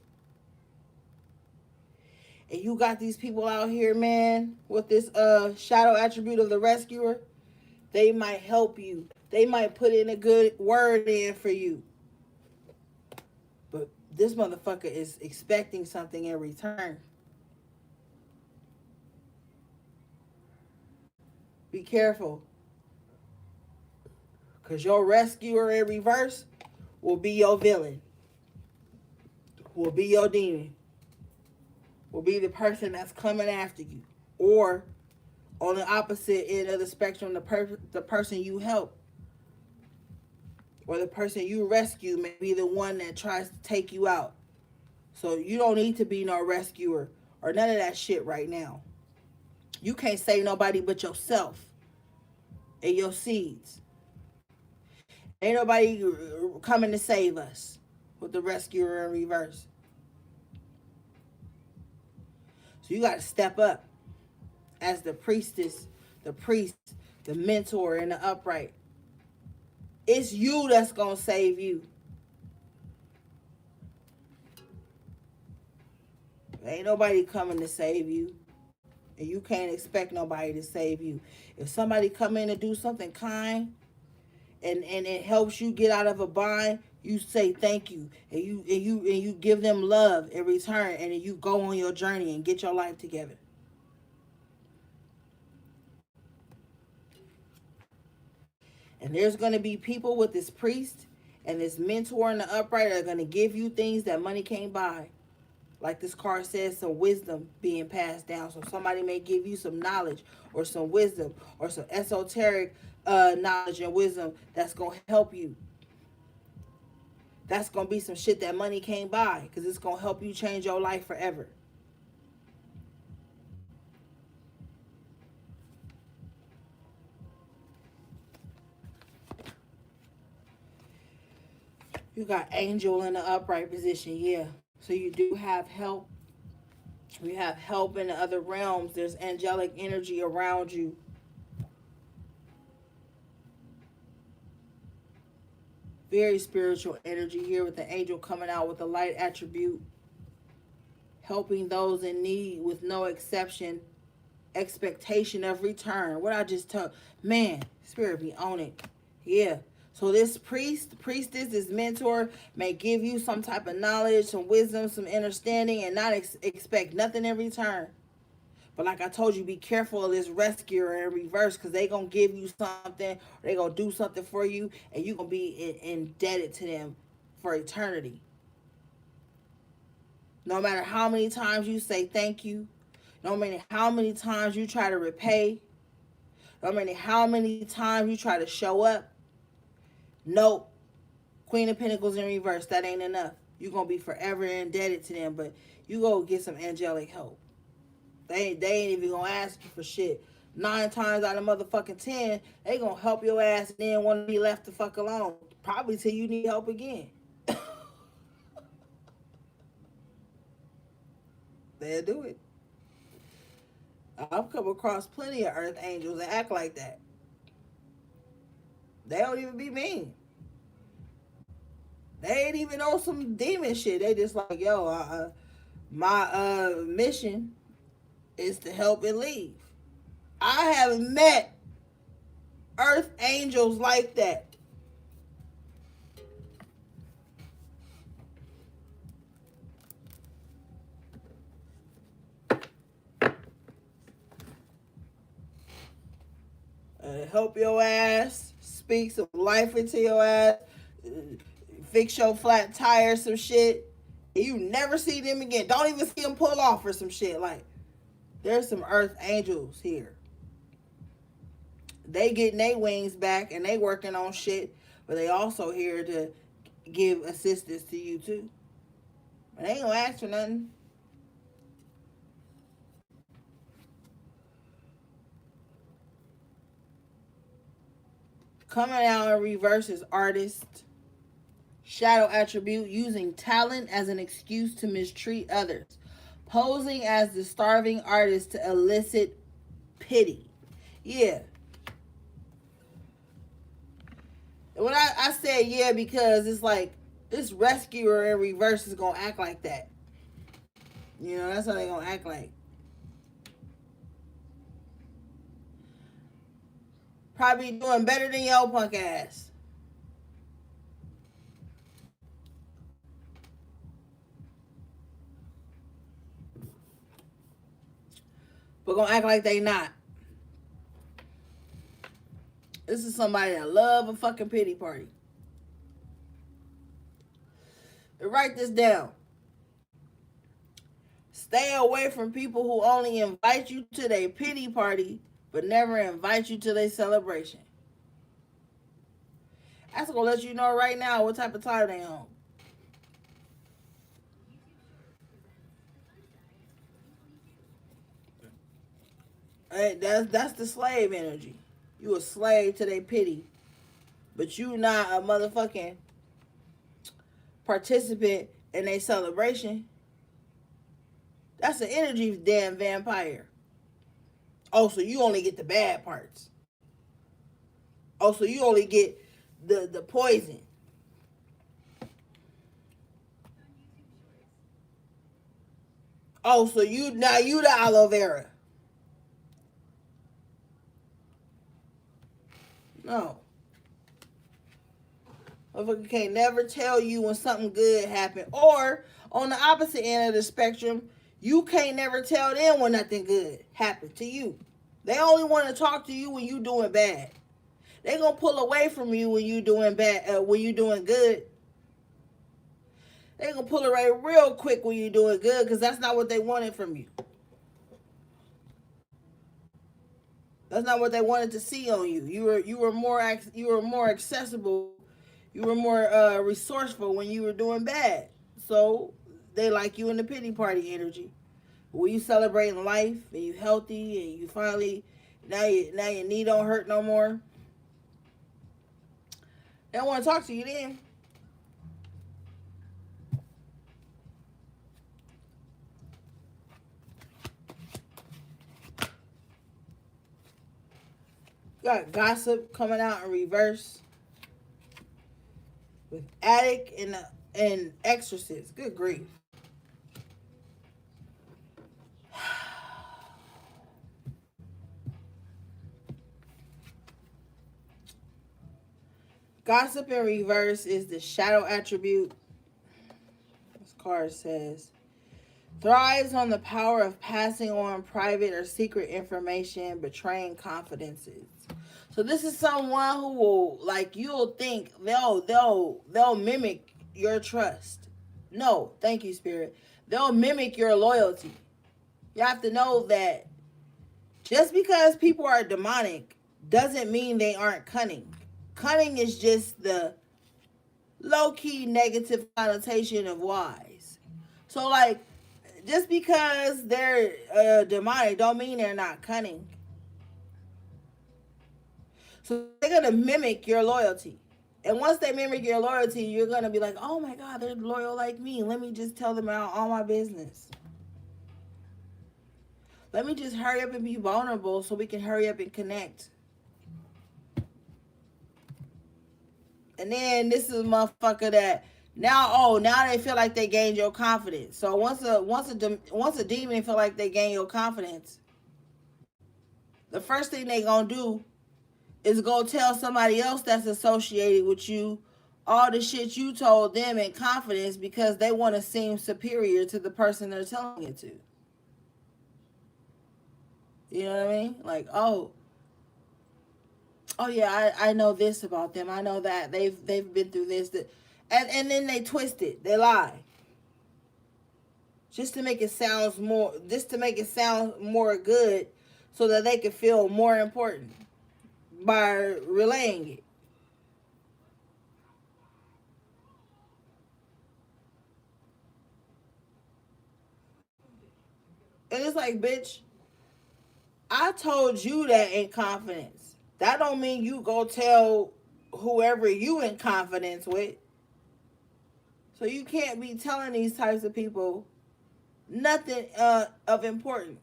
And you got these people out here, man, with this shadow attribute of the rescuer. They might help you. They might put in a good word in for you. But this motherfucker is expecting something in return. Be careful. Because your rescuer in reverse will be your villain. Will be your demon. Will be the person that's coming after you. Or on the opposite end of the spectrum, the person you help or the person you rescue may be the one that tries to take you out. So you don't need to be no rescuer or none of that shit right now. You can't save nobody but yourself and your seeds. Ain't nobody coming to save us with the rescuer in reverse. So you got to step up as the priestess, the priest, the mentor, and the upright. It's you that's going to save you. Ain't nobody coming to save you. And you can't expect nobody to save you. If somebody come in and do something kind and it helps you get out of a bind, you say thank you. And you give them love in return, and then you go on your journey and get your life together. And there's going to be people with this priest and this mentor and the upright that are going to give you things that money can't buy. Like this card says, some wisdom being passed down. So somebody may give you some knowledge or some wisdom or some esoteric knowledge and wisdom that's going to help you. That's going to be some shit that money can't buy, because it's going to help you change your life forever. You got angel in the upright position, yeah. So you do have help. You have help in the other realms. There's angelic energy around you. Very spiritual energy here with the angel coming out with the light attribute. Helping those in need with no expectation of return. What I just told, man, spirit be on it. Yeah. So this priestess, this mentor may give you some type of knowledge, some wisdom, some understanding, and not expect nothing in return. But like I told you, be careful of this rescuer in reverse, because they going to give you something, or they going to do something for you, and you going to be indebted to them for eternity. No matter how many times you say thank you, no matter how many times you try to repay, no matter how many times you try to show up, nope. Queen of Pentacles in reverse, that ain't enough. You're going to be forever indebted to them, but you go get some angelic help. They ain't even going to ask you for shit. 9 times out of motherfucking 10, they going to help your ass and then want to be left the fuck alone. Probably till you need help again. They'll do it. I've come across plenty of earth angels that act like that. They don't even be mean. They ain't even on some demon shit. They just like, yo, my mission is to help and leave. I have met earth angels like that. Help your ass, speak some life into your ass, fix your flat tire, some shit. And you never see them again. Don't even see them pull off or some shit. Like, there's some earth angels here. They getting their wings back and they working on shit, but they also here to give assistance to you too. But they ain't gonna ask for nothing. Coming out in reverse is artist. Shadow attribute, using talent as an excuse to mistreat others. Posing as the starving artist to elicit pity. Yeah. When I said yeah, because it's like this rescuer in reverse is gonna act like that. You know, that's how they gonna act like. Probably doing better than your punk ass. But gonna act like they not. This is somebody that love a fucking pity party. And write this down. Stay away from people who only invite you to their pity party but never invite you to their celebration. That's gonna let you know right now what type of time they on. Hey, that's the slave energy. You a slave to their pity, but you not a motherfucking participant in a celebration. That's an energy damn vampire. Oh, so you only get the bad parts. Oh, so you only get the poison. Oh, so you the aloe vera. No. Motherfucker can't never tell you when something good happened. Or on the opposite end of the spectrum, you can't never tell them when nothing good happened to you. They only want to talk to you when you doing bad. They gonna pull away from you when you doing bad. When you doing good, they gonna pull away real quick when you doing good because that's not what they wanted from you. That's not what they wanted to see on you. You were more accessible. You were more resourceful when you were doing bad. So they like you in the pity party energy. When you celebrating life and you healthy and you finally now your knee don't hurt no more. They don't want to talk to you then. You got gossip coming out in reverse with addict and exorcist. Good grief. Gossip in reverse is the shadow attribute. This card says thrives on the power of passing on private or secret information, betraying confidences. So this is someone who will like you'll think they'll mimic your trust. No, thank you, spirit. They'll mimic your loyalty. You have to know that just because people are demonic doesn't mean they aren't cunning. Cunning is just the low key negative connotation of wise. So like just because they're demonic don't mean they're not cunning. So they're gonna mimic your loyalty. And once they mimic your loyalty, you're gonna be like, oh my god, they're loyal like me. Let me just tell them all my business. Let me just hurry up and be vulnerable so we can hurry up and connect. And then this is a motherfucker that now they feel like they gained your confidence. So once a demon feel like they gain your confidence, the first thing they gonna do is go tell somebody else that's associated with you all the shit you told them in confidence because they want to seem superior to the person they're telling it to. You know what I mean? Like, oh yeah, I know this about them. I know that they've been through this. And then they twist it. They lie. Just to make it sound more good so that they can feel more important by relaying it. And it's like, bitch, I told you that in confidence. That don't mean you go tell whoever you in confidence with. So you can't be telling these types of people nothing of importance.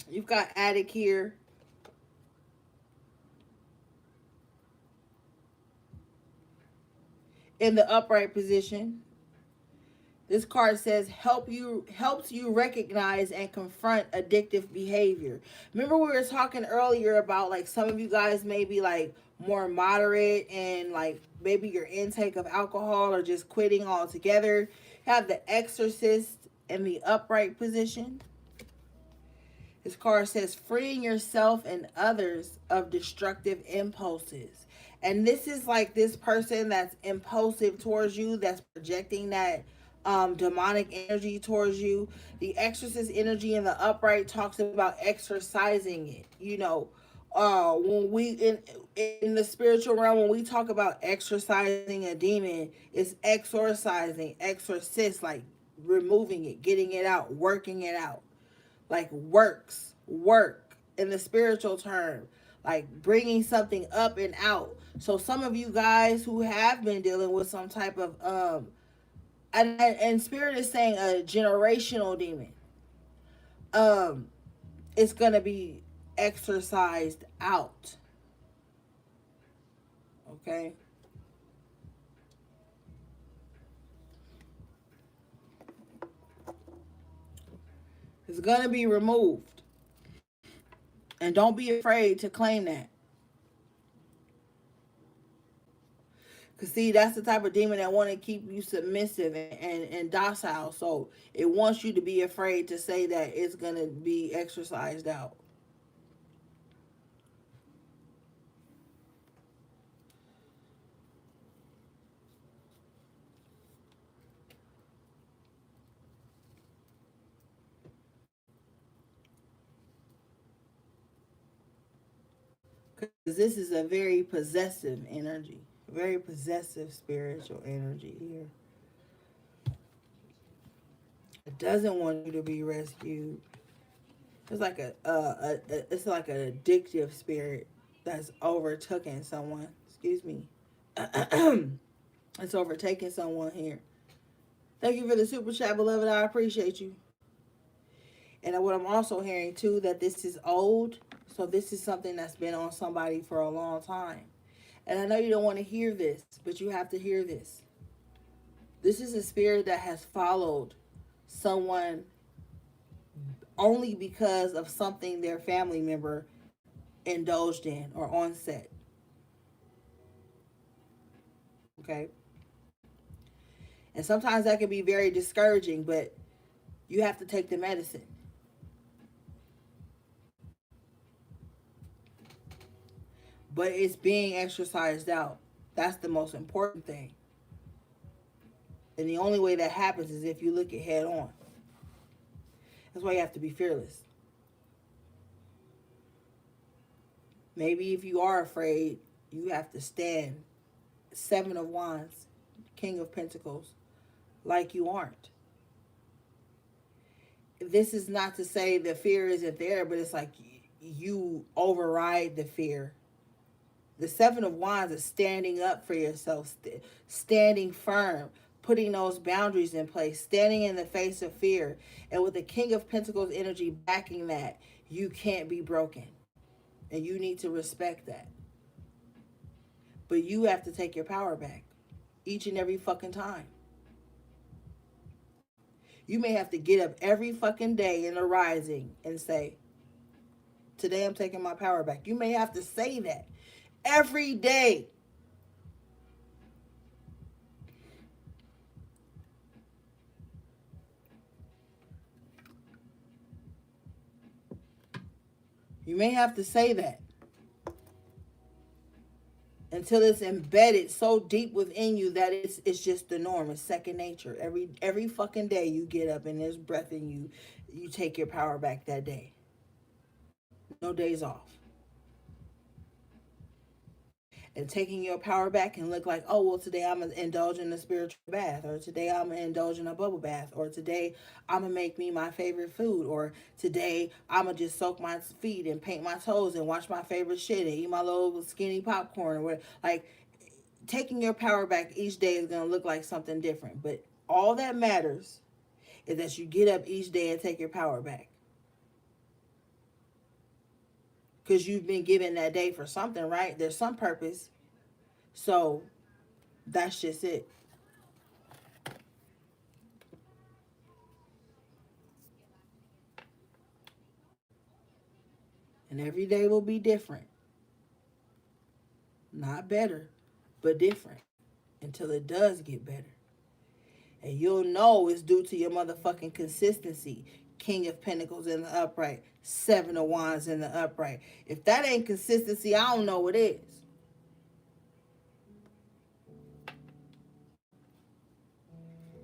You've got Attic here in the upright position. This card says helps you recognize and confront addictive behavior. Remember we were talking earlier about like some of you guys may be like more moderate and like maybe your intake of alcohol or just quitting altogether. Have the exorcist in the upright position. This card says freeing yourself and others of destructive impulses. And this is like this person that's impulsive towards you, that's projecting that demonic energy towards you. The exorcist energy in the upright talks about exorcising it. You know, when we in the spiritual realm, when we talk about exorcising a demon, it's exorcising, exorcist, like removing it, getting it out, working it out, like work in the spiritual term, like bringing something up and out. So some of you guys who have been dealing with some type of and spirit is saying a generational demon, um it's gonna be exorcised out. Okay, it's gonna be removed, and don't be afraid to claim that. Cause see, that's the type of demon that want to keep you submissive and docile. So it wants you to be afraid to say that it's gonna be exercised out. Cause this is a very possessive energy, very possessive spiritual energy here. It doesn't want you to be rescued. It's like it's like an addictive spirit that's overtaken someone. Excuse me. It's overtaking someone here. Thank you for the super chat, beloved. I appreciate you. And what I'm also hearing too, that this is old. So this is something that's been on somebody for a long time. And I know you don't want to hear this, but you have to hear this. This is a spirit that has followed someone only because of something their family member indulged in or on set. Okay. And sometimes that can be very discouraging, but you have to take the medicine. But it's being exercised out. That's the most important thing. And the only way that happens is if you look it head on. That's why you have to be fearless. Maybe if you are afraid, you have to stand. Seven of Wands, King of Pentacles, like you aren't. This is not to say the fear isn't there, but it's like you override the fear. The Seven of Wands is standing up for yourself, standing firm, putting those boundaries in place, standing in the face of fear. And with the King of Pentacles energy backing that, you can't be broken. And you need to respect that. But you have to take your power back each and every fucking time. You may have to get up every fucking day in the rising and say, today I'm taking my power back. You may have to say that every day. You may have to say that until it's embedded so deep within you that it's just the norm. It's second nature. Every fucking day you get up and there's breath in you, you take your power back that day. No days off. And taking your power back can look like, oh, well, today I'm going to indulge in a spiritual bath, or today I'm going to indulge in a bubble bath, or today I'm going to make me my favorite food, or today I'm going to just soak my feet and paint my toes and watch my favorite shit and eat my little skinny popcorn or whatever. Like, taking your power back each day is going to look like something different. But all that matters is that you get up each day and take your power back. Because you've been given that day for something, right? There's some purpose. So that's just it. And every day will be different. Not better, but different. Until it does get better. And you'll know it's due to your motherfucking consistency. King of Pentacles in the upright. Seven of Wands in the upright. If that ain't consistency, I don't know what is.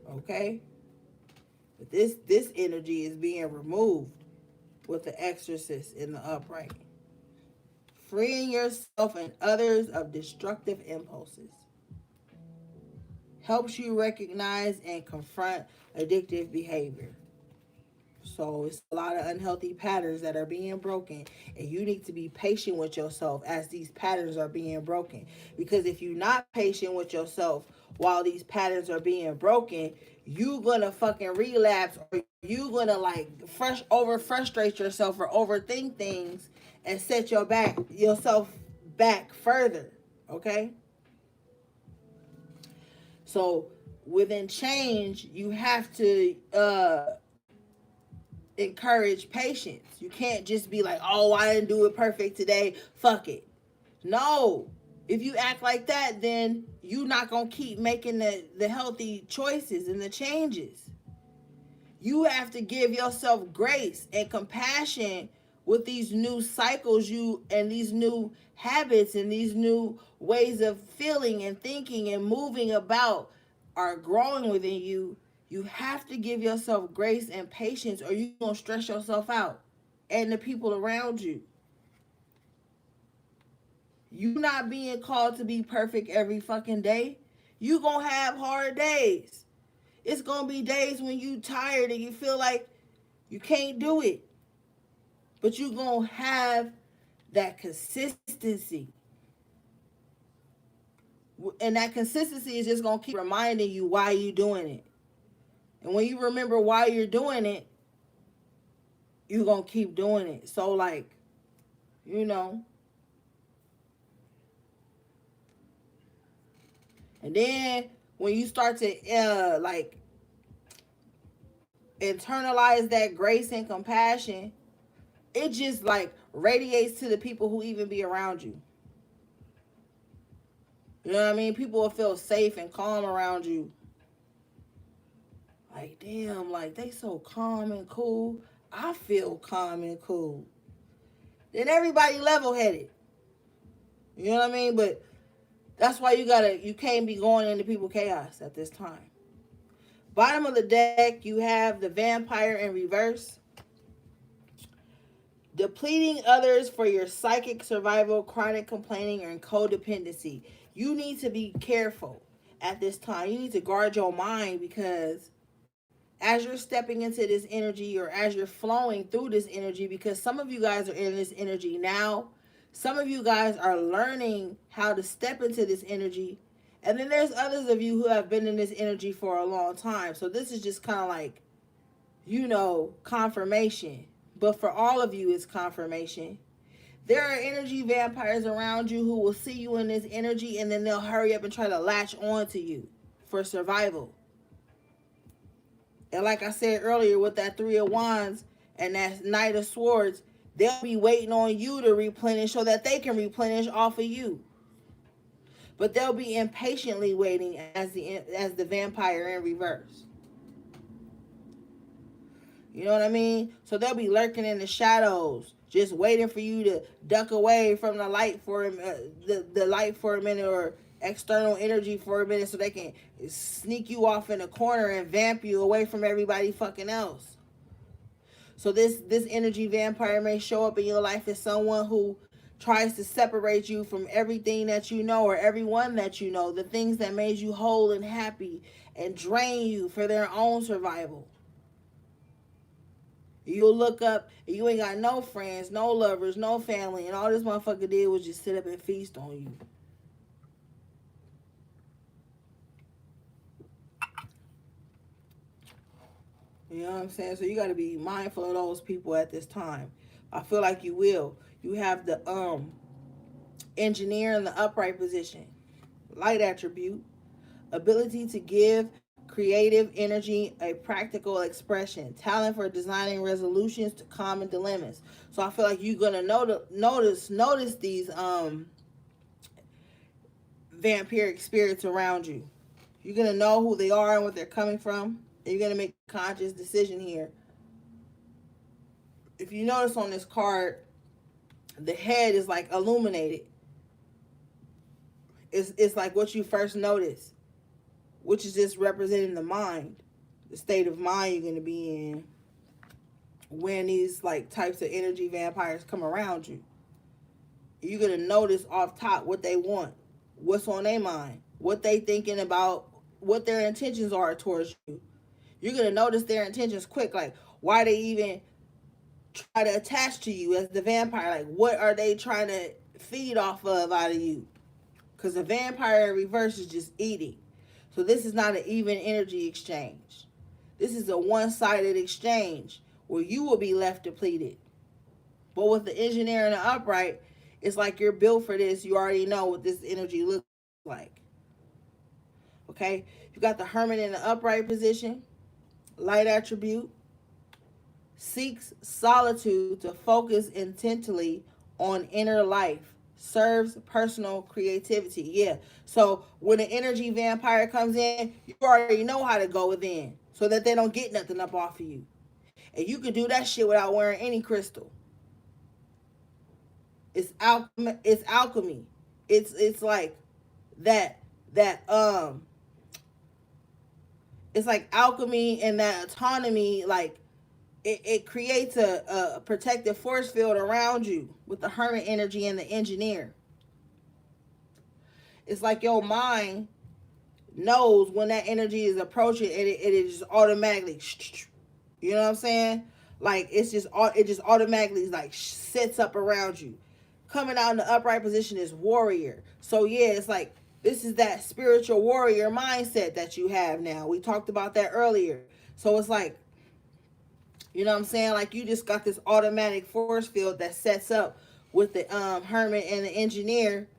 Okay? But this energy is being removed with the exorcist in the upright. Freeing yourself and others of destructive impulses. Helps you recognize and confront addictive behavior. So it's a lot of unhealthy patterns that are being broken. And you need to be patient with yourself as these patterns are being broken. Because if you're not patient with yourself while these patterns are being broken, you gonna fucking relapse, or you gonna like over frustrate yourself or overthink things and set yourself back further. Okay? So within change, you have to encourage patience. You can't just be like, oh, I didn't do it perfect today. Fuck it. No. If you act like that, then you're not going to keep making the healthy choices and the changes. You have to give yourself grace and compassion with these new cycles and these new habits and these new ways of feeling and thinking and moving about are growing within you. You have to give yourself grace and patience, or you're going to stress yourself out and the people around you. You not being called to be perfect every fucking day. You going to have hard days. It's going to be days when you tired and you feel like you can't do it. But you going to have that consistency. And that consistency is just going to keep reminding you why you're doing it. And when you remember why you're doing it, you're going to keep doing it. So, like, you know. And then when you start to, like, internalize that grace and compassion, it just, like, radiates to the people who even be around you. You know what I mean? People will feel safe and calm around you. Like, damn, like, they so calm and cool. I feel calm and cool. Then everybody level-headed. You know what I mean? But that's why you can't be going into people's chaos at this time. Bottom of the deck, you have the Vampire in reverse. Depleting others for your psychic survival, chronic complaining, and codependency. You need to be careful at this time. You need to guard your mind, because as you're stepping into this energy, or as you're flowing through this energy, because some of you guys are in this energy now, some of you guys are learning how to step into this energy, and then there's others of you who have been in this energy for a long time. So this is just kind of like, confirmation. But for all of you, it's confirmation. There are energy vampires around you who will see you in this energy, and then they'll hurry up and try to latch on to you for survival. And like I said earlier, with that Three of Wands and that Knight of Swords, they'll be waiting on you to replenish so that they can replenish off of you. But they'll be impatiently waiting as the vampire in reverse. You know what I mean? So they'll be lurking in the shadows, just waiting for you to duck away from the light for the light for a minute, or external energy for a minute, so they can sneak you off in a corner and vamp you away from everybody fucking else. So this energy vampire may show up in your life as someone who tries to separate you from everything that you know or everyone that you know, the things that made you whole and happy, and drain you for their own survival. You'll look up and you ain't got no friends, no lovers, no family, and all this motherfucker did was just sit up and feast on you. You know what I'm saying? So you got to be mindful of those people at this time. I feel like you will. You have the engineer in the upright position, light attribute, ability to give creative energy a practical expression, talent for designing resolutions to common dilemmas. So I feel like you're gonna notice these vampiric spirits around you. You're gonna know who they are and what they're coming from. And you're gonna make a conscious decision here. If you notice on this card, the head is like illuminated. It's like what you first notice, which is just representing the mind, the state of mind you're going to be in when these like types of energy vampires come around you. You're going to notice off top what they want, what's on their mind, what they thinking about, what their intentions are towards you. You're going to notice their intentions quick, like why they even try to attach to you as the vampire. Like what are they trying to feed off of out of you? Because the vampire in reverse is just eating. So this is not an even energy exchange. This is a one-sided exchange where you will be left depleted. But with the engineer and the upright, it's like you're built for this. You already know what this energy looks like. Okay? You got the hermit in the upright position, light attribute, seeks solitude to focus intently on inner life, serves personal creativity. Yeah. So when an energy vampire comes in, you already know how to go within so that they don't get nothing up off of you. And you can do that shit without wearing any crystal. It's alchemy. It's like that that it's like alchemy and that autonomy, like it creates a protective force field around you with the hermit energy and the engineer. It's like your mind knows when that energy is approaching, and it just automatically, you know what I'm saying? Like it just automatically like sets up around you. Coming out in the upright position is warrior. So yeah, it's like this is that spiritual warrior mindset that you have now. We talked about that earlier. So it's like, you know what I'm saying? Like you just got this automatic force field that sets up with the hermit and the engineer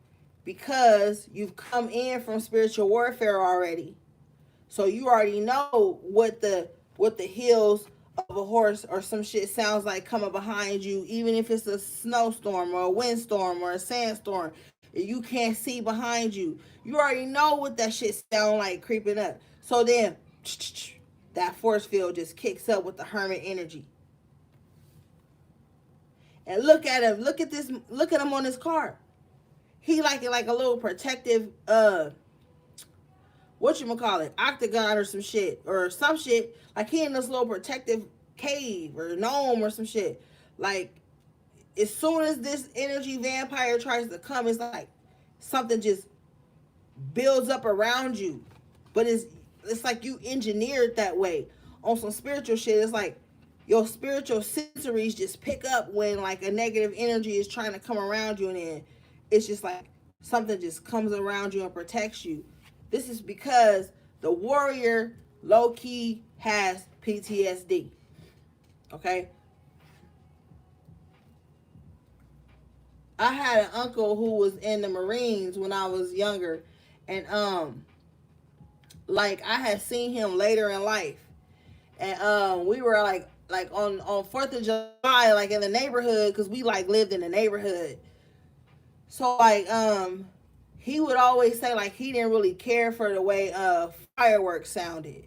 because you've come in from spiritual warfare already. So you already know what the heels of a horse or some shit sounds like coming behind you, even if it's a snowstorm or a windstorm or a sandstorm. You can't see behind you. You already know what that shit sound like creeping up. So then that force field just kicks up with the hermit energy. And look at him. Look at this. Look at him on this card. He like it like a little protective whatchamacallit, octagon or some shit. Like he in this little protective cave or gnome or some shit. Like as soon as this energy vampire tries to come, it's like something just builds up around you. But it's like you engineered that way. On some spiritual shit, it's like your spiritual sensories just pick up when like a negative energy is trying to come around you, and then it's just like something just comes around you and protects you. This is because the warrior low key has PTSD. Okay? I had an uncle who was in the Marines when I was younger, and like I had seen him later in life, and we were like on 4th of July, like in the neighborhood, because we like lived in the neighborhood. So like he would always say like he didn't really care for the way fireworks sounded.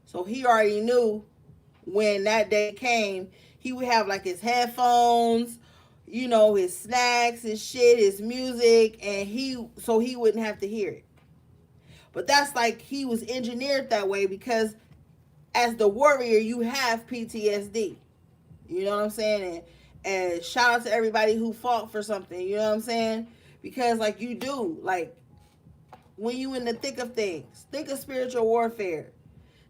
So he already knew when that day came, he would have like his headphones, you know, his snacks, his shit, his music, and he wouldn't have to hear it. But that's like he was engineered that way because as the warrior, you have PTSD. You know what I'm saying? And shout out to everybody who fought for something, you know what I'm saying? Because like you do, like when you in the thick of things, think of spiritual warfare.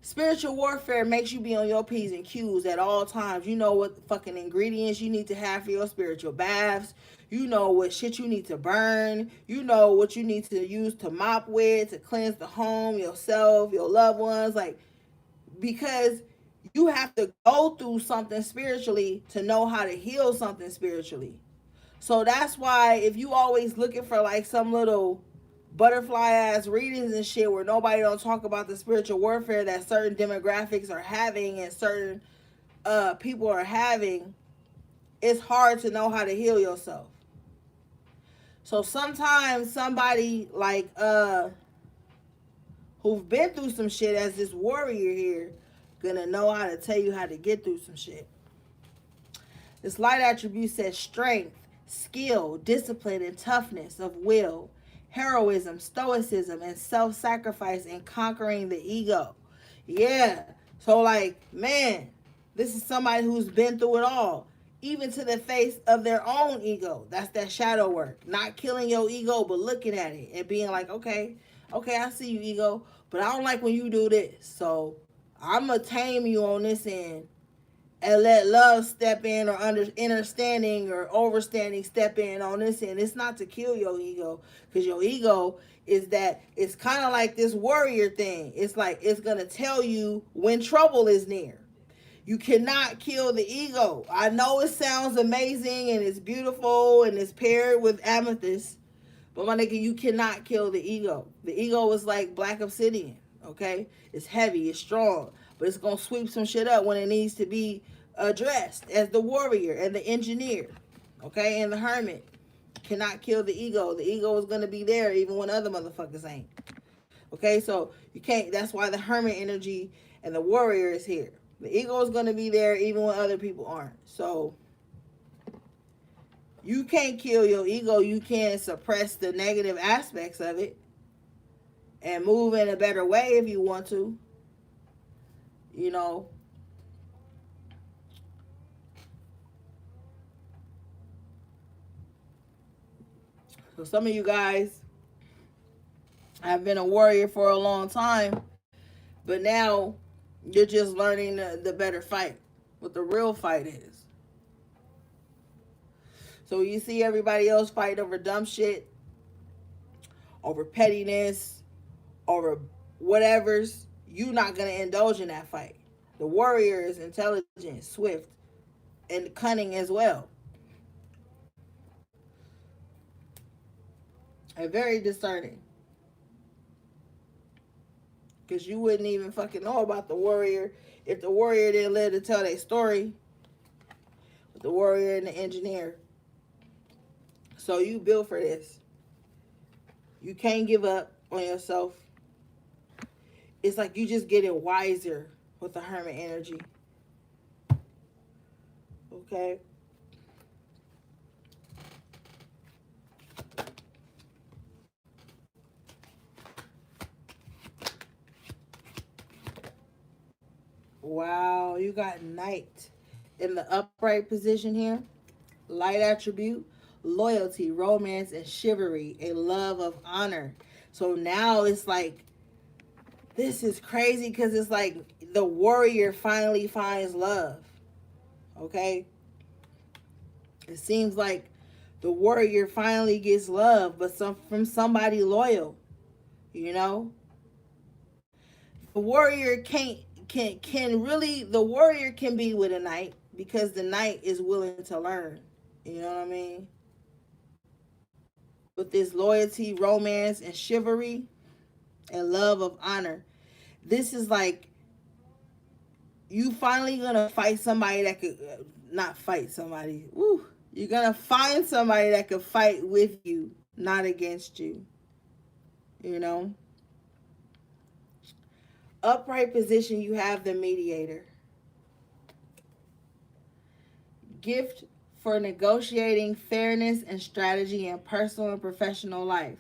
Spiritual warfare makes you be on your P's and Q's at all times. You know what fucking ingredients you need to have for your spiritual baths. You know what shit you need to burn. You know what you need to use to mop with, to cleanse the home, yourself, your loved ones. Like, because you have to go through something spiritually to know how to heal something spiritually. So that's why if you always looking for like some little butterfly ass readings and shit where nobody don't talk about the spiritual warfare that certain demographics are having and certain people are having, it's hard to know how to heal yourself. So sometimes somebody like who've been through some shit as this warrior here gonna know how to tell you how to get through some shit. This light attribute says strength, skill, discipline, and toughness of will, heroism, stoicism, and self sacrifice in conquering the ego. Yeah. So, like, man, this is somebody who's been through it all, even to the face of their own ego. That's that shadow work. Not killing your ego, but looking at it and being like, okay, I see you, ego, but I don't like when you do this. So, I'm going to tame you on this end and let love step in, or understanding or overstanding step in on this end. It's not to kill your ego, because your ego is that it's kind of like this warrior thing. It's like it's gonna tell you when trouble is near. You cannot kill the ego. I know it sounds amazing and it's beautiful and it's paired with amethyst, but my nigga, you cannot kill the ego. The ego is like black obsidian, okay? It's heavy, it's strong, but it's gonna sweep some shit up when it needs to be addressed, as the warrior and the engineer, okay? And the hermit cannot kill the ego. The ego is gonna be there even when other motherfuckers ain't. Okay, so you can't, that's why the hermit energy and the warrior is here. The ego is gonna be there even when other people aren't. So you can't kill your ego. You can suppress the negative aspects of it and move in a better way if you want to. You know, so some of you guys have been a warrior for a long time, but now you're just learning the better fight, what the real fight is. So you see everybody else fight over dumb shit, over pettiness, over whatever's, you not gonna indulge in that fight. The warrior is intelligent, swift, and cunning as well, and very discerning. Because you wouldn't even fucking know about the warrior if the warrior didn't live to tell their story. With the warrior and the engineer. So you built for this. You can't give up on yourself. It's like you just getting wiser with the hermit energy. Okay? Wow, you got knight in the upright position here. Light attribute, loyalty, romance, and chivalry, a love of honor. So now it's like, this is crazy because it's like the warrior finally finds love. Okay? It seems like the warrior finally gets love, but from somebody loyal. You know? The warrior can really, the warrior can be with a knight because the knight is willing to learn. You know what I mean? With this loyalty, romance, and chivalry and love of honor. This is like you finally gonna fight somebody that could not fight somebody. Woo. You're gonna find somebody that could fight with you, not against you. You know? Upright position, you have the mediator. Gift for negotiating fairness and strategy in personal and professional life.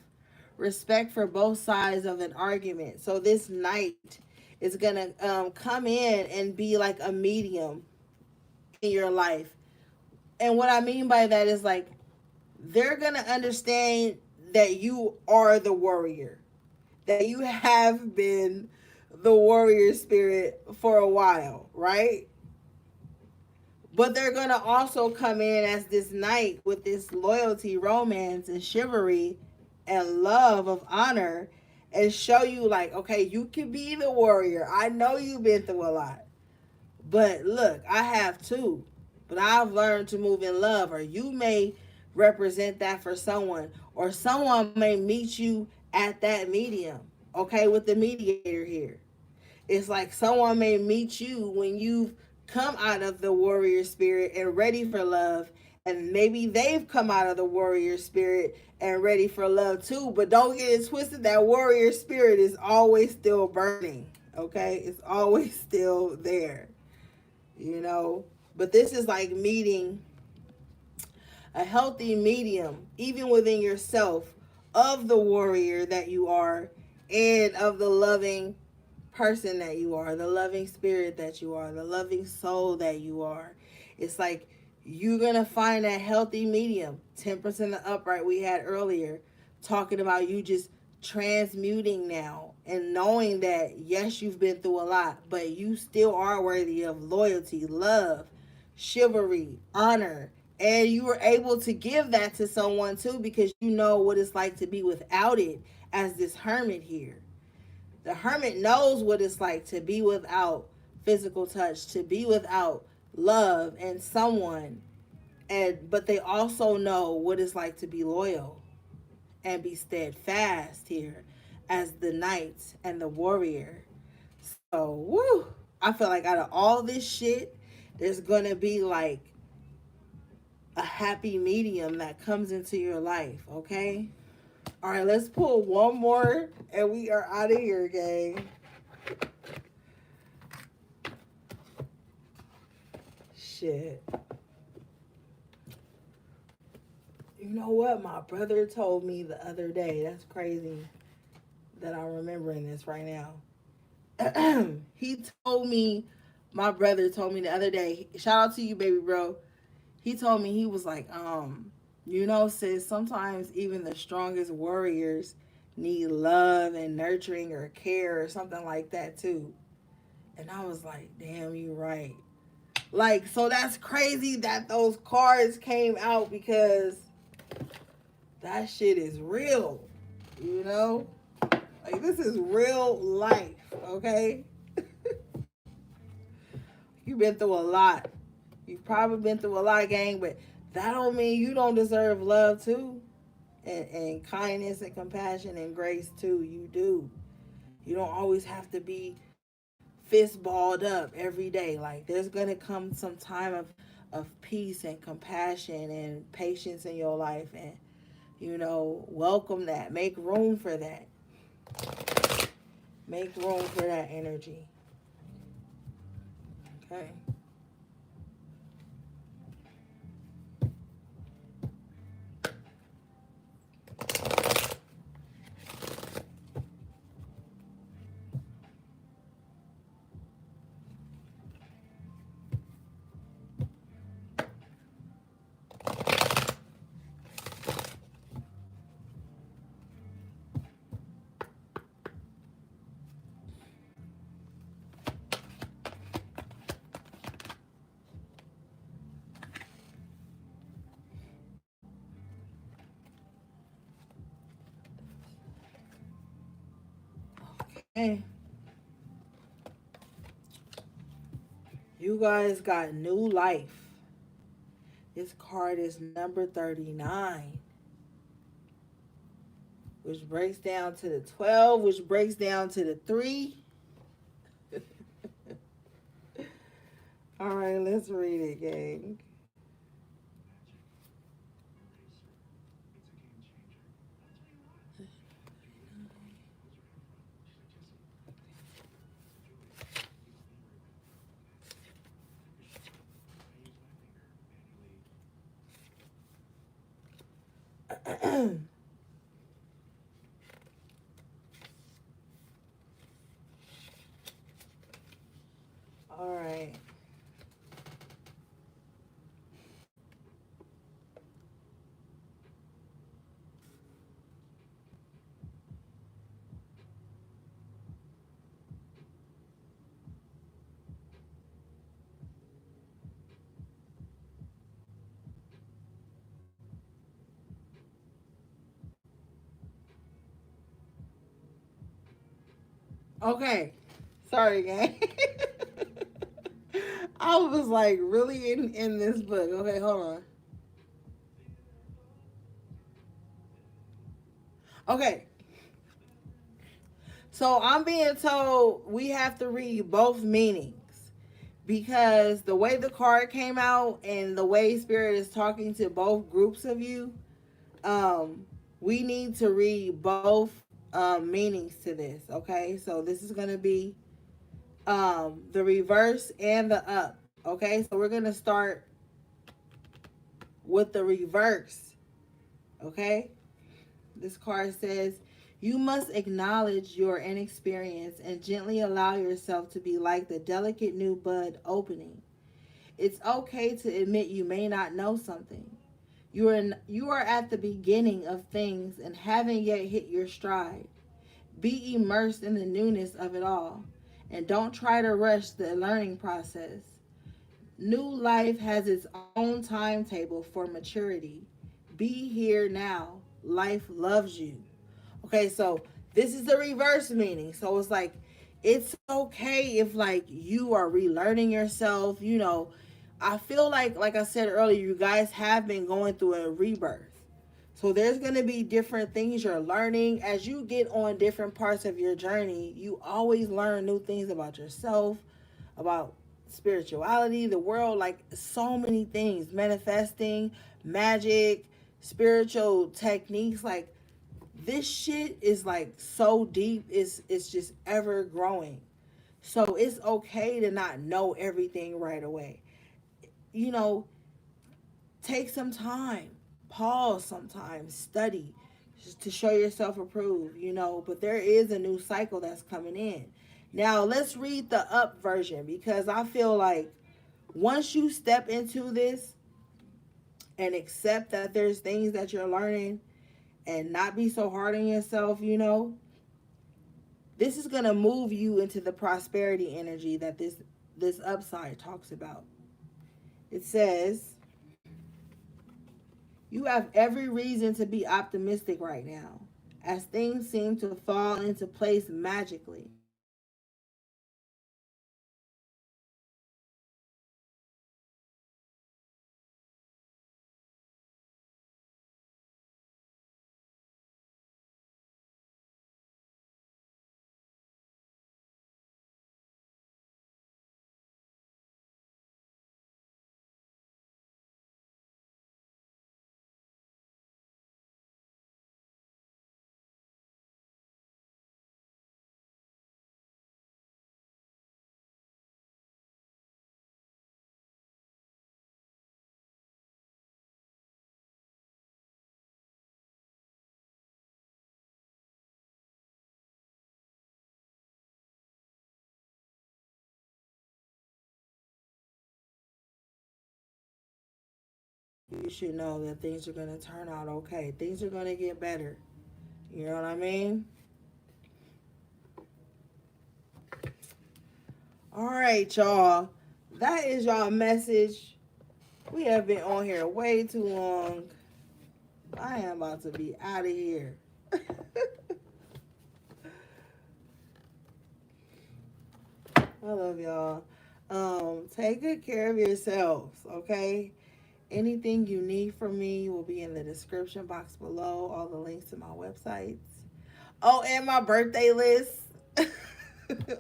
Respect for both sides of an argument. So this knight is gonna come in and be like a medium in your life. And what I mean by that is like they're gonna understand that you are the warrior, that you have been the warrior spirit for a while, right? But they're gonna also come in as this knight with this loyalty, romance, and chivalry and love of honor and show you like, okay, you can be the warrior. I know you've been through a lot. But look, I have too. But I've learned to move in love, or you may represent that for someone, or someone may meet you at that medium, okay, with the mediator here. It's like someone may meet you when you've come out of the warrior spirit and ready for love, and maybe they've come out of the warrior spirit and ready for love too. But don't get it twisted, that warrior spirit is always still burning, okay? It's always still there, you know? But this is like meeting a healthy medium, even within yourself, of the warrior that you are and of the loving person that you are, the loving spirit that you are, the loving soul that you are. It's like you're going to find that healthy medium. Temperance in the upright we had earlier, talking about you just transmuting now and knowing that yes, you've been through a lot, but you still are worthy of loyalty, love, chivalry, honor, and you were able to give that to someone too because you know what it's like to be without it, as this hermit here. The hermit knows what it's like to be without physical touch, to be without love and someone, and but they also know what it's like to be loyal and be steadfast here as the knight and the warrior. So, woo! I feel like out of all this shit, there's gonna be like a happy medium that comes into your life, okay? All right, let's pull one more and we are out of here, gang. Shit. You know what? My brother told me the other day. That's crazy that I'm remembering this right now. He told me, my brother told me the other day, shout out to you, baby bro. He told me, he was like, you know, sis, sometimes even the strongest warriors need love and nurturing or care or something like that too. And I was like, damn, you right. Like, so that's crazy that those cards came out because that shit is real, you know? Like, this is real life, okay? You've been through a lot. You've probably been through a lot, gang, but that don't mean you don't deserve love, too. And kindness and compassion and grace, too. You do. You don't always have to be fist balled up every day. Like, there's going to come some time of peace and compassion and patience in your life. And, you know, welcome that. Make room for that. Make room for that energy. Okay. Okay. You guys got new life. This card is number 39, which breaks down to the 12, which breaks down to the 3. All right, let's read it, gang. All right. Okay. Sorry, gang. I was like really in this book. Okay, hold on. Okay, so I'm being told we have to read both meanings because the way the card came out and the way Spirit is talking to both groups of you, um, we need to read both meanings to this. Okay, so this is gonna be the reverse and the up. Okay, so we're gonna start with the reverse. Okay, this card says, you must acknowledge your inexperience and gently allow yourself to be like the delicate new bud opening. It's okay to admit you may not know something. You are at the beginning of things and haven't yet hit your stride. Be immersed in the newness of it all and don't try to rush the learning process. New life has its own timetable for maturity. Be here now. Life loves you. Okay, so this is the reverse meaning. So it's like it's okay if like you are relearning yourself, I feel like I said earlier, you guys have been going through a rebirth. So there's going to be different things you're learning as you get on different parts of your journey. You always learn new things about yourself, about spirituality, the world, like so many things, manifesting, magic, spiritual techniques. Like this shit is like so deep. It's just ever growing. So it's okay to not know everything right away. You know, take some time, pause sometimes, study just to show yourself approved. But there is a new cycle that's coming in. Now let's read the up version because I feel like once you step into this and accept that there's things that you're learning and not be so hard on yourself, this is going to move you into the prosperity energy that this upside talks about. It says, you have every reason to be optimistic right now, as things seem to fall into place magically. Your life is moving forward smoothly. Everything is going according to plan. Everything is going according to plan. Everything is going according to plan. You should know that things are going to turn out okay. Things are going to get better. You know what I mean? All right, y'all. That is y'all message. We have been on here way too long. I am about to be out of here. I love y'all. Take good care of yourselves, okay? Anything you need from me will be in the description box below. All the links to my websites. Oh, and my birthday list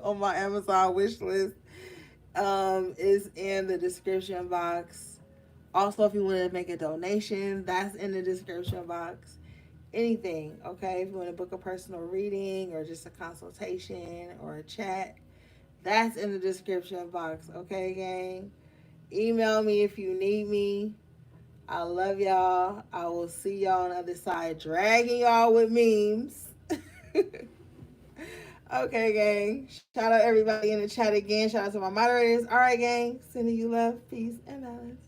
on my Amazon wish list is in the description box. Also, if you want to make a donation, that's in the description box. Anything, okay? If you want to book a personal reading or just a consultation or a chat, that's in the description box, okay, gang? Email me if you need me. I love y'all. I will see y'all on the other side, dragging y'all with memes. Okay, gang. Shout out everybody in the chat again. Shout out to my moderators. All right, gang. Sending you love, peace, and balance.